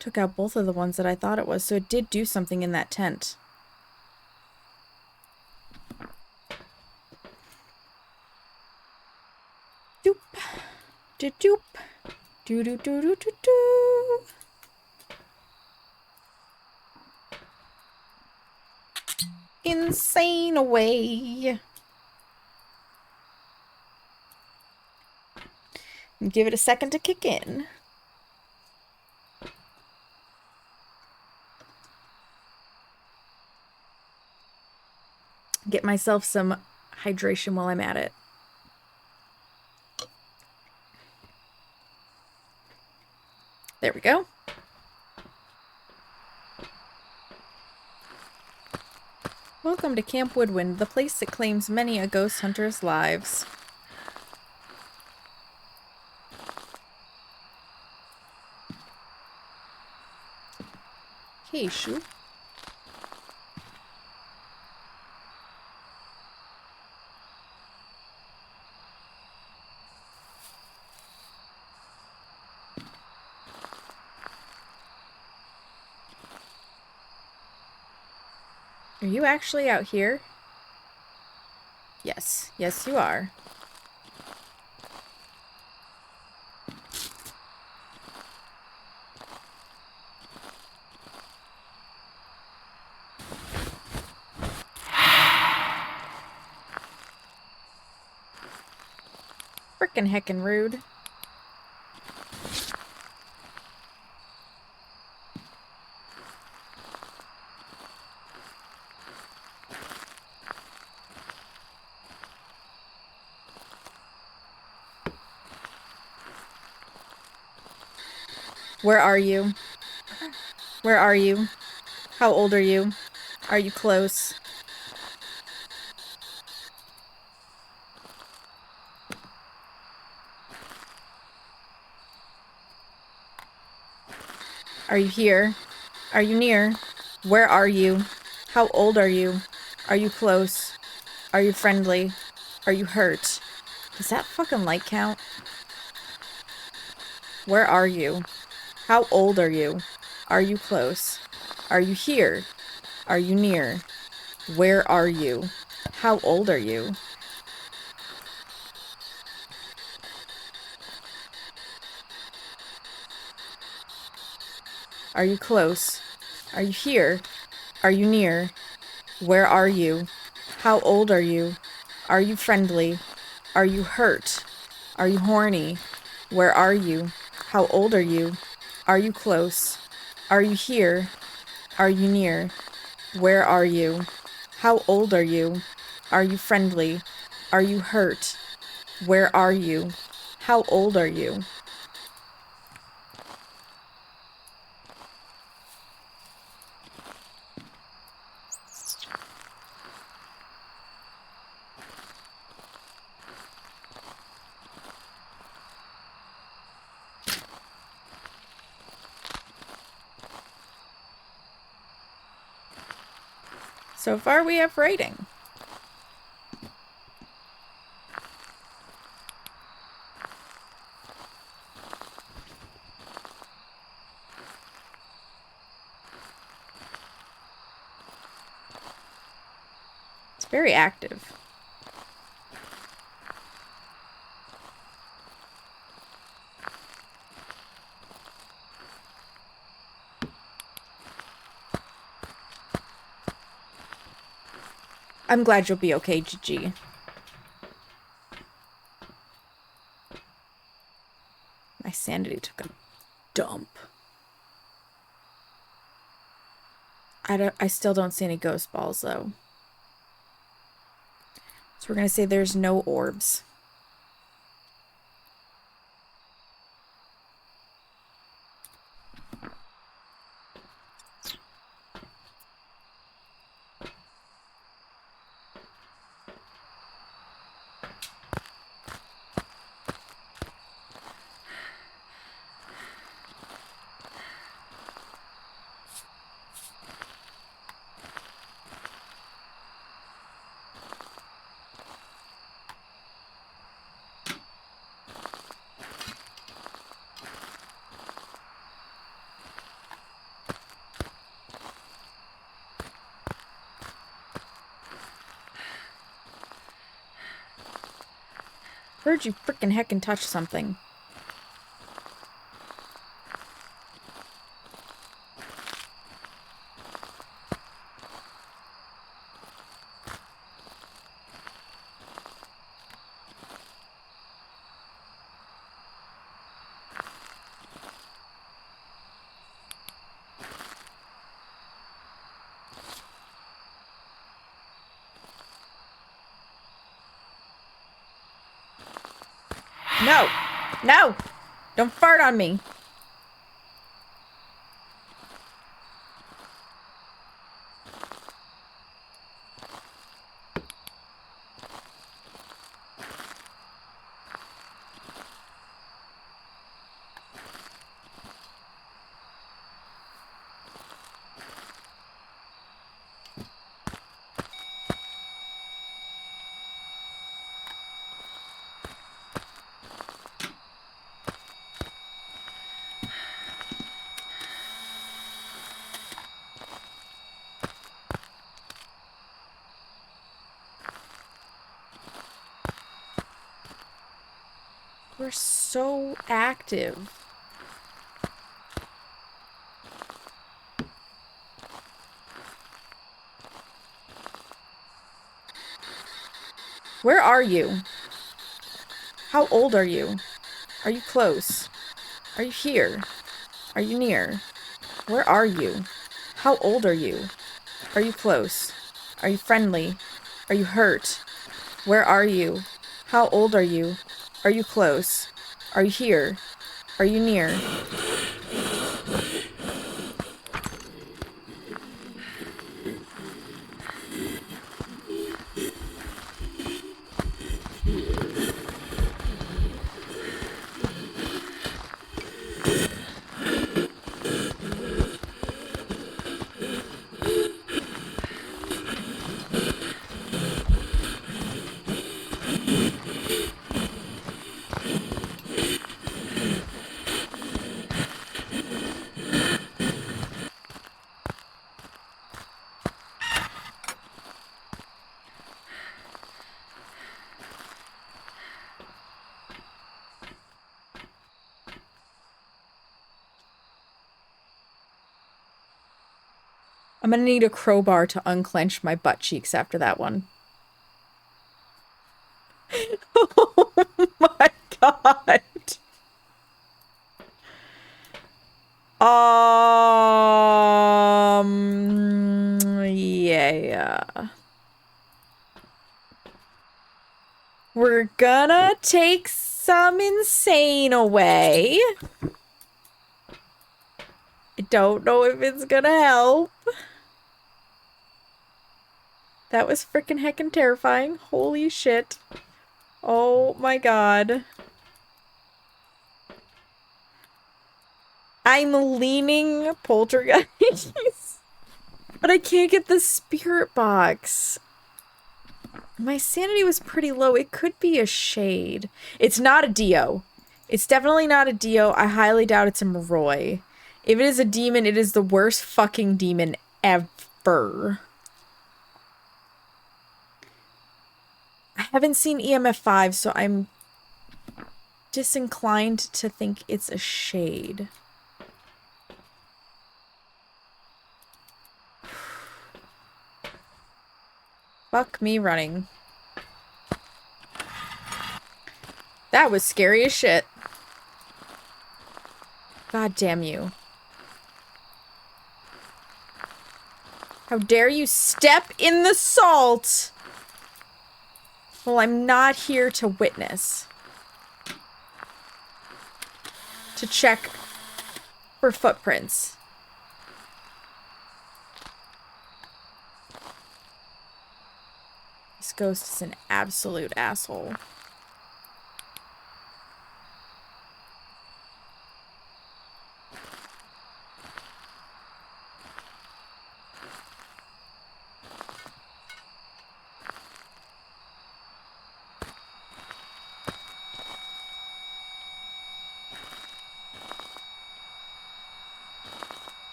Took out both of the ones that I thought it was, so it did do something in that tent. Doop. Doop. Doo doo doo doo doo doo. Insane away. And give it a second to kick in. Get myself some hydration while I'm at it. There we go. Welcome to Camp Woodwind, the place that claims many a ghost hunter's lives. Hey, Shu. Are you actually out here? Yes. Yes, you are. Frickin' heckin' rude. Where are you? Where are you? How old are you? Are you close? Are you here? Are you near? Where are you? How old are you? Are you close? Are you friendly? Are you hurt? Does that fucking light count? Where are you? How old are you? Are you close? Are you here? Are you near? Where are you? How old are you? Are you close? Are you here? Are you near? Where are you? How old are you? Are you friendly? Are you hurt? Are you horny? Where are you? How old are you? Are you close? Are you here? Are you near? Where are you? How old are you? Are you friendly? Are you hurt? Where are you? How old are you? So far we have writing. It's very active. I'm glad you'll be okay, Gigi. My sanity took a dump. I still don't see any ghost balls though. So we're gonna say there's no orbs. Heard you frickin' heckin' touch something. No! No! Don't fart on me. We're so active. Where are you? How old are you? Are you close? Are you here? Are you near? Where are you? How old are you? Are you close? Are you friendly? Are you hurt? Where are you? How old are you? Are you close? Are you here? Are you near? I'm gonna need a crowbar to unclench my butt cheeks after that one. Oh my god. Yeah. We're gonna take some insane away. I don't know if it's gonna help. That was freaking heckin' terrifying. Holy shit. Oh my god. I'm leaning poltergeist. But I can't get the spirit box. My sanity was pretty low. It could be a shade. It's not a Dio. It's definitely not a Dio. I highly doubt it's a Moroi. If it is a demon, it is the worst fucking demon ever. I haven't seen EMF 5, so I'm disinclined to think it's a shade. Fuck me running. That was scary as shit. God damn you. How dare you step in the salt! Well, I'm not here to witness. To check for footprints. This ghost is an absolute asshole.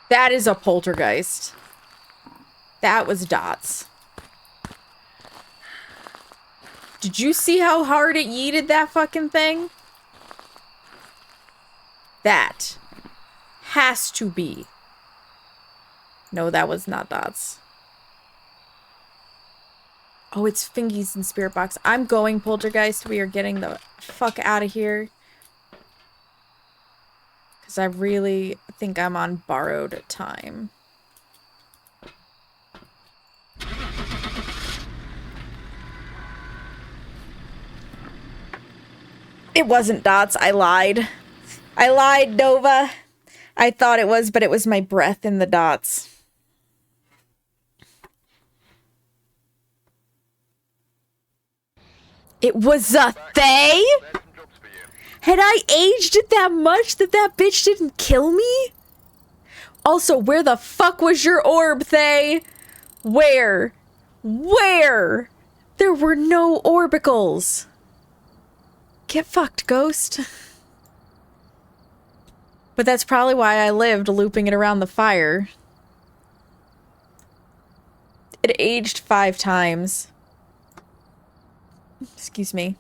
That is a poltergeist. That was Dots. Did you see how hard it yeeted that fucking thing? That has to be. No, that was not Dots. Oh, it's Fingies and Spirit Box. I'm going poltergeist. We are getting the fuck out of here. Because I really think I'm on borrowed time. It wasn't dots. I lied. I lied, Nova. I thought it was, but it was my breath in the dots. It was a Thay? Had I aged it that much that that bitch didn't kill me? Also, where the fuck was your orb, Thay? Where? Where? There were no orbicals. Get fucked, Ghost. But that's probably why I lived looping it around the fire. It aged 5 times. Excuse me.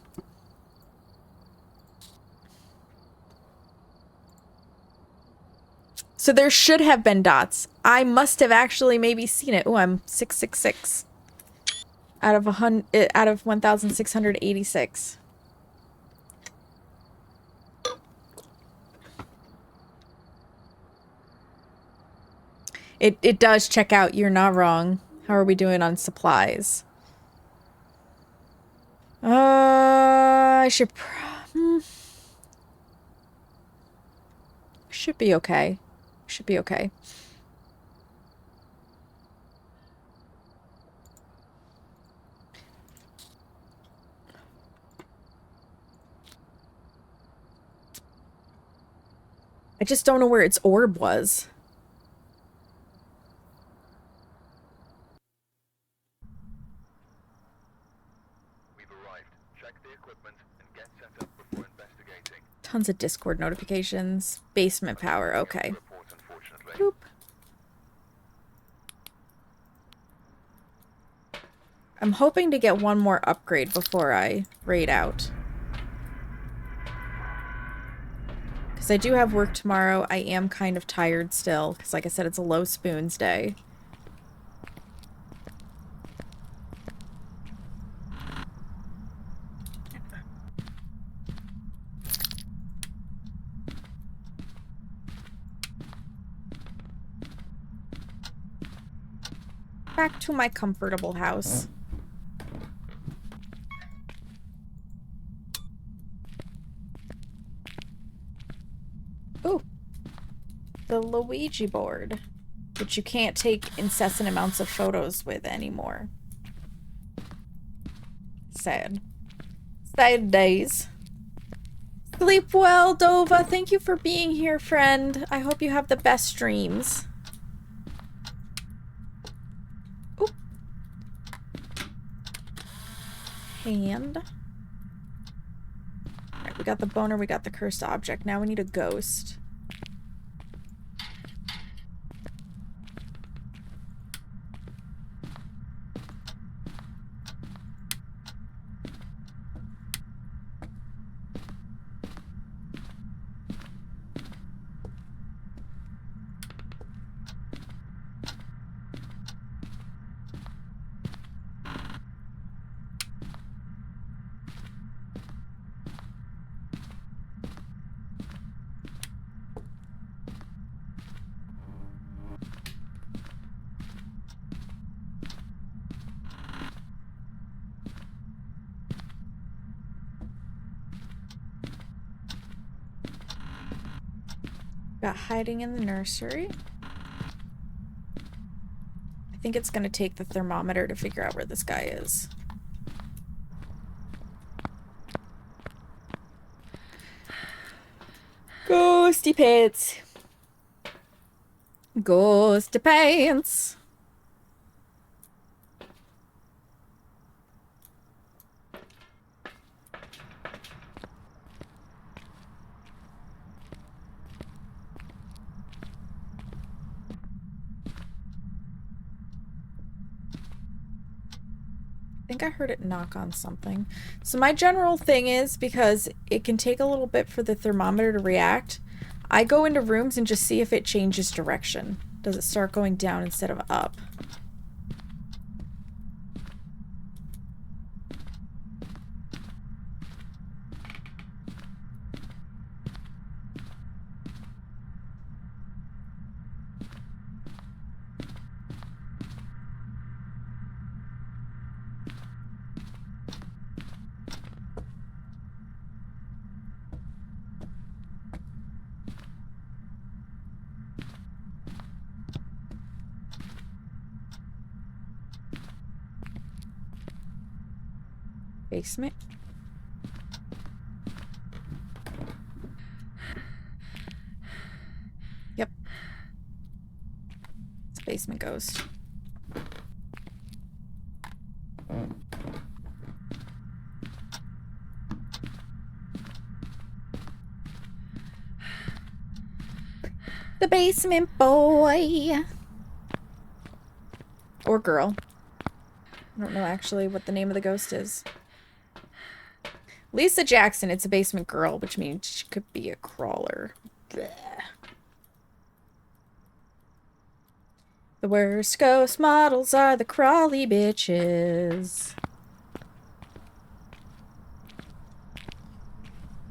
So there should have been dots. I must have actually maybe seen it. Oh, I'm 666 out of 1,686. It does check out. You're not wrong. How are we doing on supplies? I should should be okay. Should be okay. I just don't know where its orb was. Tons of Discord notifications. Basement power, okay. Boop. I'm hoping to get one more upgrade before I raid out. Because I do have work tomorrow. I am kind of tired still. Because like I said, it's a low spoons day. Back to my comfortable house. Ooh. The Luigi board. Which you can't take incessant amounts of photos with anymore. Sad. Sad days. Sleep well, Dova. Thank you for being here, friend. I hope you have the best dreams. Hand. Alright, we got the boner, we got the cursed object. Now we need a ghost. Got hiding in the nursery. I think it's gonna take the thermometer to figure out where this guy is. Ghosty pants. Ghosty pants. I think I heard it knock on something. So my general thing is, because it can take a little bit for the thermometer to react, I go into rooms and just see if it changes direction. Does it start going down instead of up? Basement. Yep. It's a basement ghost. The basement boy. Or girl. I don't know actually what the name of the ghost is. Lisa Jackson, it's a basement girl, which means she could be a crawler. Blech. The worst ghost models are the crawly bitches.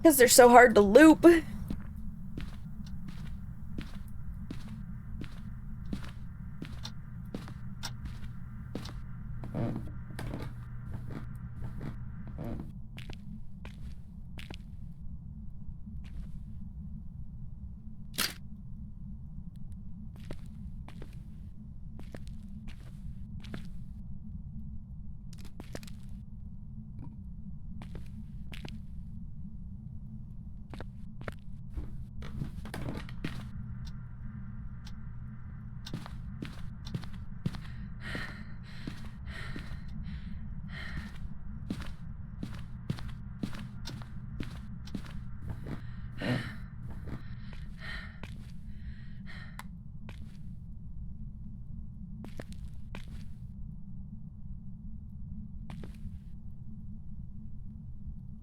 Because they're so hard to loop.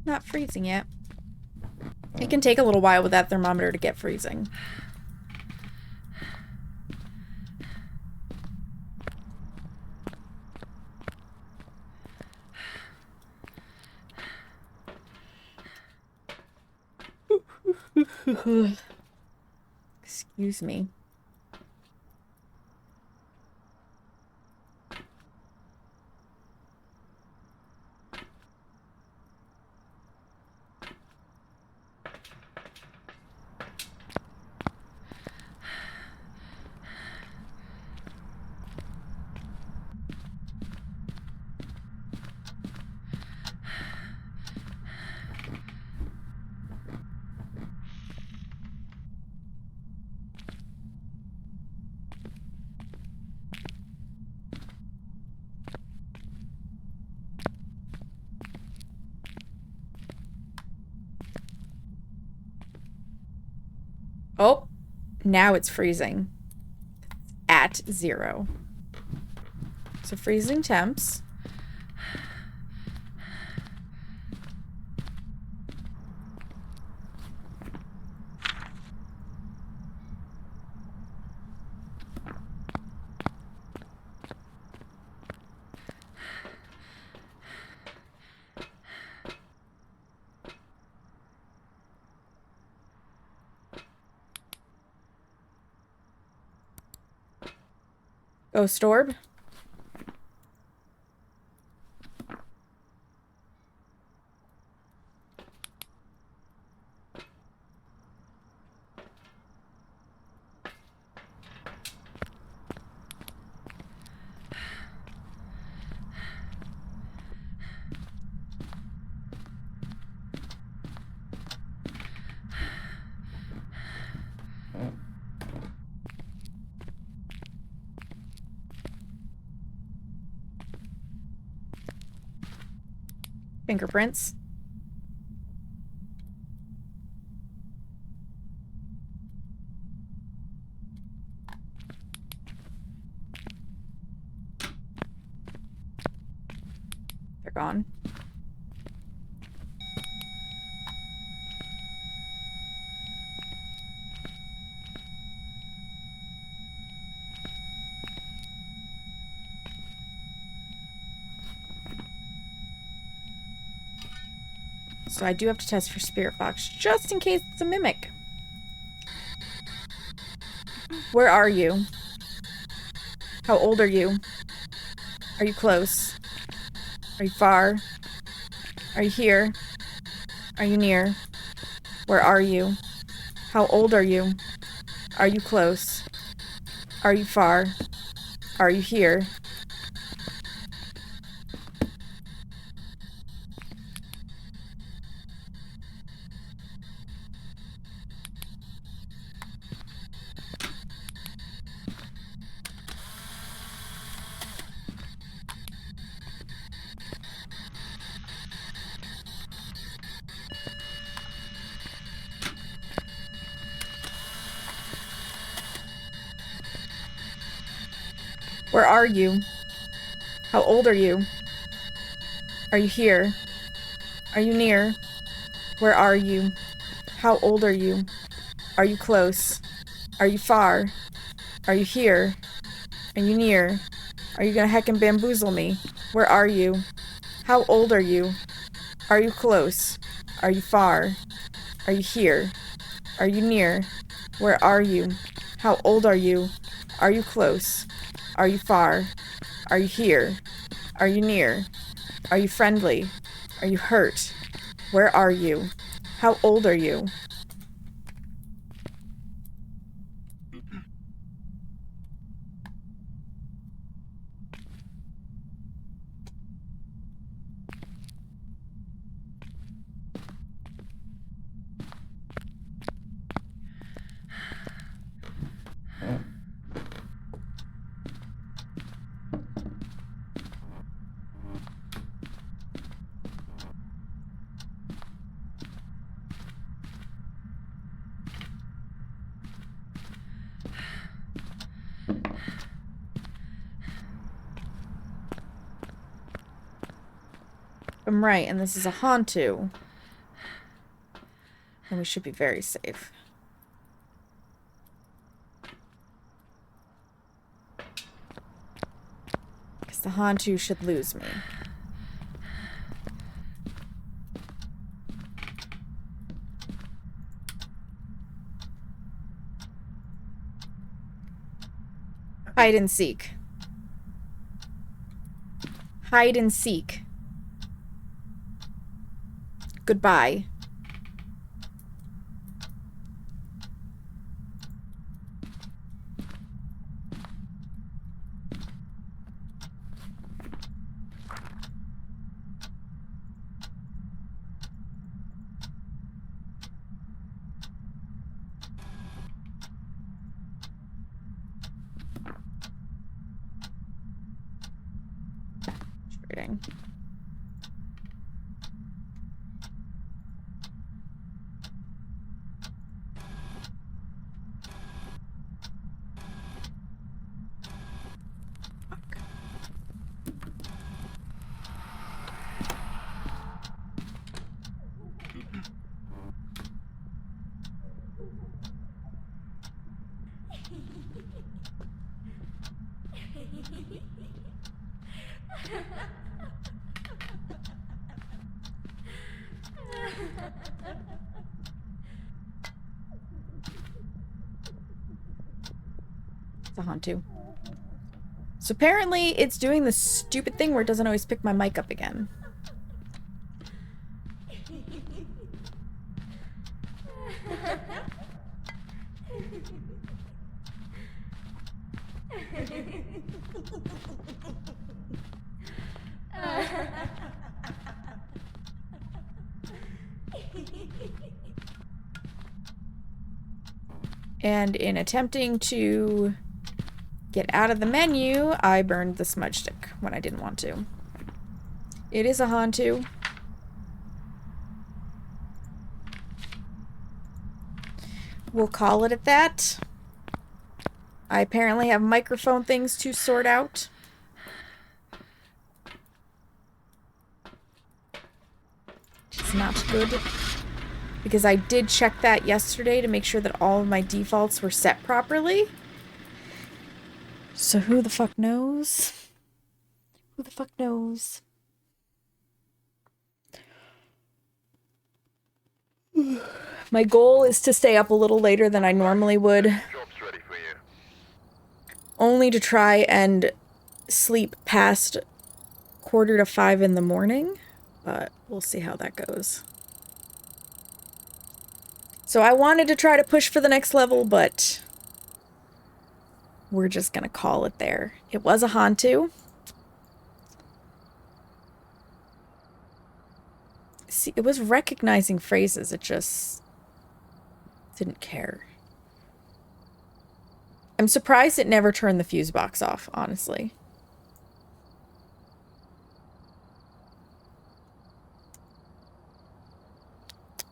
Not freezing yet. It can take a little while with that thermometer to get freezing. Excuse me. Oh, now it's freezing at 0. So freezing temps. Ghost orb. Fingerprints. They're gone. So I do have to test for Spirit Box, just in case it's a mimic. Where are you? How old are you? Are you close? Are you far? Are you here? Are you near? Where are you? How old are you? Are you close? Are you far? Are you here? Where are you? How old are you? Are you here? Are you near? Where are you? How old are you? Are you close? Are you far? Are you here? Are you near? Are you gonna heckin' bamboozle me? Where are you? How old are you? Are you close? Are you far? Are you here? Are you near? Where are you? How old are you? Are you close? Are you far? Are you here? Are you near? Are you friendly? Are you hurt? Where are you? How old are you? I'm right, and this is a Hantu. And we should be very safe. Because the Hantu should lose me. Hide and seek. Hide and seek. Goodbye. Trading. It's a Hantu. So apparently it's doing this stupid thing where it doesn't always pick my mic up again. And in attempting to get out of the menu, I burned the smudge stick when I didn't want to. It is a Hantu. We'll call it at that. I apparently have microphone things to sort out. It's not good. Because I did check that yesterday to make sure that all of my defaults were set properly. So who the fuck knows? Who the fuck knows? My goal is to stay up a little later than I normally would. Job's ready for you. Only to try and sleep past 4:45 in the morning. But we'll see how that goes. So I wanted to try to push for the next level, but we're just gonna call it there. It was a Hantu. See, it was recognizing phrases. It just didn't care. I'm surprised it never turned the fuse box off, honestly.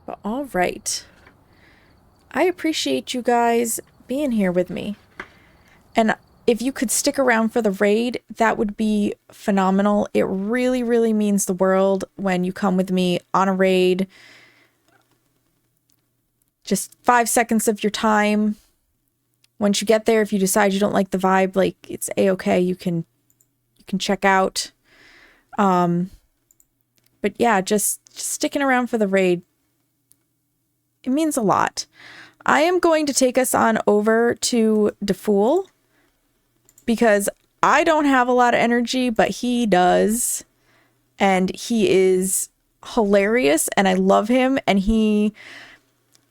But all right. I appreciate you guys being here with me. And if you could stick around for the raid, that would be phenomenal. It really, really means the world when you come with me on a raid. Just 5 seconds of your time. Once you get there, if you decide you don't like the vibe, like, it's a-okay. You can check out. But yeah, just sticking around for the raid, it means a lot. I am going to take us on over to DeFool because I don't have a lot of energy, but he does. And he is hilarious and I love him. And he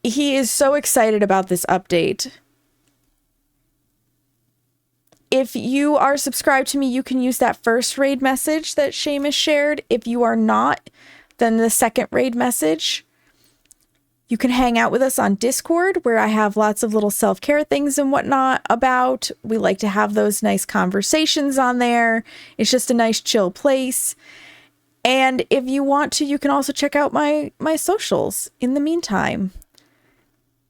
is so excited about this update. If you are subscribed to me, you can use that first raid message that Seamus shared. If you are not, then the second raid message. You can hang out with us on Discord, where I have lots of little self-care things and whatnot about. We like to have those nice conversations on there. It's just a nice chill place. And if you want to, you can also check out my socials in the meantime.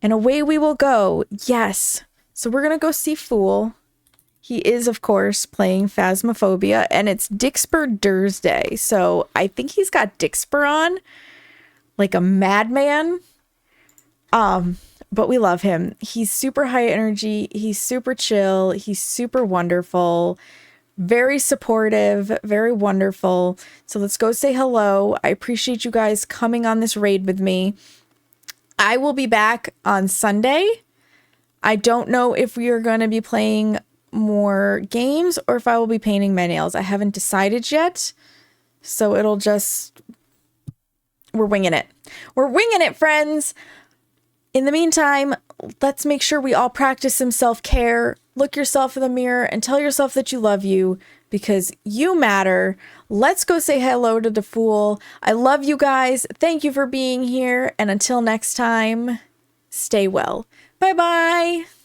And away we will go. Yes. So we're going to go see Fool. He is, of course, playing Phasmophobia, and it's Dixper Thursday. So I think he's got Dixper on like a madman. But we love him. He's super high energy. He's super chill. He's super wonderful. Very supportive. Very wonderful. So let's go say hello. I appreciate you guys coming on this raid with me. I will be back on Sunday. I don't know if we are going to be playing more games or if I will be painting my nails. I haven't decided yet. So it'll just... We're winging it. We're winging it, friends! In the meantime, let's make sure we all practice some self-care. Look yourself in the mirror and tell yourself that you love you because you matter. Let's go say hello to DeFool. I love you guys. Thank you for being here. And until next time, stay well. Bye-bye.